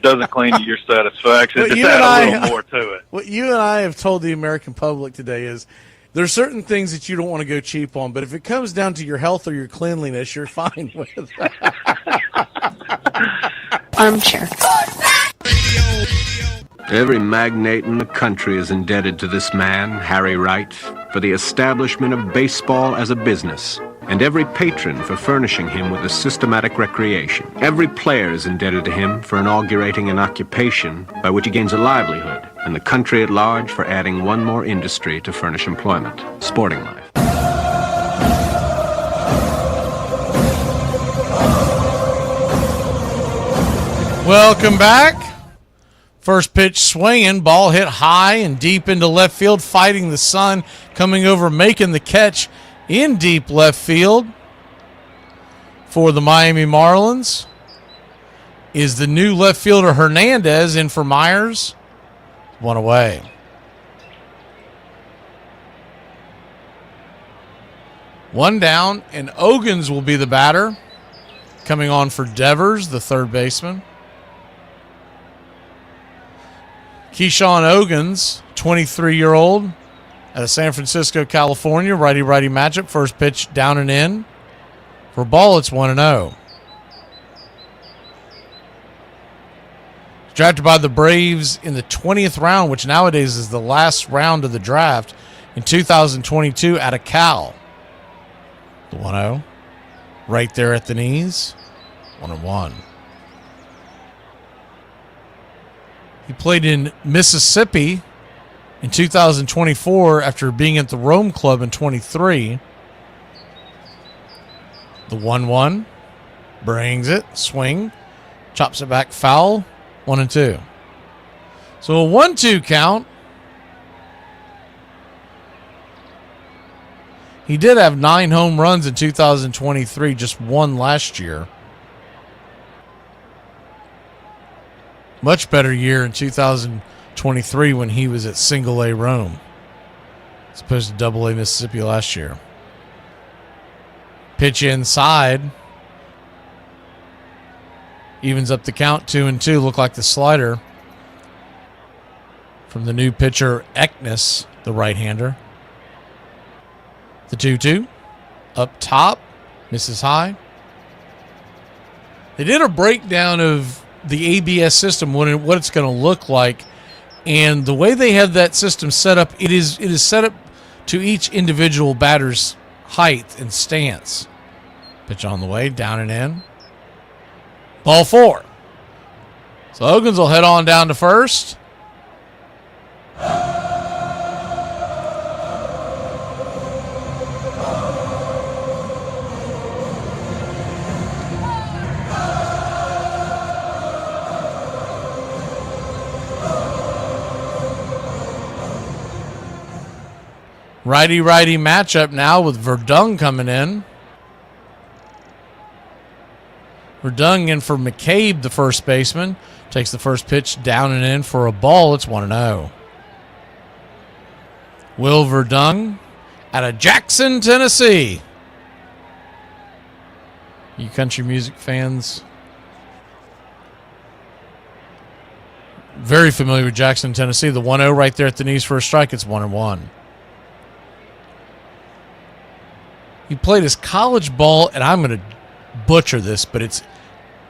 Doesn't clean to your satisfaction. Just add a little more to it. What you and I have told the American public today is there's certain things that you don't want to go cheap on, but if it comes down to your health or your cleanliness, you're fine with. Armchair. Every magnate in the country is indebted to this man, Harry Wright, for the establishment of baseball as a business, and every patron for furnishing him with a systematic recreation. Every player is indebted to him for inaugurating an occupation by which he gains a livelihood, and the country at large for adding one more industry to furnish employment: sporting life. Welcome back. First pitch swinging, ball hit high and deep into left field, fighting the sun, coming over, making the catch in deep left field for the Miami Marlins is the new left fielder Hernandez, in for Myers. One away. One down, and Ogans will be the batter, coming on for Devers, the third baseman. Keyshawn Ogans, 23-year-old, out of San Francisco, California. Righty-righty matchup. First pitch down and in. For ball, it's 1-0. Drafted by the Braves in the 20th round, which nowadays is the last round of the draft, in 2022 out of Cal. The 1-0. Right there at the knees. 1-1. He played in Mississippi in 2024 after being at the Rome Club in 23. The 1-1. Brings it. Swing. Chops it back foul. 1-2. So a 1-2 count. He did have 9 home runs in 2023, just 1 last year. Much better year in 2023 when he was at single A Rome, as opposed to double A Mississippi last year. Pitch inside. Evens up the count, 2-2. Look like the slider from the new pitcher, Eknes, the right-hander. The 2-2. Up top. Misses high. They did a breakdown of the ABS system, what it's going to look like. And the way they have that system set up, it is set up to each individual batter's height and stance. Pitch on the way, down and in. Ball 4. So Hogan's will head on down to first. Righty-righty matchup now with Verdung coming in. Verdung in for McCabe, the first baseman. Takes the first pitch down and in for a ball. It's 1-0. Will Verdung out of Jackson, Tennessee. You country music fans very familiar with Jackson, Tennessee. The 1-0 right there at the knees for a strike. It's 1-1. He played his college ball, and I'm going to butcher this, but it's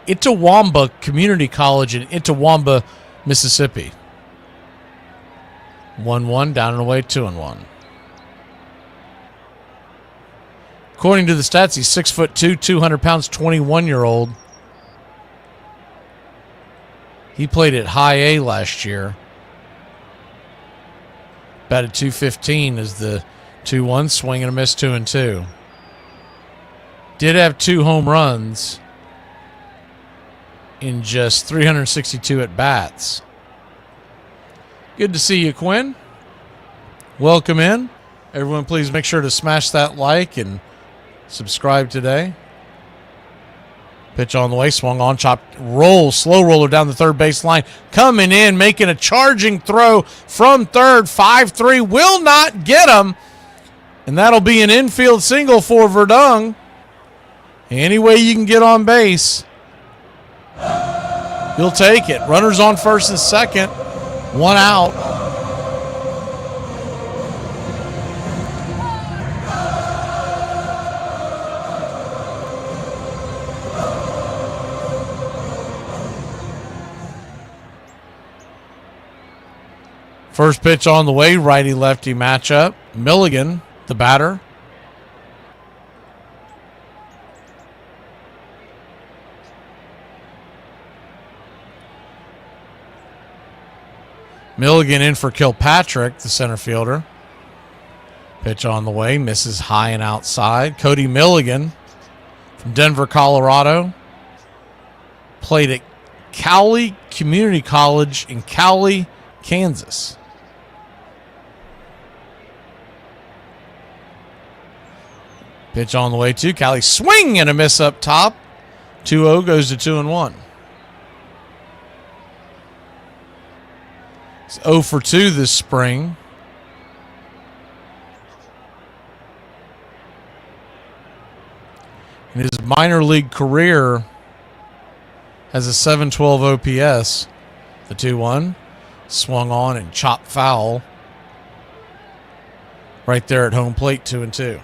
Itawamba Community College in Itawamba, Mississippi. 1-1, down and away, 2-1. According to the stats, he's 6'2", 200 pounds, 21-year-old. He played at high A last year. Batted .215 as the 2-1, swing and a miss, 2-2. Did have 2 home runs in just 362 at-bats. Good to see you, Quinn. Welcome in. Everyone, please make sure to smash that like and subscribe today. Pitch on the way, swung on, chopped, roll, slow roller down the third base line. Coming in, making a charging throw from third, 5-3, will not get him. And that'll be an infield single for Verdung. Any way you can get on base, you'll take it. Runners on first and second, 1 out. First pitch on the way, righty-lefty matchup. Milligan, the batter. Milligan in for Kilpatrick, the center fielder. Pitch on the way, misses high and outside. Cody Milligan from Denver, Colorado. Played at Cowley Community College in Cowley, Kansas. Pitch on the way to Cowley. Swing and a miss up top. 2-0 goes to 2-1. He's 0 for 2 this spring. In his minor league career, has a 712 OPS. The 2-1 swung on and chopped foul. Right there at home plate, 2-2.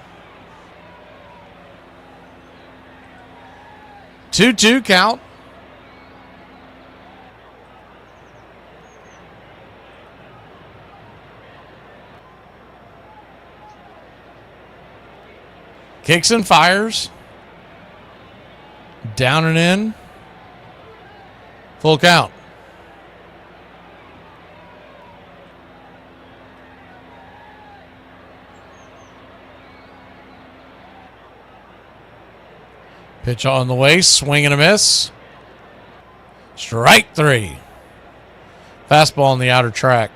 2-2 count. Kicks and fires. Down and in. Full count. Pitch on the way, swing and a miss. Strike 3. Fastball on the outer track.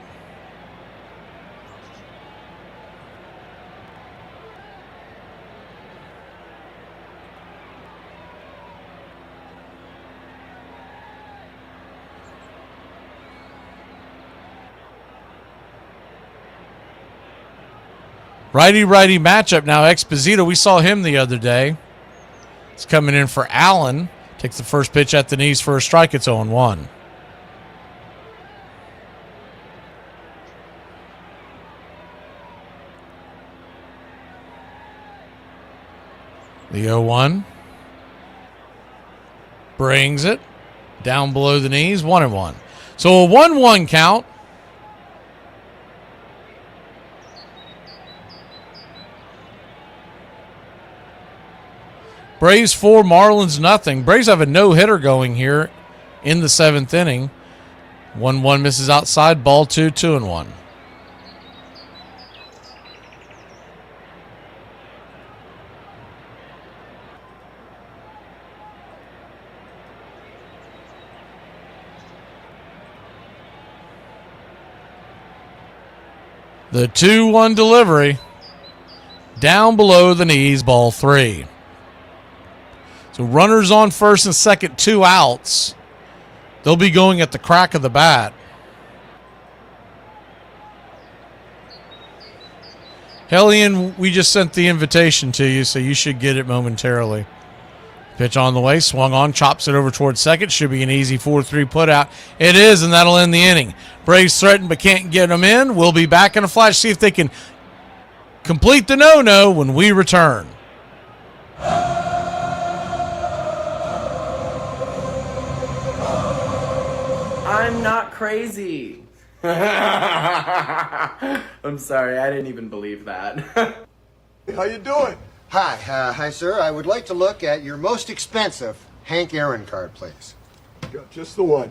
Righty-righty matchup now. Exposito, we saw him the other day. It's coming in for Allen. Takes the first pitch at the knees for a strike. It's 0-1. The 0-1. Brings it down below the knees. 1-1. So a 1-1 count. Braves 4, Marlins nothing. Braves have a no-hitter going here in the 7th inning. 1-1 misses outside. Ball 2, 2-1. The 2-1 delivery. Down below the knees, ball 3. So runners on first and second, 2 outs. They'll be going at the crack of the bat. Hellion, we just sent the invitation to you, so you should get it momentarily. Pitch on the way, swung on, chops it over towards second. Should be an easy 4-3 putout. It is, and that'll end the inning. Braves threaten but can't get them in. We'll be back in a flash, see if they can complete the no-no when we return. I'm not crazy. I'm sorry, I didn't even believe that. How you doing? Hi, sir. I would like to look at your most expensive Hank Aaron card, please. Got just the one.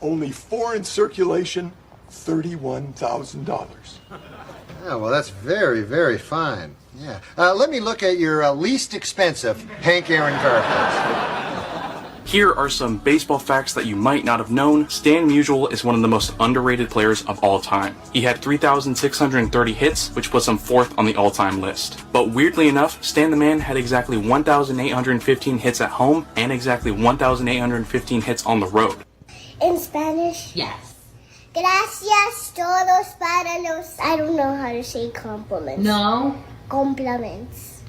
Only 4 in circulation, $31,000. Oh, well, that's very, very fine. Yeah. Let me look at your least expensive Hank Aaron card, please. Here are some baseball facts that you might not have known. Stan Musial is one of the most underrated players of all time. He had 3,630 hits, which puts him 4th on the all-time list. But weirdly enough, Stan the Man had exactly 1,815 hits at home and exactly 1,815 hits on the road. In Spanish? Yes. Gracias todos para los... I don't know how to say compliments. No? Compliments.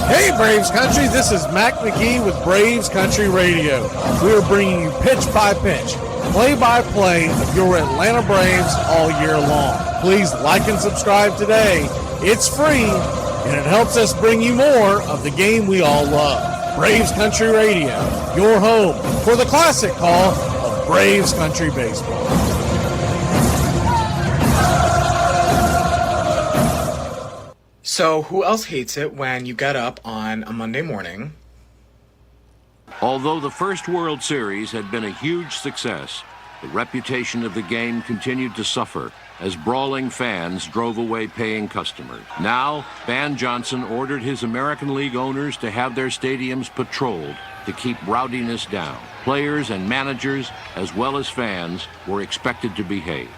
Hey, Braves Country, this is Mac Magee with Braves Country Radio. We are bringing you pitch by pitch, play-by-play of your Atlanta Braves all year long. Please like and subscribe today. It's free, and it helps us bring you more of the game we all love. Braves Country Radio, your home for the classic call of Braves Country Baseball. So, who else hates it when you get up on a Monday morning? Although the first World Series had been a huge success, the reputation of the game continued to suffer as brawling fans drove away paying customers. Now, Van Johnson ordered his American League owners to have their stadiums patrolled to keep rowdiness down. Players and managers, as well as fans, were expected to behave.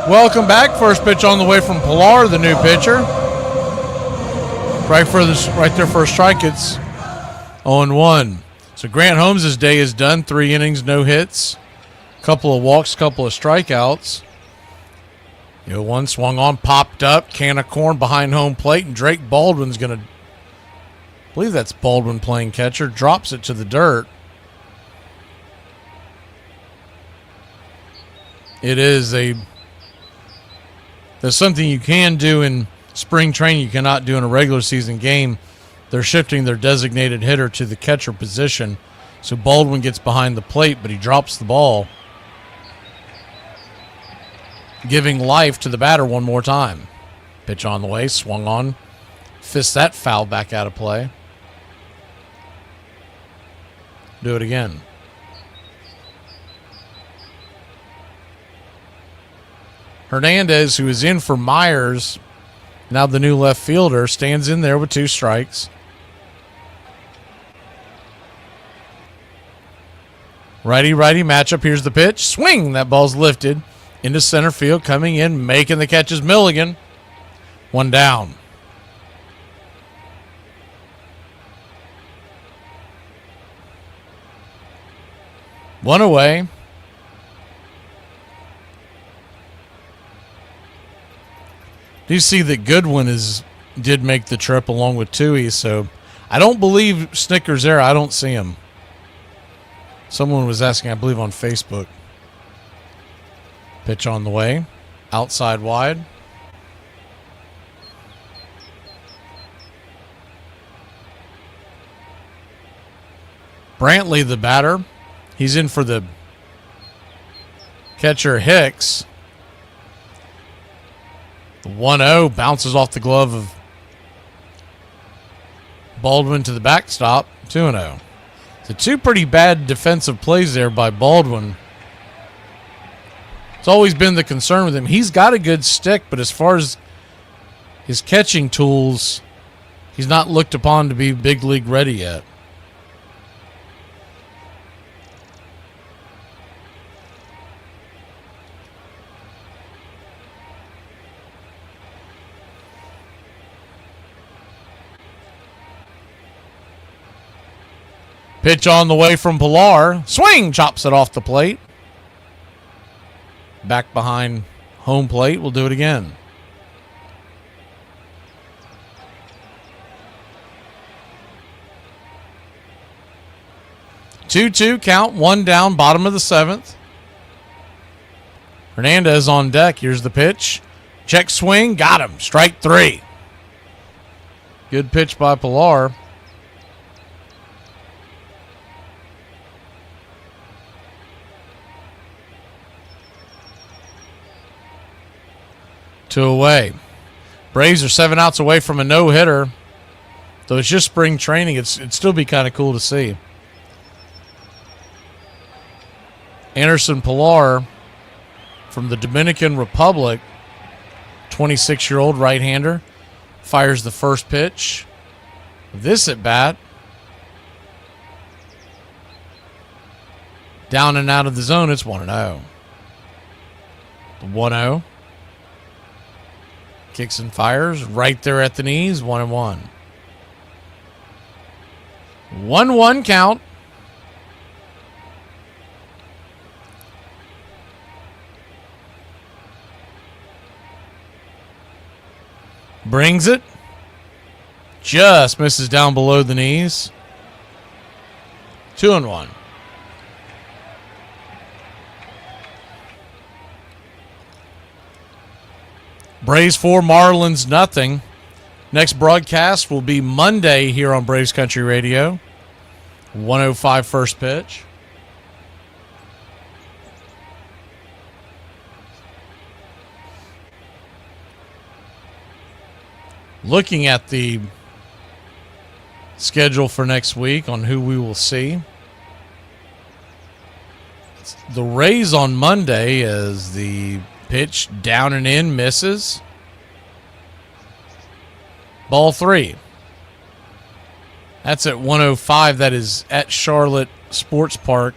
Welcome back. First pitch on the way from Pilar, the new pitcher. Right there for a strike. It's 0-1. So Grant Holmes' day is done. 3 innings, no hits. Couple of walks, couple of strikeouts. 1 swung on, popped up. Can of corn behind home plate, and Drake Baldwin's going to, I believe that's Baldwin playing catcher, drops it to the dirt. It is there's something you can do in spring training you cannot do in a regular season game. They're shifting their designated hitter to the catcher position. So Baldwin gets behind the plate, but he drops the ball, giving life to the batter one more time. Pitch on the way, swung on, fist that foul back out of play. Do it again. Hernandez, who is in for Myers, Now the new left fielder stands in there with 2 strikes. Righty-righty matchup. Here's the pitch. Swing. That ball's lifted into center field. Coming in, making the catch is Milligan. 1 down. One away. Do you see that Goodwin did make the trip along with Tui? So I don't believe Snicker's there. I don't see him. Someone was asking, I believe, on Facebook. Pitch on the way. Outside wide. Brantley, the batter. He's in for the catcher, Hicks. The 1-0 bounces off the glove of Baldwin to the backstop. 2-0. So 2 pretty bad defensive plays there by Baldwin. It's always been the concern with him. He's got a good stick, but as far as his catching tools, he's not looked upon to be big league ready yet. Pitch on the way from Pilar. Swing! Chops it off the plate. Back behind home plate. We'll do it again. Two count. 1 down. Bottom of the 7th. Hernandez on deck. Here's the pitch. Check swing. Got him. Strike 3. Good pitch by Pilar. Two away. Braves are 7 outs away from a no-hitter. Though it's just spring training, it'd still be kind of cool to see. Anderson Pilar from the Dominican Republic, 26-year-old right-hander, fires the first pitch. This at bat. Down and out of the zone, it's 1-0. The 1-0. Kicks and fires right there at the knees. 1-1. 1-1 count. Brings it. Just misses down below the knees. 2-1. Braves 4, Marlins nothing. Next broadcast will be Monday here on Braves Country Radio. 1:05 first pitch. Looking at the schedule for next week on who we will see. The Rays on Monday is the pitch down and in, misses. Ball 3. That's at 1:05. That is at Charlotte Sports Park,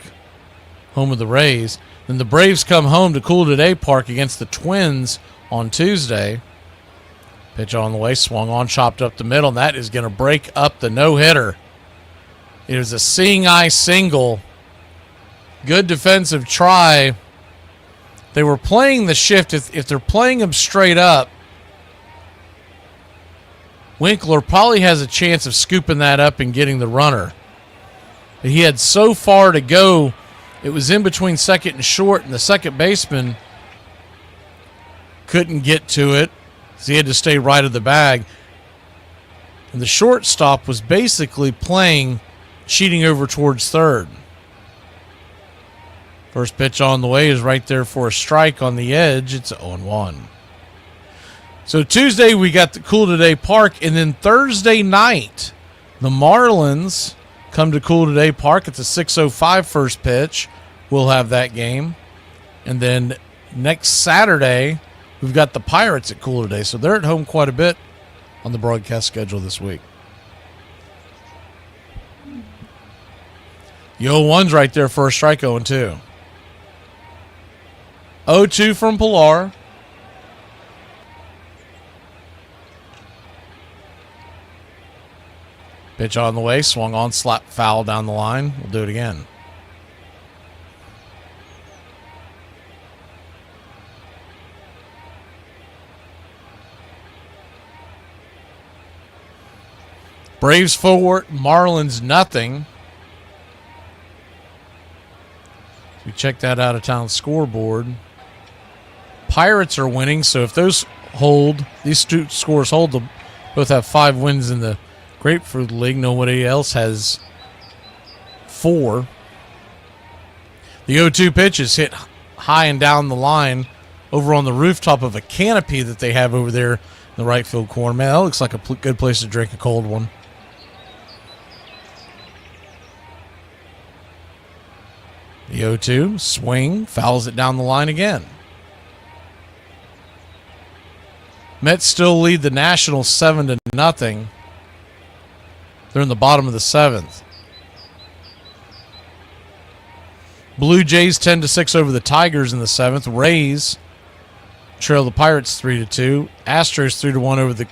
home of the Rays. Then the Braves come home to Cool Today Park against the Twins on Tuesday. Pitch on the way, swung on, chopped up the middle, and that is going to break up the no-hitter. It was a seeing eye single. Good defensive try. They were playing the shift. If they're playing him straight up, Winkler probably has a chance of scooping that up and getting the runner. But he had so far to go. It was in between second and short, and the second baseman couldn't get to it, so he had to stay right of the bag. And the shortstop was basically playing, cheating over towards third. First pitch on the way is right there for a strike on the edge. It's 0-1. So Tuesday we got the Cool Today Park, and then Thursday night the Marlins come to Cool Today Park. It's a 6:05 first pitch. We'll have that game. And then next Saturday we've got the Pirates at Cooler Day, so they're at home quite a bit on the broadcast schedule this week. The 0-1's right there for a strike, 0-2. 0-2 from Pilar. Pitch on the way, swung on, slap foul down the line. We'll do it again. Braves forward, Marlins nothing. We check that out of town scoreboard. Pirates are winning, so if those hold, these two scores hold, they'll both have 5 wins in the Grapefruit League. Nobody else has 4. The 0-2 pitch is hit high and down the line over on the rooftop of a canopy that they have over there in the right field corner. Man, that looks like a good place to drink a cold one. The 0-2 swing, fouls it down the line again. Mets still lead the Nationals 7-0. They're in the bottom of the 7th. Blue Jays 10-6 over the Tigers in the 7th. Rays trail the Pirates 3-2. Astros 3-1 over the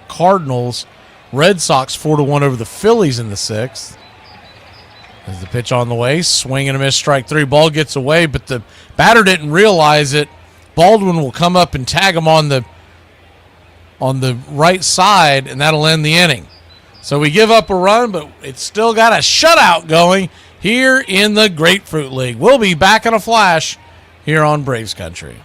Cardinals. Red Sox 4-1 over the Phillies in the 6th. There's the pitch on the way. Swing and a miss, strike 3. Ball gets away, but the batter didn't realize it. Baldwin will come up and tag him on the right side, and that'll end the inning. So we give up a run, but it's still got a shutout going here in the Grapefruit League. We'll be back in a flash here on Braves Country.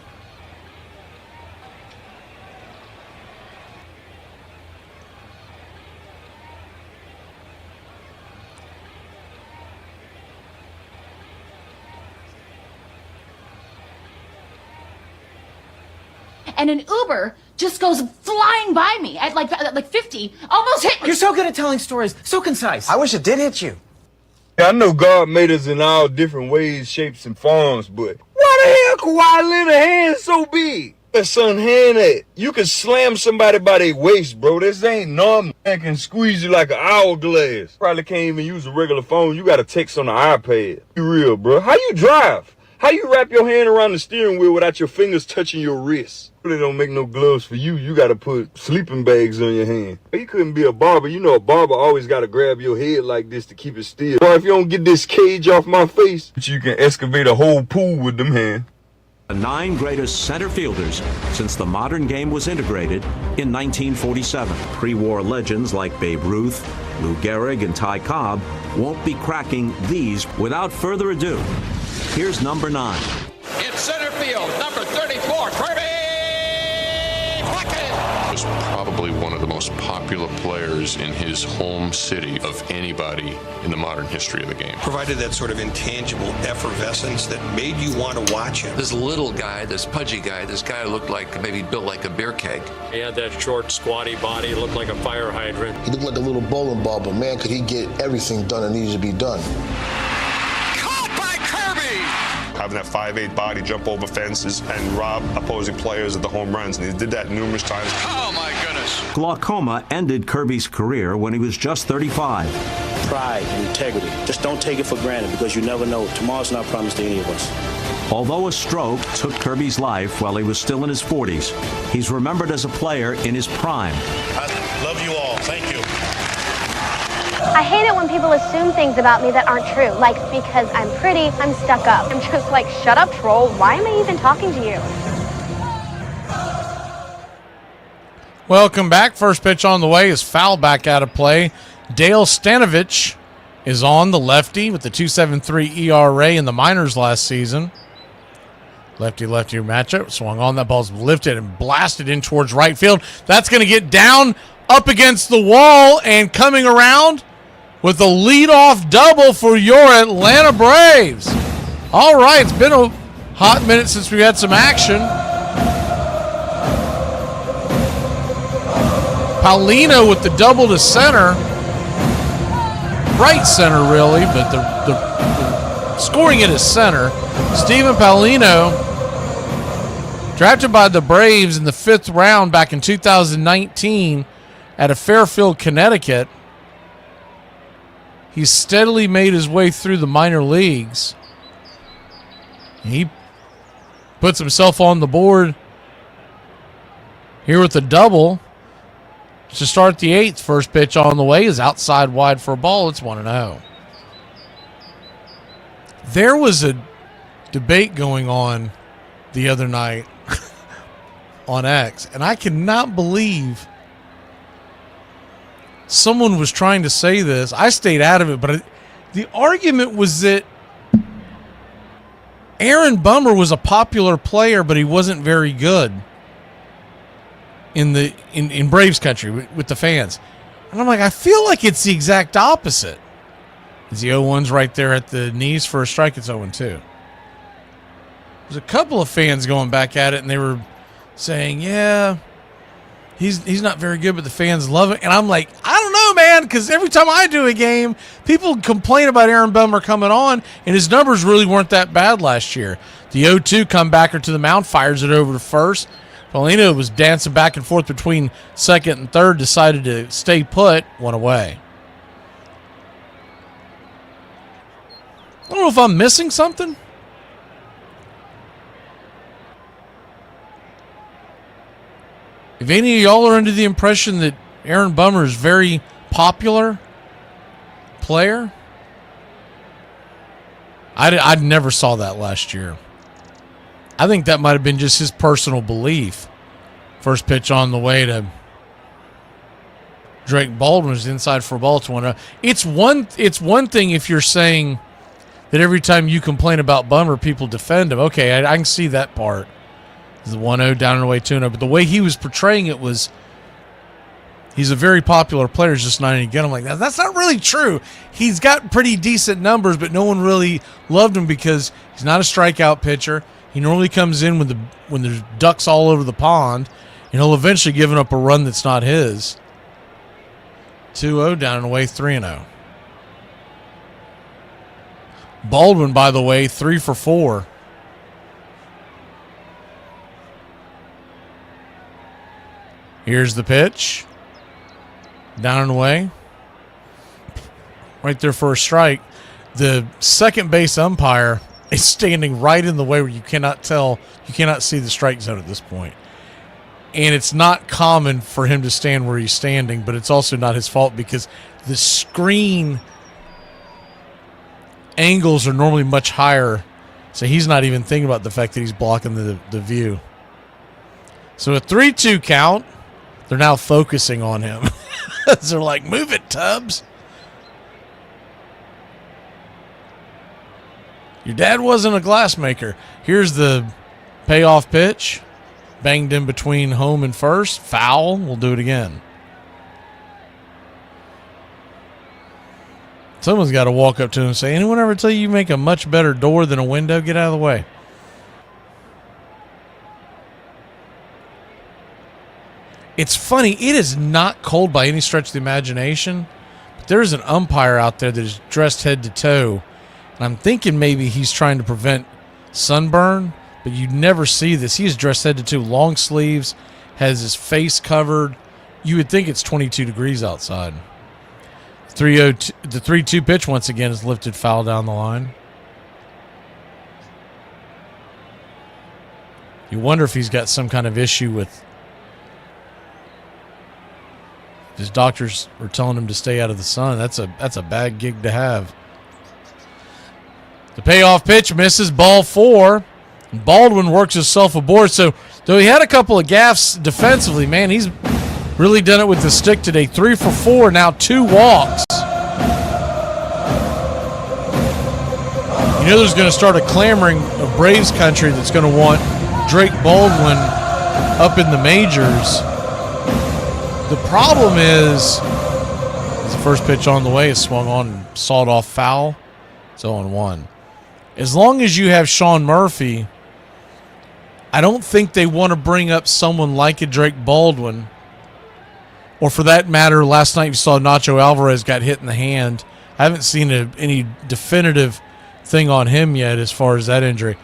And an Uber just goes flying by me at like 50, almost hit me. You're so good at telling stories, so concise. I wish it did hit you. Yeah, I know God made us in all different ways, shapes, and forms, but why the hell Kawhi Leonard's hand so big? That son hand that. You can slam somebody by their waist, bro. This ain't normal. Man can squeeze you like an hourglass. Probably can't even use a regular phone. You got to text on the iPad. Be real, bro. How you drive? How you wrap your hand around the steering wheel without your fingers touching your wrist? Really don't make no gloves for you. You got to put sleeping bags on your hand. You couldn't be a barber. You know a barber always got to grab your head like this to keep it still. Or if you don't get this cage off my face, you can excavate a whole pool with them hands. The 9 greatest center fielders since the modern game was integrated in 1947. Pre-war legends like Babe Ruth, Lou Gehrig, and Ty Cobb won't be cracking these. Without further ado, here's number 9. In center field, number 34, Kirby Puckett. Was probably one of the most popular players in his home city of anybody in the modern history of the game. Provided that sort of intangible effervescence that made you want to watch him. This little guy, this pudgy guy, this guy looked like maybe built like a beer keg. He had that short, squatty body, looked like a fire hydrant. He looked like a little bowling ball, but man, could he get everything done that needed to be done. Having that 5'8" body jump over fences and rob opposing players of the home runs. And he did that numerous times. Oh, my goodness. Glaucoma ended Kirby's career when he was just 35. Pride and integrity. Just don't take it for granted because you never know. Tomorrow's not promised to any of us. Although a stroke took Kirby's life while he was still in his 40s, he's remembered as a player in his prime. I love you all. Thank you. I hate it when people assume things about me that aren't true. Like, because I'm pretty, I'm stuck up. I'm just like, shut up, troll. Why am I even talking to you? Welcome back. First pitch on the way is foul back out of play. Dale Stanovich is on, the lefty, with the 2.73 ERA in the minors last season. Lefty-lefty matchup. Swung on. That ball's lifted and blasted in towards right field. That's going to get down up against the wall and coming around with a leadoff double for your Atlanta Braves. All right, it's been a hot minute since we had some action. Paulino with the double to center. Right center, really, but the scoring it is center. Steven Paulino Drafted by the Braves in the 5th round back in 2019 out of Fairfield, Connecticut. He's steadily made his way through the minor leagues. He puts himself on the board here with a double to start the 8th. First pitch on the way is outside wide for a ball. It's 1-0. There was a debate going on the other night on X, and I cannot believe someone was trying to say this. I stayed out of it, but the argument was that Aaron Bummer was a popular player, but he wasn't very good in Braves country with the fans. And I'm like, I feel like it's the exact opposite. Is the 0-1's right there at the knees for a strike? It's 0-2. There's a couple of fans going back at it, and they were saying, yeah, he's not very good, but the fans love it. And I'm like, I don't know, man, because every time I do a game, people complain about Aaron Bummer coming on, and his numbers really weren't that bad last year. The 0-2 comebacker to the mound, fires it over to first. Paulino was dancing back and forth between second and third, decided to stay put, one away. I don't know if I'm missing something. If any of y'all are under the impression that Aaron Bummer is a very popular player, I never saw that last year. I think that might have been just his personal belief. First pitch on the way to Drake Baldwin is inside for a ball. It's one thing if you're saying that every time you complain about Bummer, people defend him. Okay, I can see that part. The 1-0 down and away 2-0. But the way he was portraying it was he's a very popular player, he's just not any good. I'm like, that's not really true. He's got pretty decent numbers, but no one really loved him because he's not a strikeout pitcher. He normally comes in when there's ducks all over the pond, and he'll eventually give up a run that's not his. 2-0 down and away 3-0. Baldwin, by the way, 3 for 4. Here's the pitch. Down and away. Right there for a strike. The second base umpire is standing right in the way where you cannot see the strike zone at this point. And it's not common for him to stand where he's standing, but it's also not his fault because the screen angles are normally much higher. So he's not even thinking about the fact that he's blocking the view. So a 3-2 count. They're now focusing on him. They're like, move it, Tubbs. Your dad wasn't a glassmaker. Here's the payoff pitch. Banged in between home and first. Foul. We'll do it again. Someone's got to walk up to him and say, anyone ever tell you make a much better door than a window? Get out of the way. It's funny, it is not cold by any stretch of the imagination, but there's an umpire out there that is dressed head to toe, and I'm thinking maybe he's trying to prevent sunburn, but you never see this. He is dressed head to toe, long sleeves, has his face covered. You would think it's 22 degrees outside. The 3-2 pitch once again is lifted foul down the line. You wonder if he's got some kind of issue with his doctors are telling him to stay out of the sun. That's a bad gig to have. The payoff pitch misses, ball 4. Baldwin works himself aboard. So though he had a couple of gaffes defensively, man, he's really done it with the stick today. 3 for 4, now 2 walks. You know there's going to start a clamoring of Braves country that's going to want Drake Baldwin up in the majors. The problem is the first pitch on the way is swung on and sawed off foul. It's 0-1. As long as you have Sean Murphy, I don't think they want to bring up someone like a Drake Baldwin. Or for that matter, last night you saw Nacho Alvarez got hit in the hand. I haven't seen any definitive thing on him yet as far as that injury.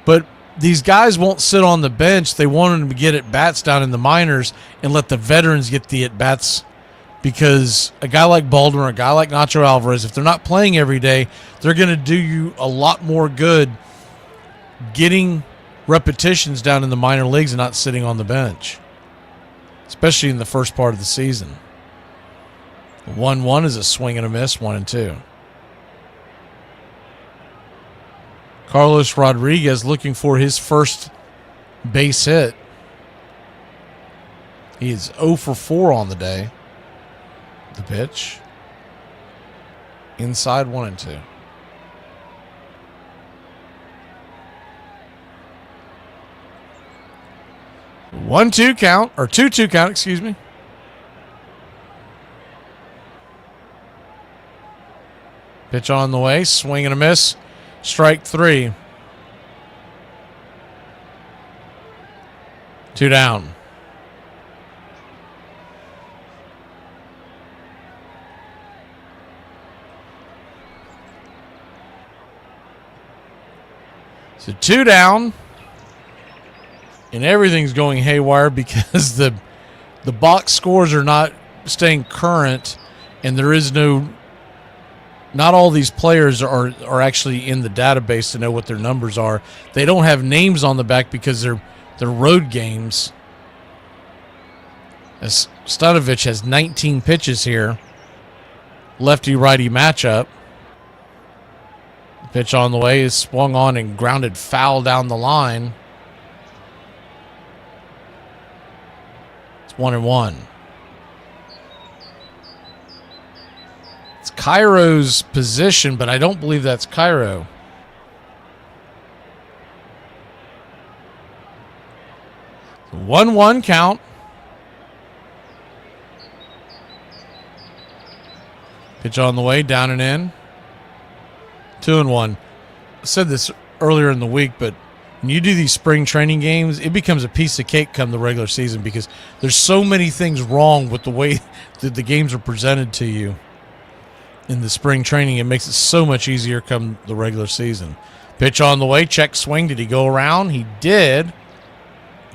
But these guys won't sit on the bench. They want them to get at-bats down in the minors and let the veterans get the at-bats, because a guy like Baldwin or a guy like Nacho Alvarez, if they're not playing every day, they're going to do you a lot more good getting repetitions down in the minor leagues and not sitting on the bench, especially in the first part of the season. 1-1 is a swing and a miss, 1-2. Carlos Rodriguez looking for his first base hit. He is 0 for 4 on the day. The pitch. Inside, 1-2. One-two count, or 2-2 count, excuse me. Pitch on the way, swing and a miss. Strike 3. 2 down. So 2 down. And everything's going haywire because the box scores are not staying current, and there is not all these players are actually in the database to know what their numbers are. They don't have names on the back because they're road games. As Stanovich has 19 pitches here. Lefty-righty matchup. The pitch on the way is swung on and grounded foul down the line. It's 1-1. It's Cairo's position, but I don't believe that's Cairo. So 1-1 count. Pitch on the way, down and in. 2-1. I said this earlier in the week, but when you do these spring training games, it becomes a piece of cake come the regular season because there's so many things wrong with the way that the games are presented to you in the spring training. It makes it so much easier come the regular season. Pitch on the way, check swing. Did he go around? He did.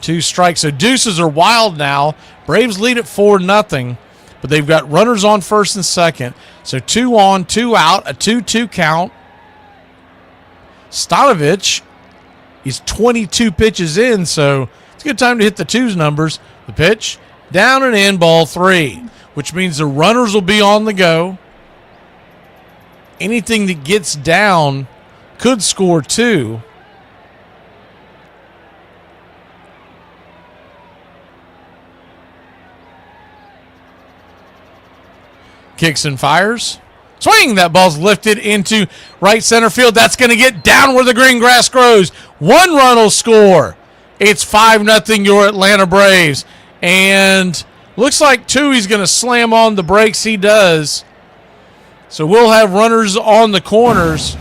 2 strikes. So deuces are wild now. Braves lead at 4-0, but they've got runners on first and second. So 2 on, 2 out, a 2-2 count. Stanovich is 22 pitches in, so it's a good time to hit the 2s numbers. The pitch, down and in, ball 3, which means the runners will be on the go. Anything that gets down could score 2. Kicks and fires. Swing! That ball's lifted into right center field. That's going to get down where the green grass grows. 1 run will score. It's 5-0 your Atlanta Braves. And looks like 2, he's going to slam on the brakes. He does. So we'll have runners on the corners.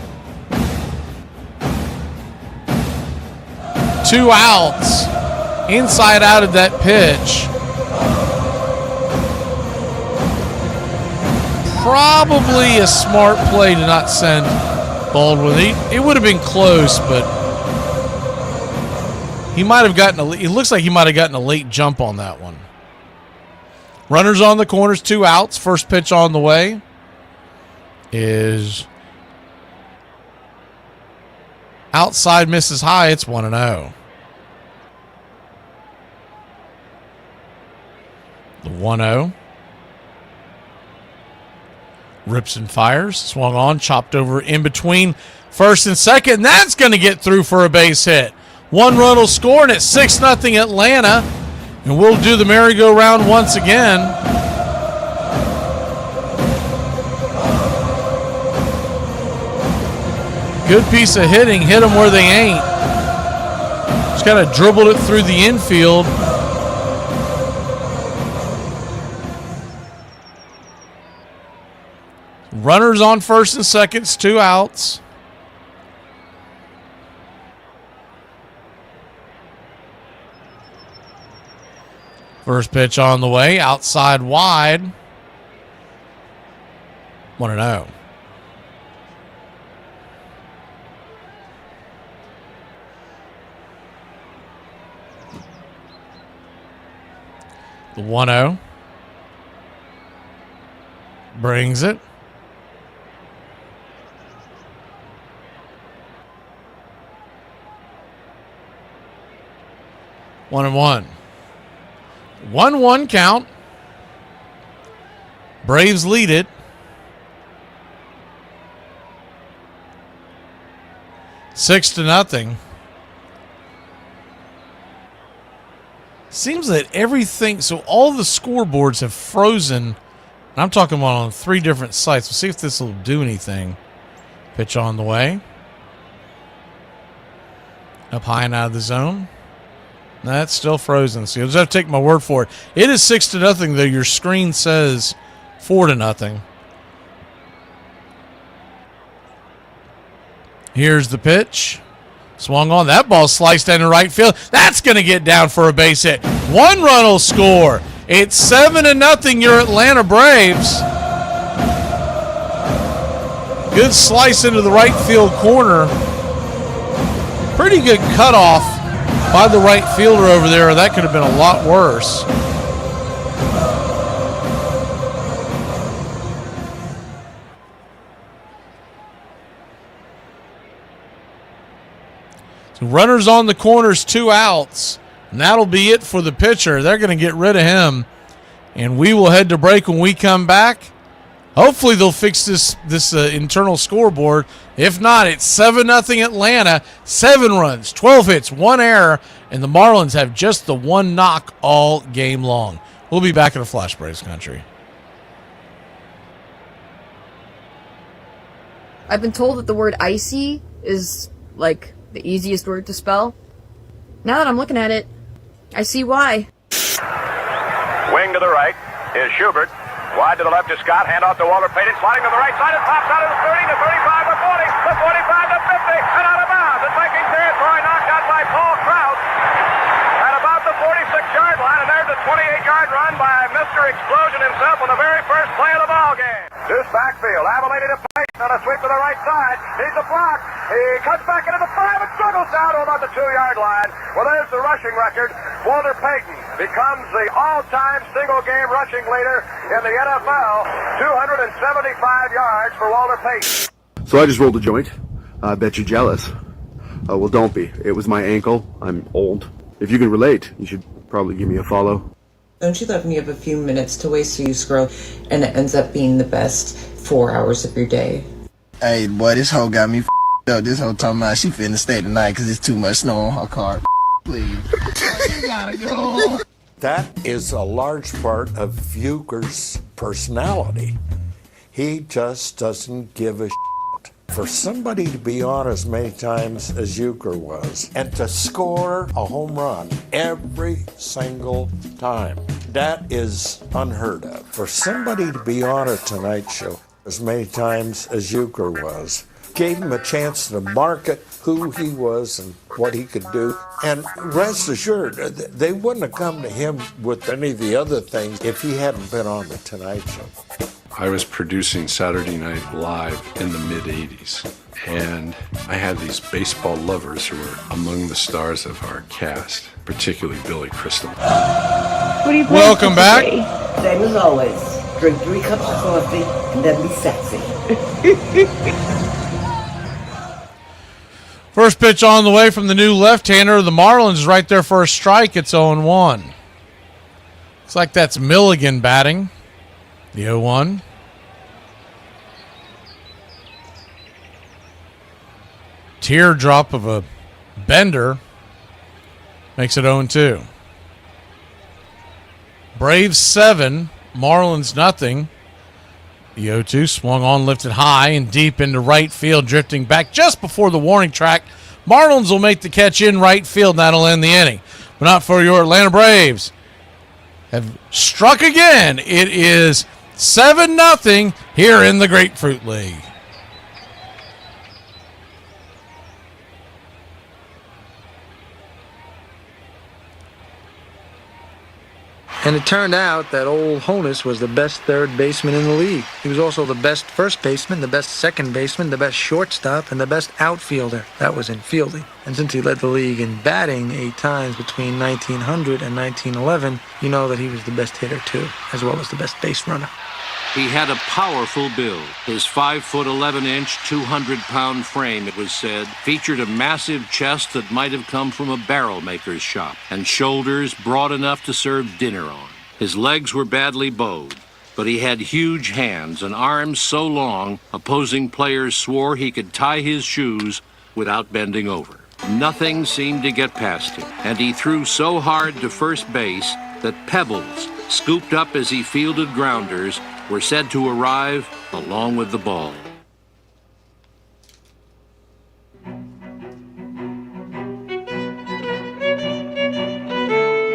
2 outs. Inside out of that pitch. Probably a smart play to not send Baldwin. It would have been close, but he might have gotten it looks like he might have gotten a late jump on that one. Runners on the corners, 2 outs. First pitch on the way is outside, misses high. It's 1-0. The 1-0. Rips and fires. Swung on, chopped over in between first and second. And that's going to get through for a base hit. 1 run will score, and it's 6-0 Atlanta. And we'll do the merry-go-round once again. Good piece of hitting. Hit them where they ain't. Just kind of dribbled it through the infield. Runners on first and second, 2 outs. First pitch on the way, outside wide. 1-0. The 1-0. Brings it. One and one. 1-1 count. Braves lead it. 6-0. Seems that everything, so all the scoreboards have frozen. And I'm talking about on 3 different sites. We'll see if this will do anything. Pitch on the way. Up high and out of the zone. That's still frozen. So you'll just have to take my word for it. It is 6-0, though. Your screen says 4-0. Here's the pitch. Swung on. That ball sliced into right field. That's going to get down for a base hit. 1 run will score. It's 7-0, your Atlanta Braves. Good slice into the right field corner. Pretty good cutoff by the right fielder over there. That could have been a lot worse. So runners on the corners, 2 outs. And that'll be it for the pitcher. They're going to get rid of him. And we will head to break when we come back. Hopefully they'll fix this internal scoreboard. If not, it's 7-0 Atlanta. 7 runs, 12 hits, 1 error. And the Marlins have just the 1 knock all game long. We'll be back in a flash, Braves country. I've been told that the word icy is like the easiest word to spell. Now that I'm looking at it, I see why. Wing to the right is Schubert. Wide to the left is Scott. Hand off to Walter Payton. Sliding to the right side. It pops out of the 30 to 35 to 40 to 45 to 50 and out of bounds. It's making territory knocked out by Paul Krause at about the 46-yard line. And there's a 28-yard run by Mr. Explosion himself on the very first play of the ball game. Deuce backfield. Avellini to Payton on a sweep to the right side. He's a block. He cuts back into the 5 and struggles down to about the 2-yard line. Well, there's the rushing record. Walter Payton becomes the all-time single-game rushing leader in the NFL. 275 yards for Walter Payton. So I just rolled a joint. I bet you're jealous. Well, don't be. It was my ankle. I'm old. If you can relate, you should probably give me a follow. Don't you love when you have a few minutes to waste so you scroll and it ends up being the best 4 hours of your day? Hey, boy, this hoe got me up. This hoe talking about she finna stay tonight because it's too much snow on her car. Please. You gotta go. That is a large part of Euchre's personality. He just doesn't give a shit. For somebody to be on as many times as Euchre was and to score a home run every single time, that is unheard of. For somebody to be on a Tonight Show as many times as Euchre was, gave him a chance to market who he was and what he could do. And rest assured, they wouldn't have come to him with any of the other things if he hadn't been on the Tonight Show. I was producing Saturday Night Live in the mid-'80s, and I had these baseball lovers who were among the stars of our cast, particularly Billy Crystal. What are you Welcome back. Same as always. Drink 3 cups of coffee and then be sexy. First pitch on the way from the new left-hander. The Marlins is right there for a strike. It's 0-1. Looks like that's Milligan batting. The 0-1. Teardrop of a bender makes it 0-2. Braves 7, Marlins nothing. The 0-2 swung on, lifted high and deep into right field, drifting back just before the warning track. Marlins will make the catch in right field, and that'll end the inning. But not for your Atlanta Braves. Have struck again. It is 7-0 here in the Grapefruit League. And it turned out that old Honus was the best third baseman in the league. He was also the best first baseman, the best second baseman, the best shortstop, and the best outfielder. That was in fielding. And since he led the league in batting 8 times between 1900 and 1911, you know that he was the best hitter too, as well as the best base runner. He had a powerful build. His 5'11", 200-pound frame, it was said, featured a massive chest that might have come from a barrel maker's shop, and shoulders broad enough to serve dinner on. His legs were badly bowed, but he had huge hands and arms so long, opposing players swore he could tie his shoes without bending over. Nothing seemed to get past him, and he threw so hard to first base that pebbles, scooped up as he fielded grounders, were said to arrive along with the ball.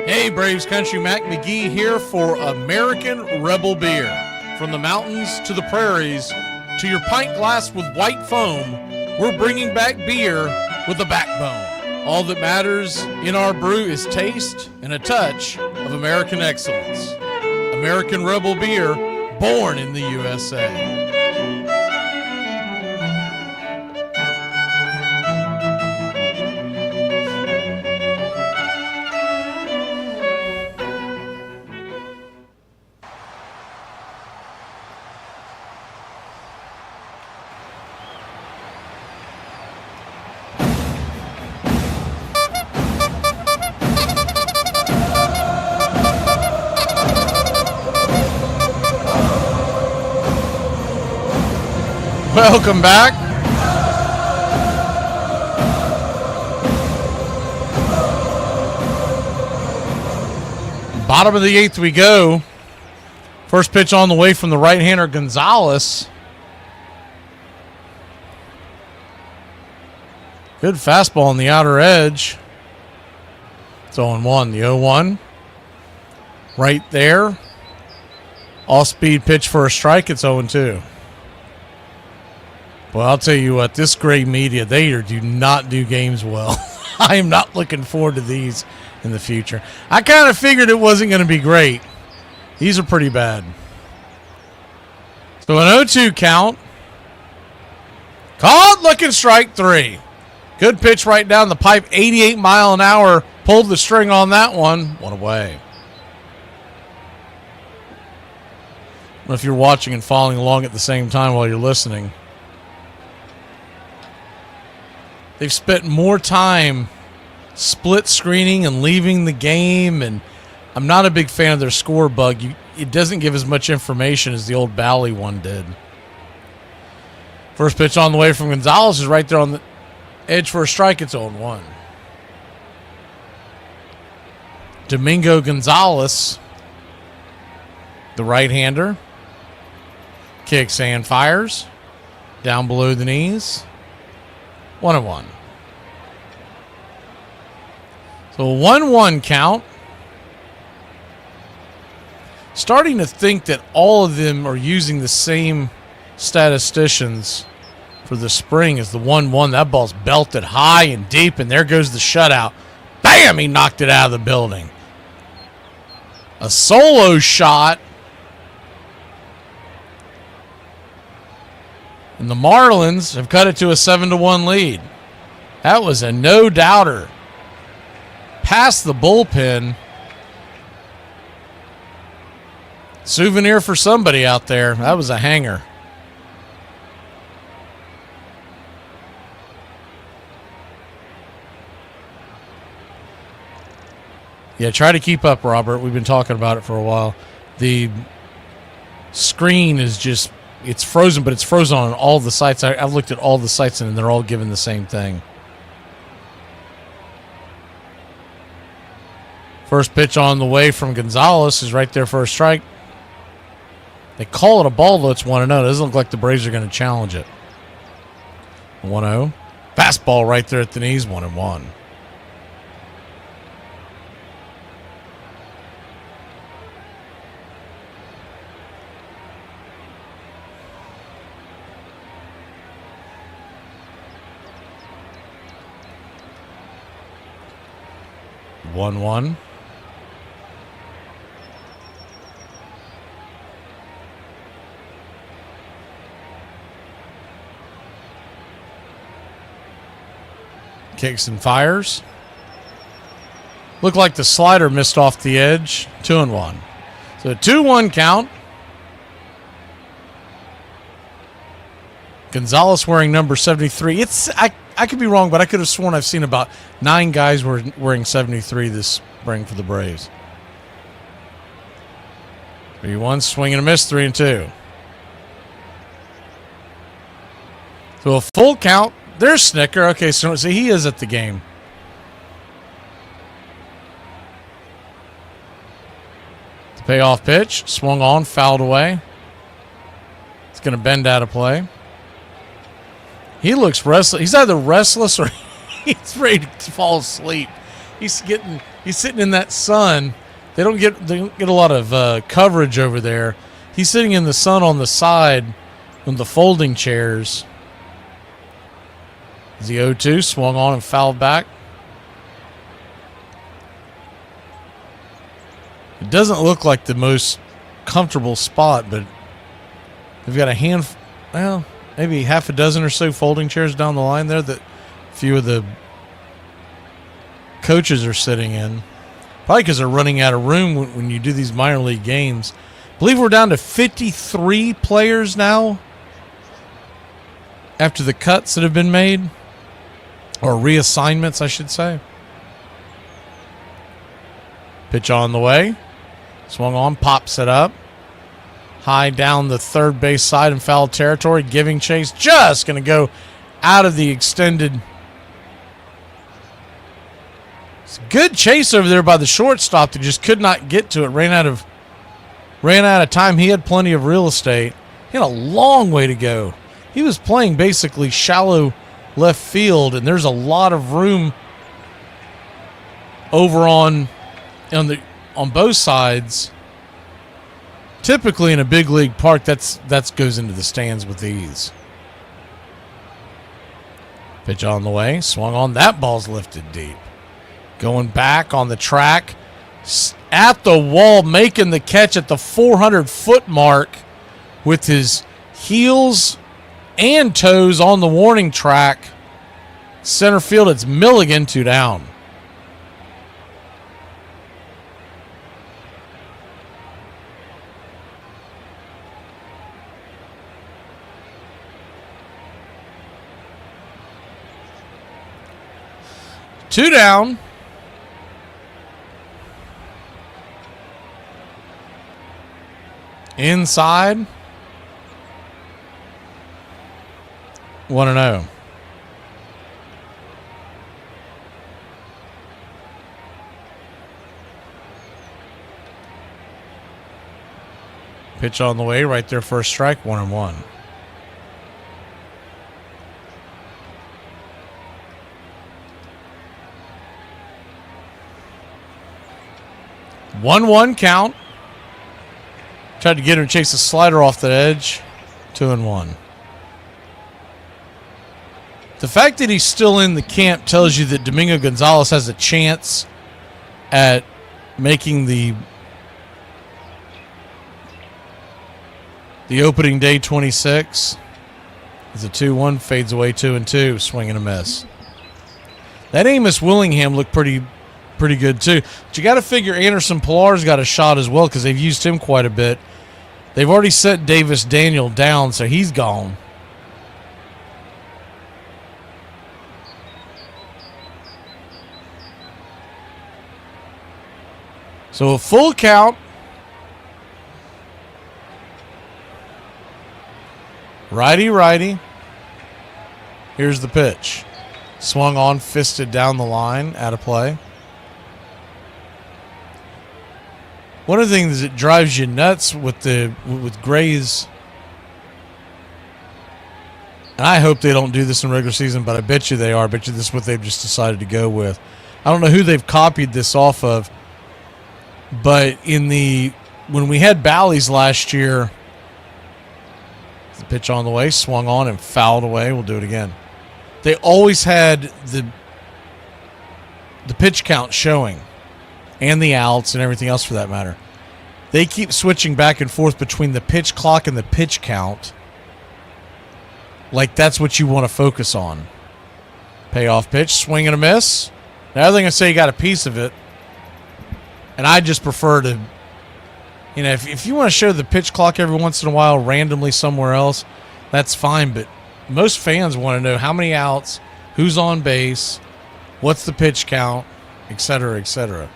Hey, Braves Country, Mac Magee here for American Rebel Beer. From the mountains to the prairies to your pint glass with white foam, we're bringing back beer with a backbone. All that matters in our brew is taste and a touch of American excellence. American Rebel Beer, born in the USA. Welcome back. Bottom of the 8th we go. First pitch on the way from the right-hander Gonzalez. Good fastball on the outer edge. It's 0-1. The 0-1. Right there. Off-speed pitch for a strike. It's 0-2. Well, I'll tell you what, this gray media, they do not do games well. I am not looking forward to these in the future. I kind of figured it wasn't going to be great. These are pretty bad. So an 0-2 count. Caught, looking strike 3. Good pitch right down the pipe, 88 mile an hour. Pulled the string on that one. One away. I don't know if you're watching and following along at the same time while you're listening. They've spent more time split screening and leaving the game, and I'm not a big fan of their score bug. It doesn't give as much information as the old Bally one did. First pitch on the way from Gonzalez is right there on the edge for a strike. It's 0-1. Domingo Gonzalez, the right-hander, kicks and fires down below the knees. 1-1. So a 1-1 count. Starting to think that all of them are using the same statisticians for the spring as the 1-1. That ball's belted high and deep, and there goes the shutout. Bam! He knocked it out of the building. A solo shot. And the Marlins have cut it to a 7-1 lead. That was a no-doubter. Past the bullpen. Souvenir for somebody out there. That was a hanger. Yeah, try to keep up, Robert. We've been talking about it for a while. The screen is just... It's frozen, but it's frozen on all the sites. I've looked at all the sites, and they're all given the same thing. First pitch on the way from Gonzalez is right there for a strike. They call it a ball, though it's 1-0. It doesn't look like the Braves are going to challenge it. 1-0. Fastball right there at the knees, 1-1. Kicks and fires. Looked like the slider missed off the edge. 2-1. So a 2-1 count. Gonzalez wearing number 73. I could be wrong, but I could have sworn I've seen about 9 guys wearing 73 this spring for the Braves. 3-1, swing and a miss, 3-2. So a full count. There's Snicker. Okay, so he is at the game. The payoff pitch. Swung on, fouled away. It's going to bend out of play. He looks restless. He's either restless or he's ready to fall asleep. He's sitting in that sun. They don't get a lot of coverage over there. He's sitting in the sun on the side on the folding chairs. The 0-2 swung on and fouled back. It doesn't look like the most comfortable spot, but they've got maybe half a dozen or so folding chairs down the line there that a few of the coaches are sitting in. Probably because they're running out of room when you do these minor league games. I believe we're down to 53 players now after the cuts that have been made. Or reassignments, I should say. Pitch on the way. Swung on, pops it up. High down the third base side in foul territory. Giving chase. Just going to go out of the extended. It's a good chase over there by the shortstop that just could not get to it. Ran out of time. He had plenty of real estate. He had a long way to go. He was playing basically shallow left field, and there's a lot of room over on both sides. Typically in a big league park, that goes into the stands with ease. Pitch on the way, swung on. That ball's lifted deep. Going back on the track, at the wall, making the catch at the 400-foot mark with his heels and toes on the warning track. Center field, it's Milligan, 2 down. Two down. Inside. 1-0. Pitch on the way, right there, first strike, 1-1. One count. Tried to get him to chase the slider off the edge. 2-1. The fact that he's still in the camp tells you that Domingo Gonzalez has a chance at making the opening day 26. As a 2-1 fades away, 2-2, swing and a miss. That Amos Willingham looked pretty good too. But you got to figure Anderson Pilar's got a shot as well because they've used him quite a bit. They've already set Davis Daniel down, so he's gone. So a full count. Righty. Here's the pitch. Swung on, fisted down the line, out of play. One of the things that drives you nuts with Gray's, and I hope they don't do this in regular season, but I bet you they are. I bet you this is what they've just decided to go with. I don't know who they've copied this off of, but when we had Bally's last year, the pitch on the way, swung on and fouled away. We'll do it again. They always had the pitch count showing, and the outs and everything else for that matter. They keep switching back and forth between the pitch clock and the pitch count. Like that's what you want to focus on. Payoff pitch, swing and a miss. Now they're going to say you got a piece of it. And I just prefer to, if you want to show the pitch clock every once in a while randomly somewhere else, that's fine. But most fans want to know how many outs, who's on base, what's the pitch count, et cetera, et cetera.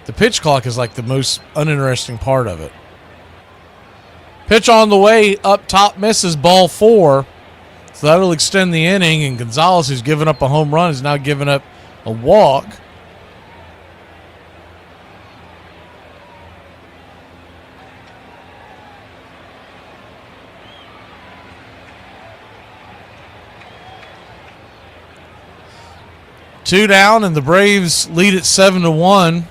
The pitch clock is like the most uninteresting part of it. Pitch on the way, up top, misses, ball 4. So that'll extend the inning, and Gonzalez, who's given up a home run, is now giving up a walk. Two down, and the Braves lead at 7-1.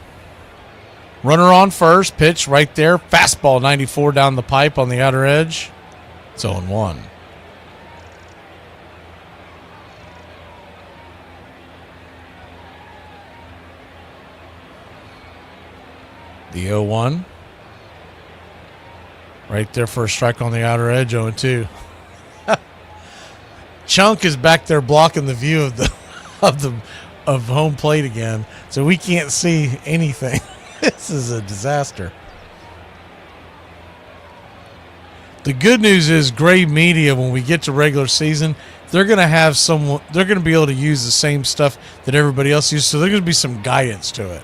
Runner on first, pitch right there. Fastball 94 down the pipe on the outer edge. It's 0-1. The 0-1. Right there for a strike on the outer edge, 0-2. Chunk is back there blocking the view of home plate again, so we can't see anything. This is a disaster. The good news is Gray Media, when we get to regular season, they're going to have they're going to be able to use the same stuff that everybody else uses, so there's going to be some guidance to it.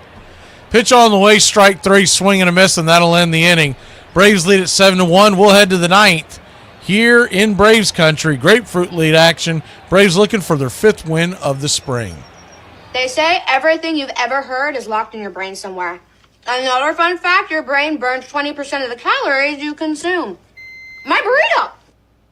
Pitch on the way, strike 3, swing and a miss, and that'll end the inning. Braves lead at 7-1. We'll head to the 9th. Here in Braves country, grapefruit lead action. Braves looking for their 5th win of the spring. They say everything you've ever heard is locked in your brain somewhere. Another fun fact, your brain burns 20% of the calories you consume. My burrito!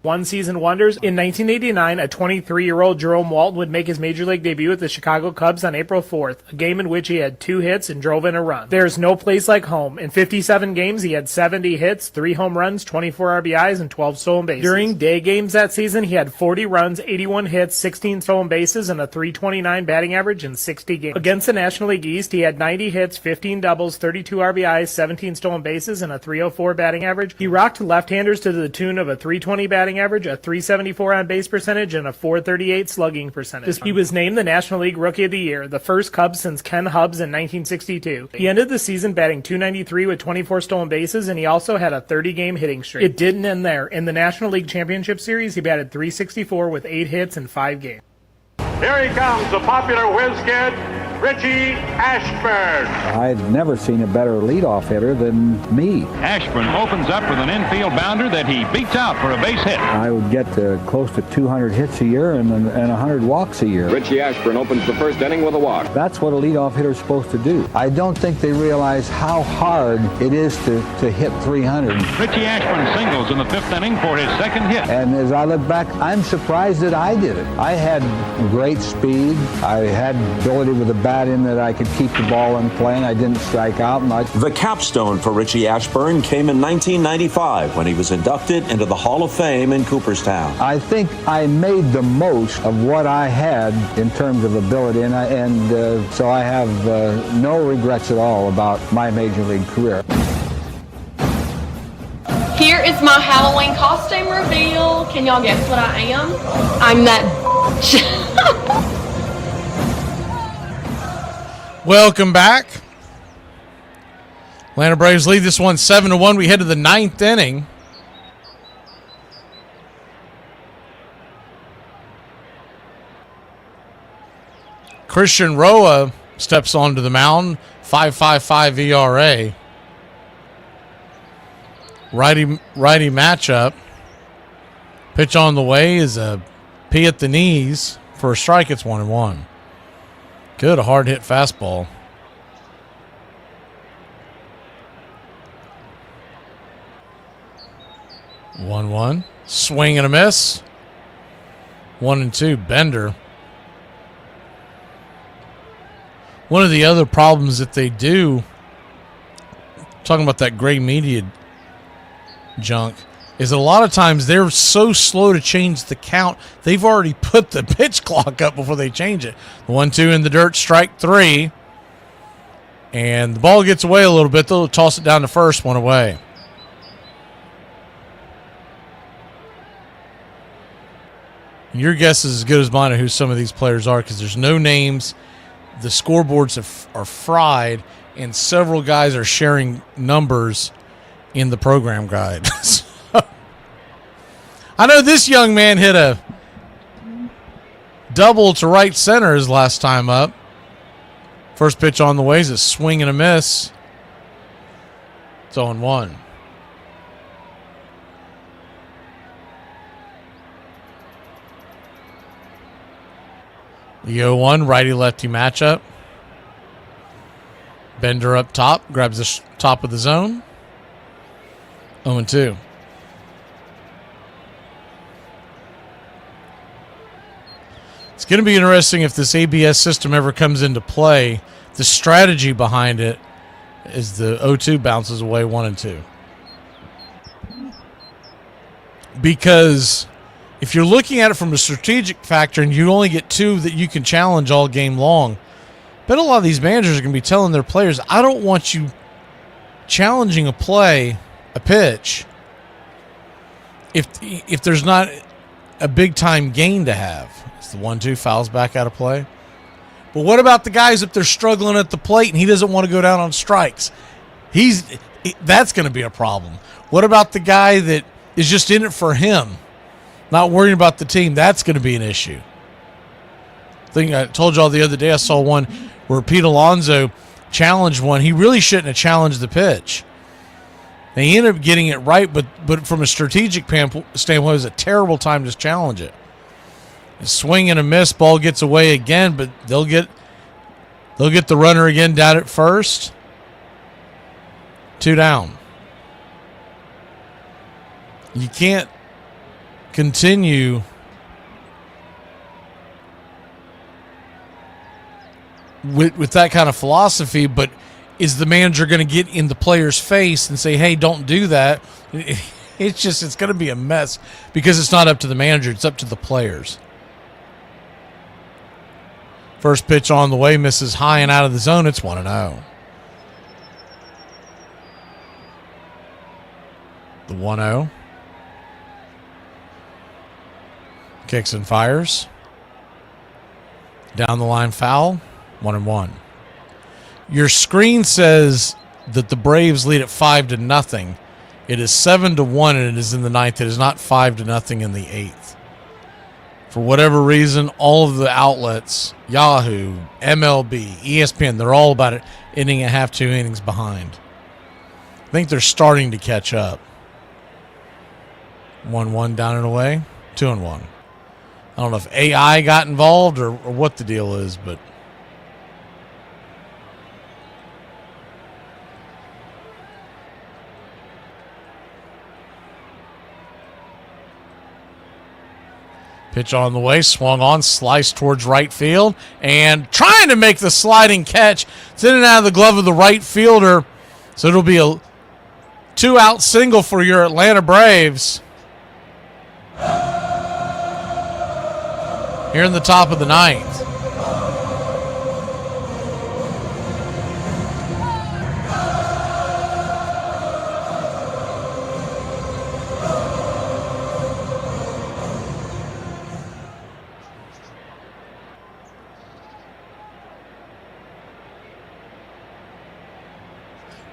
One-season wonders. In 1989, a 23-year-old Jerome Walton would make his Major League debut with the Chicago Cubs on April 4th, a game in which he had 2 hits and drove in a run. There's no place like home. In 57 games, he had 70 hits, 3 home runs, 24 RBIs, and 12 stolen bases. During day games that season, he had 40 runs, 81 hits, 16 stolen bases, and a .329 batting average in 60 games. Against the National League East, he had 90 hits, 15 doubles, 32 RBIs, 17 stolen bases, and a .304 batting average. He rocked left-handers to the tune of a .320 batting average, a .374 on base percentage, and a .438 slugging percentage. He was named the National League Rookie of the Year, the first Cub since Ken Hubbs in 1962. He ended the season batting .293 with 24 stolen bases, and he also had a 30-game hitting streak. It didn't end there. In the National League Championship Series, he batted .364 with 8 hits in 5 games. Here he comes, the popular whiz kid, Richie Ashburn. I'd never seen a better leadoff hitter than me. Ashburn opens up with an infield bounder that he beats out for a base hit. I would get close to 200 hits a year and 100 walks a year. Richie Ashburn opens the first inning with a walk. That's what a leadoff hitter is supposed to do. I don't think they realize how hard it is to hit 300. Richie Ashburn singles in the 5th inning for his 2nd hit. And as I look back, I'm surprised that I did it. I had great speed. I had ability with the bat in that I could keep the ball in play, and I didn't strike out much. The capstone for Richie Ashburn came in 1995 when he was inducted into the Hall of Fame in Cooperstown. I think I made the most of what I had in terms of ability, and so I have no regrets at all about my Major League career. Here is my Halloween costume reveal. Can y'all guess what I am? I'm that bitch. Welcome back. Atlanta Braves lead this one 7-1. We head to the 9th inning. Christian Roa steps onto the mound, 5.55 ERA. Righty matchup. Pitch on the way is a P at the knees. For a strike, it's 1-1. Good, a hard hit fastball. One. Swing and a miss. 1-2. Bender. One of the other problems that they do, talking about that Gray Media junk, is that a lot of times they're so slow to change the count, they've already put the pitch clock up before they change it. 1-2 in the dirt, strike 3. And the ball gets away a little bit. They'll toss it down to first, 1 away. Your guess is as good as mine of who some of these players are because there's no names. The scoreboards are fried, and several guys are sharing numbers in the program guide. I know this young man hit a double to right center his last time up. First pitch on the way is a swing and a miss. It's 0-1. The 0-1 righty-lefty matchup. Bender up top, grabs the top of the zone. 0-2. It's going to be interesting if this ABS system ever comes into play. The strategy behind it is the 0-2 bounces away 1-2. Because if you're looking at it from a strategic factor and you only get 2 that you can challenge all game long, I bet a lot of these managers are going to be telling their players, I don't want you challenging a play, a pitch, if there's not a big-time gain to have. It's the 1-2, fouls back out of play. But what about the guys if they're struggling at the plate and he doesn't want to go down on strikes? That's going to be a problem. What about the guy that is just in it for him? Not worrying about the team, that's going to be an issue. I think I told you all the other day I saw one where Pete Alonso challenged one. He really shouldn't have challenged the pitch. And he ended up getting it right, but from a strategic standpoint, it was a terrible time to challenge it. A swing and a miss, ball gets away again, but they'll get the runner again down at first. 2 down. You can't continue with that kind of philosophy, but is the manager going to get in the player's face and say, hey, don't do that? It's going to be a mess because it's not up to the manager, it's up to the players. First pitch on the way, misses high and out of the zone. It's 1-0. The 1-0. Kicks and fires. Down the line foul. 1-1. Your screen says that the Braves lead at 5-0. It is 7-1 and it is in the 9th. It is not 5-0 in the 8th. For whatever reason, all of the outlets, Yahoo, MLB, ESPN, they're all about it ending at half 2 innings behind. I think they're starting to catch up. 1-1 down and away. 2-1. I don't know if AI got involved or what the deal is, but pitch on the way, swung on, sliced towards right field, and trying to make the sliding catch. It's in and out of the glove of the right fielder, so it'll be a 2-out single for your Atlanta Braves. Here in the top of the 9th.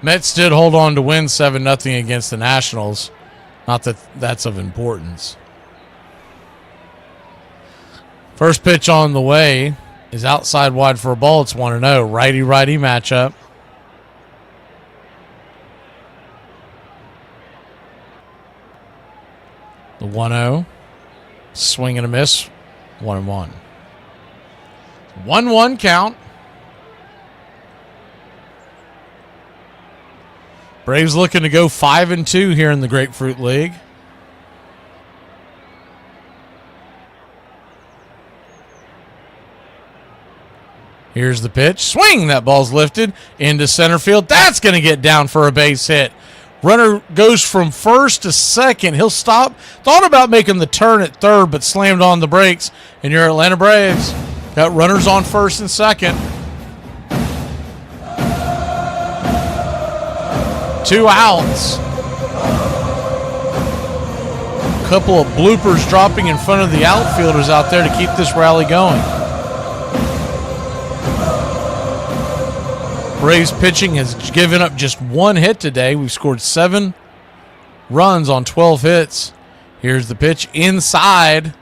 Mets did hold on to win 7-0 against the Nationals. Not that that's of importance. First pitch on the way is outside wide for a ball. It's 1-0. Righty-righty matchup. The 1-0. Swing and a miss. 1-1. 1-1 count. Braves looking to go 5-2 here in the Grapefruit League. Here's the pitch. Swing. That ball's lifted into center field. That's going to get down for a base hit. Runner goes from first to second. He'll stop. Thought about making the turn at third, but slammed on the brakes. And your Atlanta Braves got runners on first and second. 2 outs. couple of bloopers dropping in front of the outfielders out there to keep this rally going. Braves pitching has given up just 1 hit today. We've scored 7 runs on 12 hits. Here's the pitch inside.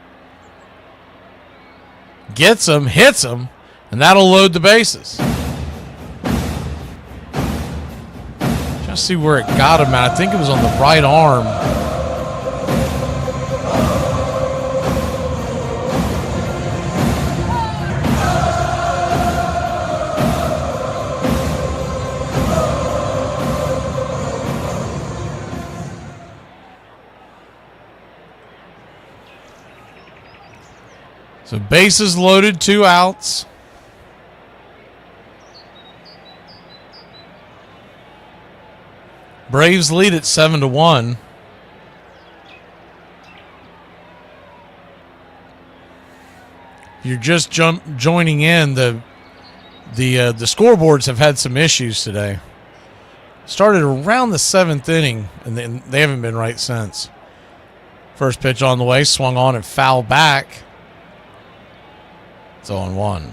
Gets him, hits him, and that'll load the bases. Just see where it got him at. I think it was on the right arm. So bases loaded, 2 outs. Braves lead at 7-1. You're just joining in. The scoreboards have had some issues today. Started around the 7th inning, and then they haven't been right since. First pitch on the way, swung on and fouled back. It's 0-1.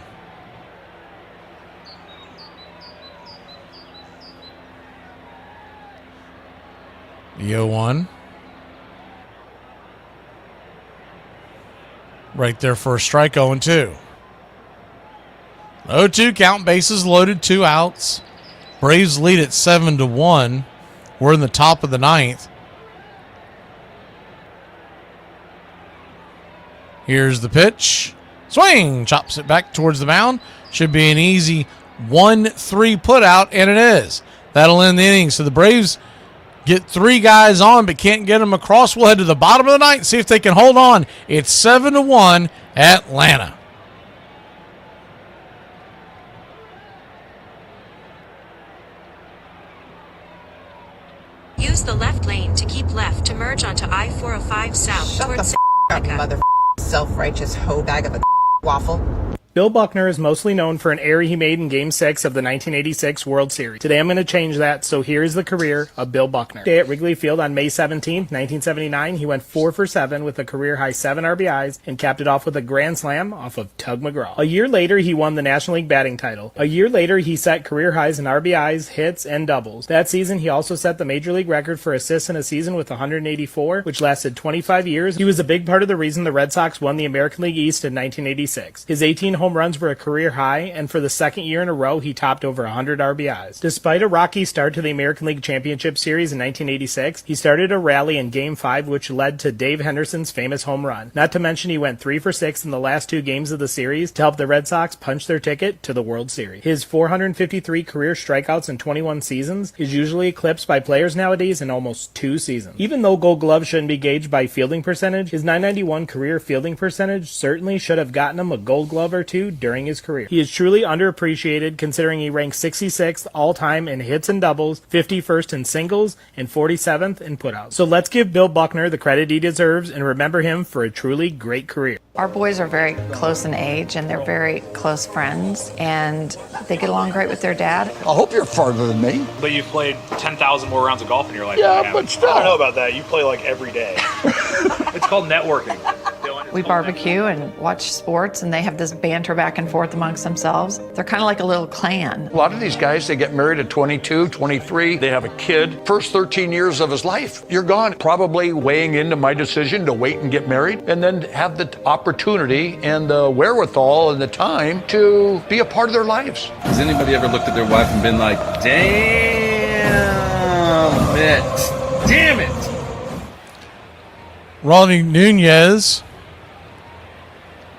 The 0-1. Right there for a strike, 0-2. 0-2 count, bases loaded, 2 outs. Braves lead at 7-1. We're in the top of the 9th. Here's the pitch. Swing! Chops it back towards the mound. Should be an easy 1-3 put out, and it is. That'll end the inning. So the Braves get 3 guys on, but can't get them across. We'll head to the bottom of the 9th, see if they can hold on. It's 7-1 Atlanta. Use the left lane to keep left to merge onto I-405 south towards Mother self-righteous hoe bag of a waffle. Bill Buckner is mostly known for an error he made in Game 6 of the 1986 World Series. Today I'm going to change that, so here's the career of Bill Buckner. Today at Wrigley Field on May 17, 1979, he went 4 for 7 with a career-high 7 RBIs and capped it off with a grand slam off of Tug McGraw. A year later, he won the National League batting title. A year later, he set career highs in RBIs, hits, and doubles. That season, he also set the Major League record for assists in a season with 184, which lasted 25 years. He was a big part of the reason the Red Sox won the American League East in 1986. His 18 home runs were a career high, and for the second year in a row, he topped over 100 RBIs. Despite a rocky start to the American League Championship Series in 1986, he started a rally in Game 5, which led to Dave Henderson's famous home run. Not to mention he went 3 for 6 in the last 2 games of the series to help the Red Sox punch their ticket to the World Series. His 453 career strikeouts in 21 seasons is usually eclipsed by players nowadays in almost 2 seasons. Even though Gold Glove shouldn't be gauged by fielding percentage, his .991 career fielding percentage certainly should have gotten him a Gold Glove or 2 during his career. He is truly underappreciated considering he ranks 66th all-time in hits and doubles, 51st in singles, and 47th in putouts. So let's give Bill Buckner the credit he deserves and remember him for a truly great career. Our boys are very close in age and they're very close friends and they get along great with their dad. I hope you're farther than me. But you've played 10,000 more rounds of golf in your life. Yeah, but still. I don't know about that. You play like every day. It's called networking. We barbecue and watch sports and they have this banter back and forth amongst themselves. They're kind of like a little clan. A lot of these guys, they get married at 22, 23. They have a kid. First 13 years of his life, you're gone. Probably weighing into my decision to wait and get married and then have the opportunity and the wherewithal and the time to be a part of their lives. Has anybody ever looked at their wife and been like, damn it, damn it? Ronnie Nunez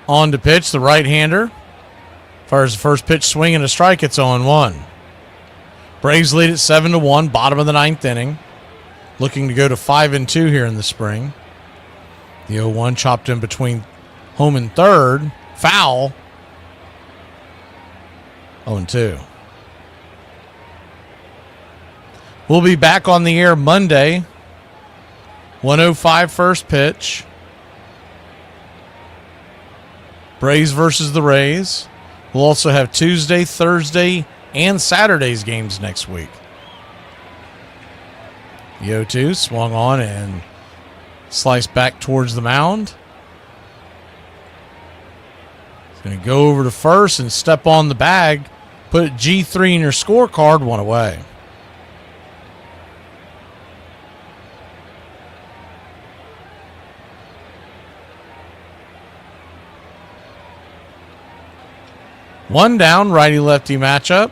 on to pitch, the right-hander. Fires the first pitch, swing and a strike. It's 0-1. Braves lead at 7-1, bottom of the 9th inning. Looking to go to 5-2 here in the spring. The 0-1 chopped in between home and third. Foul. 0-2. We'll be back on the air Monday. 1:05 first pitch. Braves versus the Rays. We'll also have Tuesday, Thursday, and Saturday's games next week. The 0-2 swung on and Slice back towards the mound. He's going to go over to first and step on the bag. Put G3 in your scorecard, 1 away. One down, righty-lefty matchup.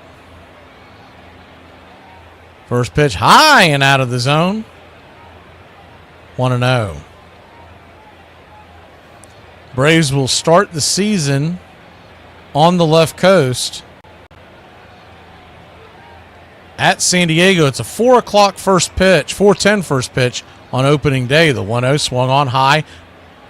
First pitch high and out of the zone. 1-0. Braves will start the season on the left coast at San Diego. It's a 4 o'clock first pitch, 4:10 first pitch on opening day. The 1-0 swung on high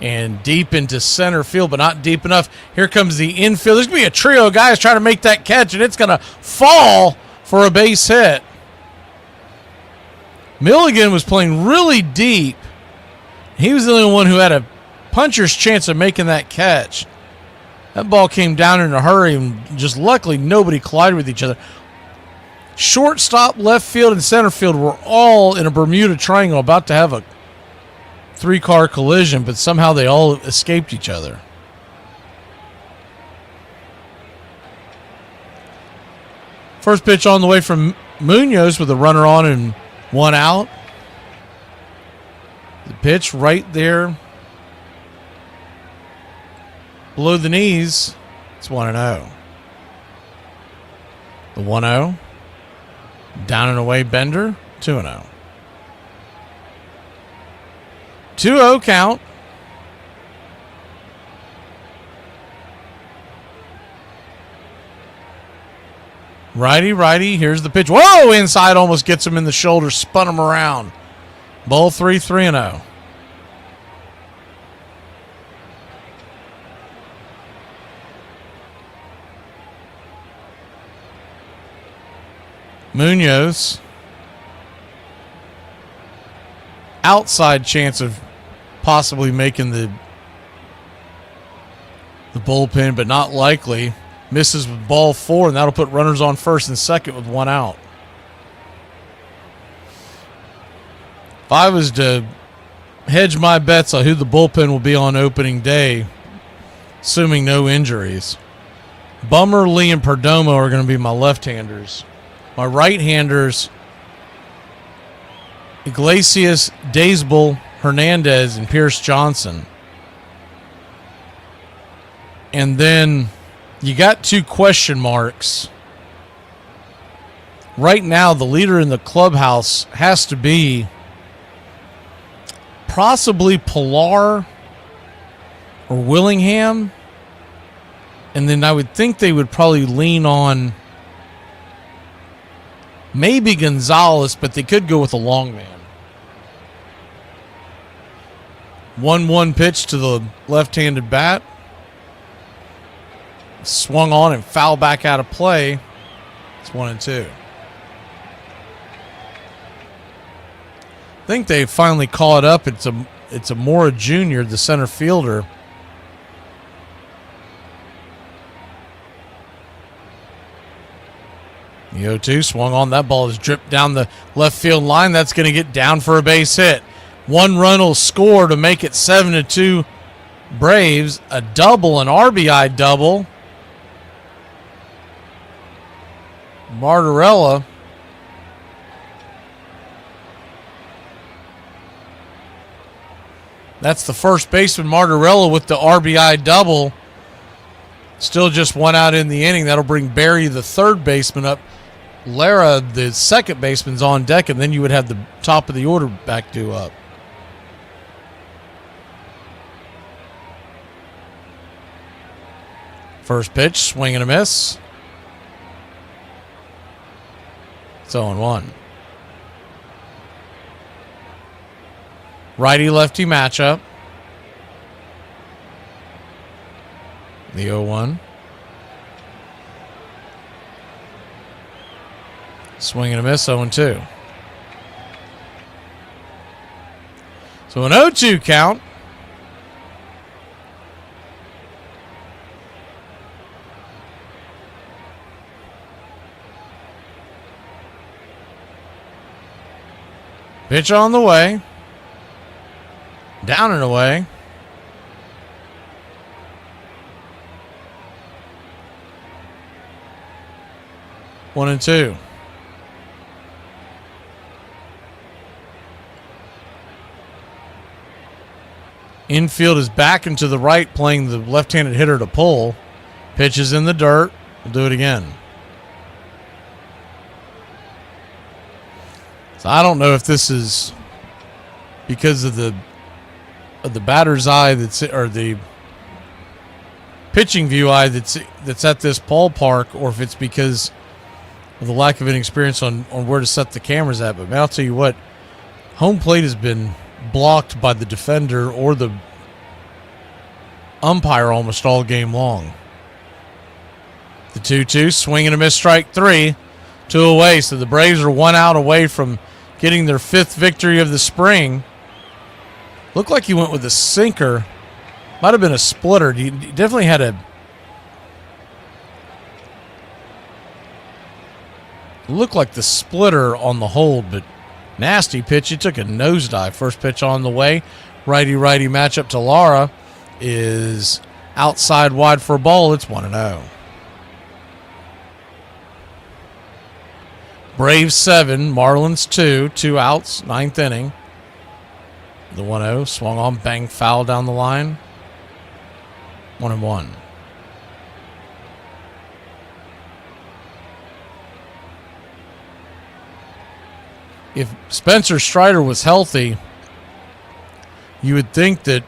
and deep into center field, but not deep enough. Here comes the infield. There's going to be a trio of guys trying to make that catch, and it's going to fall for a base hit. Milligan was playing really deep. He was the only one who had a puncher's chance of making that catch. That ball came down in a hurry, and just luckily nobody collided with each other. Shortstop, left field, and center field were all in a Bermuda Triangle about to have a 3-car collision, but somehow they all escaped each other. First pitch on the way from Munoz with a runner on and 1 out. The pitch right there below the knees. It's 1-0. The 1-0. Down and away Bender. 2-0. 2-0 count. Righty. Here's the pitch. Whoa! Inside, almost gets him in the shoulder. Spun him around. Ball 3-0. Munoz. Outside chance of possibly making the bullpen, but not likely. Misses with ball 4, and that'll put runners on first and second with 1 out. If I was to hedge my bets on who the bullpen will be on opening day, assuming no injuries, Bummer, Lee, and Perdomo are going to be my left-handers. My right-handers, Iglesias, Daysbel, Hernandez, and Pierce Johnson. And then you got 2 question marks. Right now, the leader in the clubhouse has to be possibly Pilar or Willingham. And then I would think they would probably lean on maybe Gonzalez, but they could go with a long man. 1-1 pitch to the left-handed bat. Swung on and fouled back out of play. It's 1-2. I think they finally call it up. It's a Mora Jr., the center fielder. The 0-2 swung on. That ball is dripped down the left field line. That's going to get down for a base hit. 1 run will score to make it 7-2 Braves. A double, an RBI double. Martorella. That's the first baseman, Martorella, with the RBI double. Still just 1 out in the inning. That'll bring Barry, the third baseman, up. Lara, the second baseman's on deck, and then you would have the top of the order back due up. First pitch, swing and a miss. It's 0-1. Righty-lefty matchup. The 0-1. Swing and a miss, 0-2. So an 0-2 count. Pitch on the way. Down and away. One and two. Infield is back and to the right, playing the left-handed hitter to pull. Pitches in the dirt. We'll do it again. So I don't know if this is because of the batter's eye or the pitching view eye that's at this ballpark, or if it's because of the lack of inexperience on where to set the cameras at. But man, I'll tell you what, home plate has been blocked by the defender or the umpire almost all game long. The 2-2, swing and a miss, strike three, 2 away. So the Braves are 1 out away from getting their 5th victory of the spring. Looked like he went with a sinker. Might have been a splitter. He definitely had a... Looked like the splitter on the hold, but nasty pitch. He took a nosedive. First pitch on the way. Righty-righty matchup to Lara is outside wide for a ball. It's 1-0. Braves 7, Marlins 2, 2 outs, 9th inning. The 1-0 swung on, bang, foul down the line. 1-1. If Spencer Strider was healthy, you would think that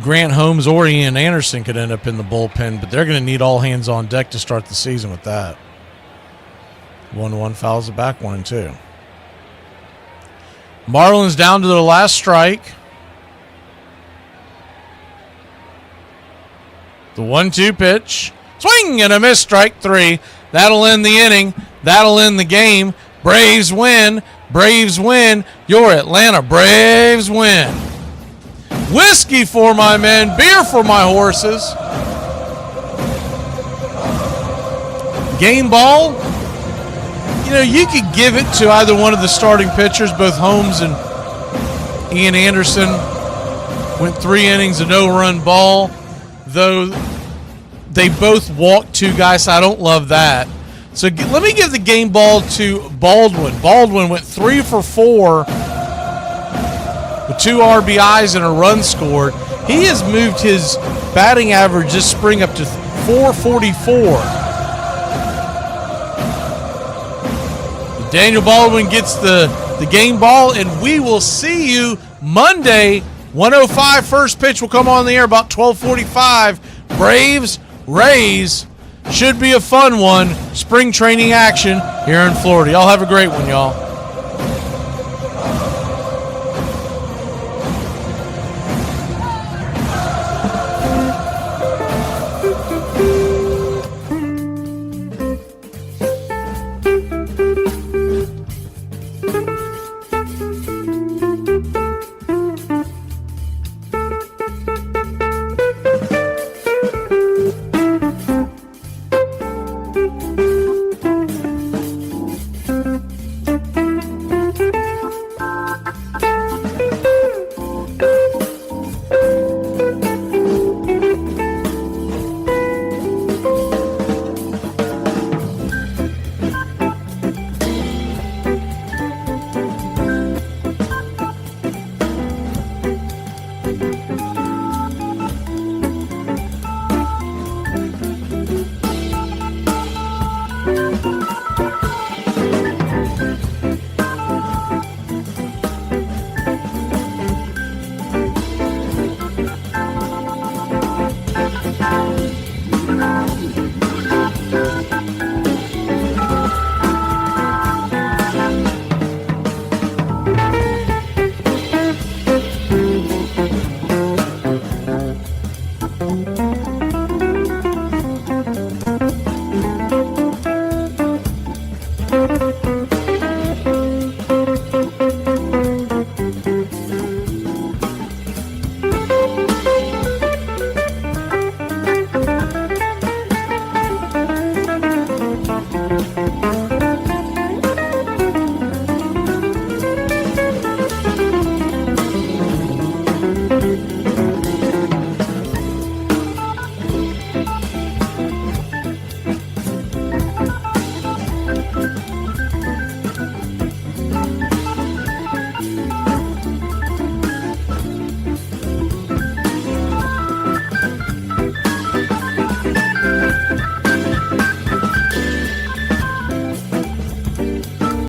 Grant Holmes or Ian Anderson could end up in the bullpen, but they're going to need all hands on deck to start the season with that. 1-1 fouls it back, 1-2. Marlins down to their last strike. The 1-2 pitch. Swing and a miss, strike three. That'll end the inning. That'll end the game. Braves win. Braves win. Your Atlanta Braves win. Whiskey for my men. Beer for my horses. Game ball. You know, you could give it to either one of the starting pitchers. Both Holmes and Ian Anderson went 3 innings, a no-run ball. Though they both walked 2 guys, so I don't love that. So let me give the game ball to Baldwin. Baldwin went 3 for 4 with 2 RBIs and a run scored. He has moved his batting average this spring up to 444. Daniel Baldwin gets the game ball, and we will see you Monday. 1:05 first pitch will come on the air about 12:45. Braves, Rays. Should be a fun one. Spring training action here in Florida. Y'all have a great one, y'all.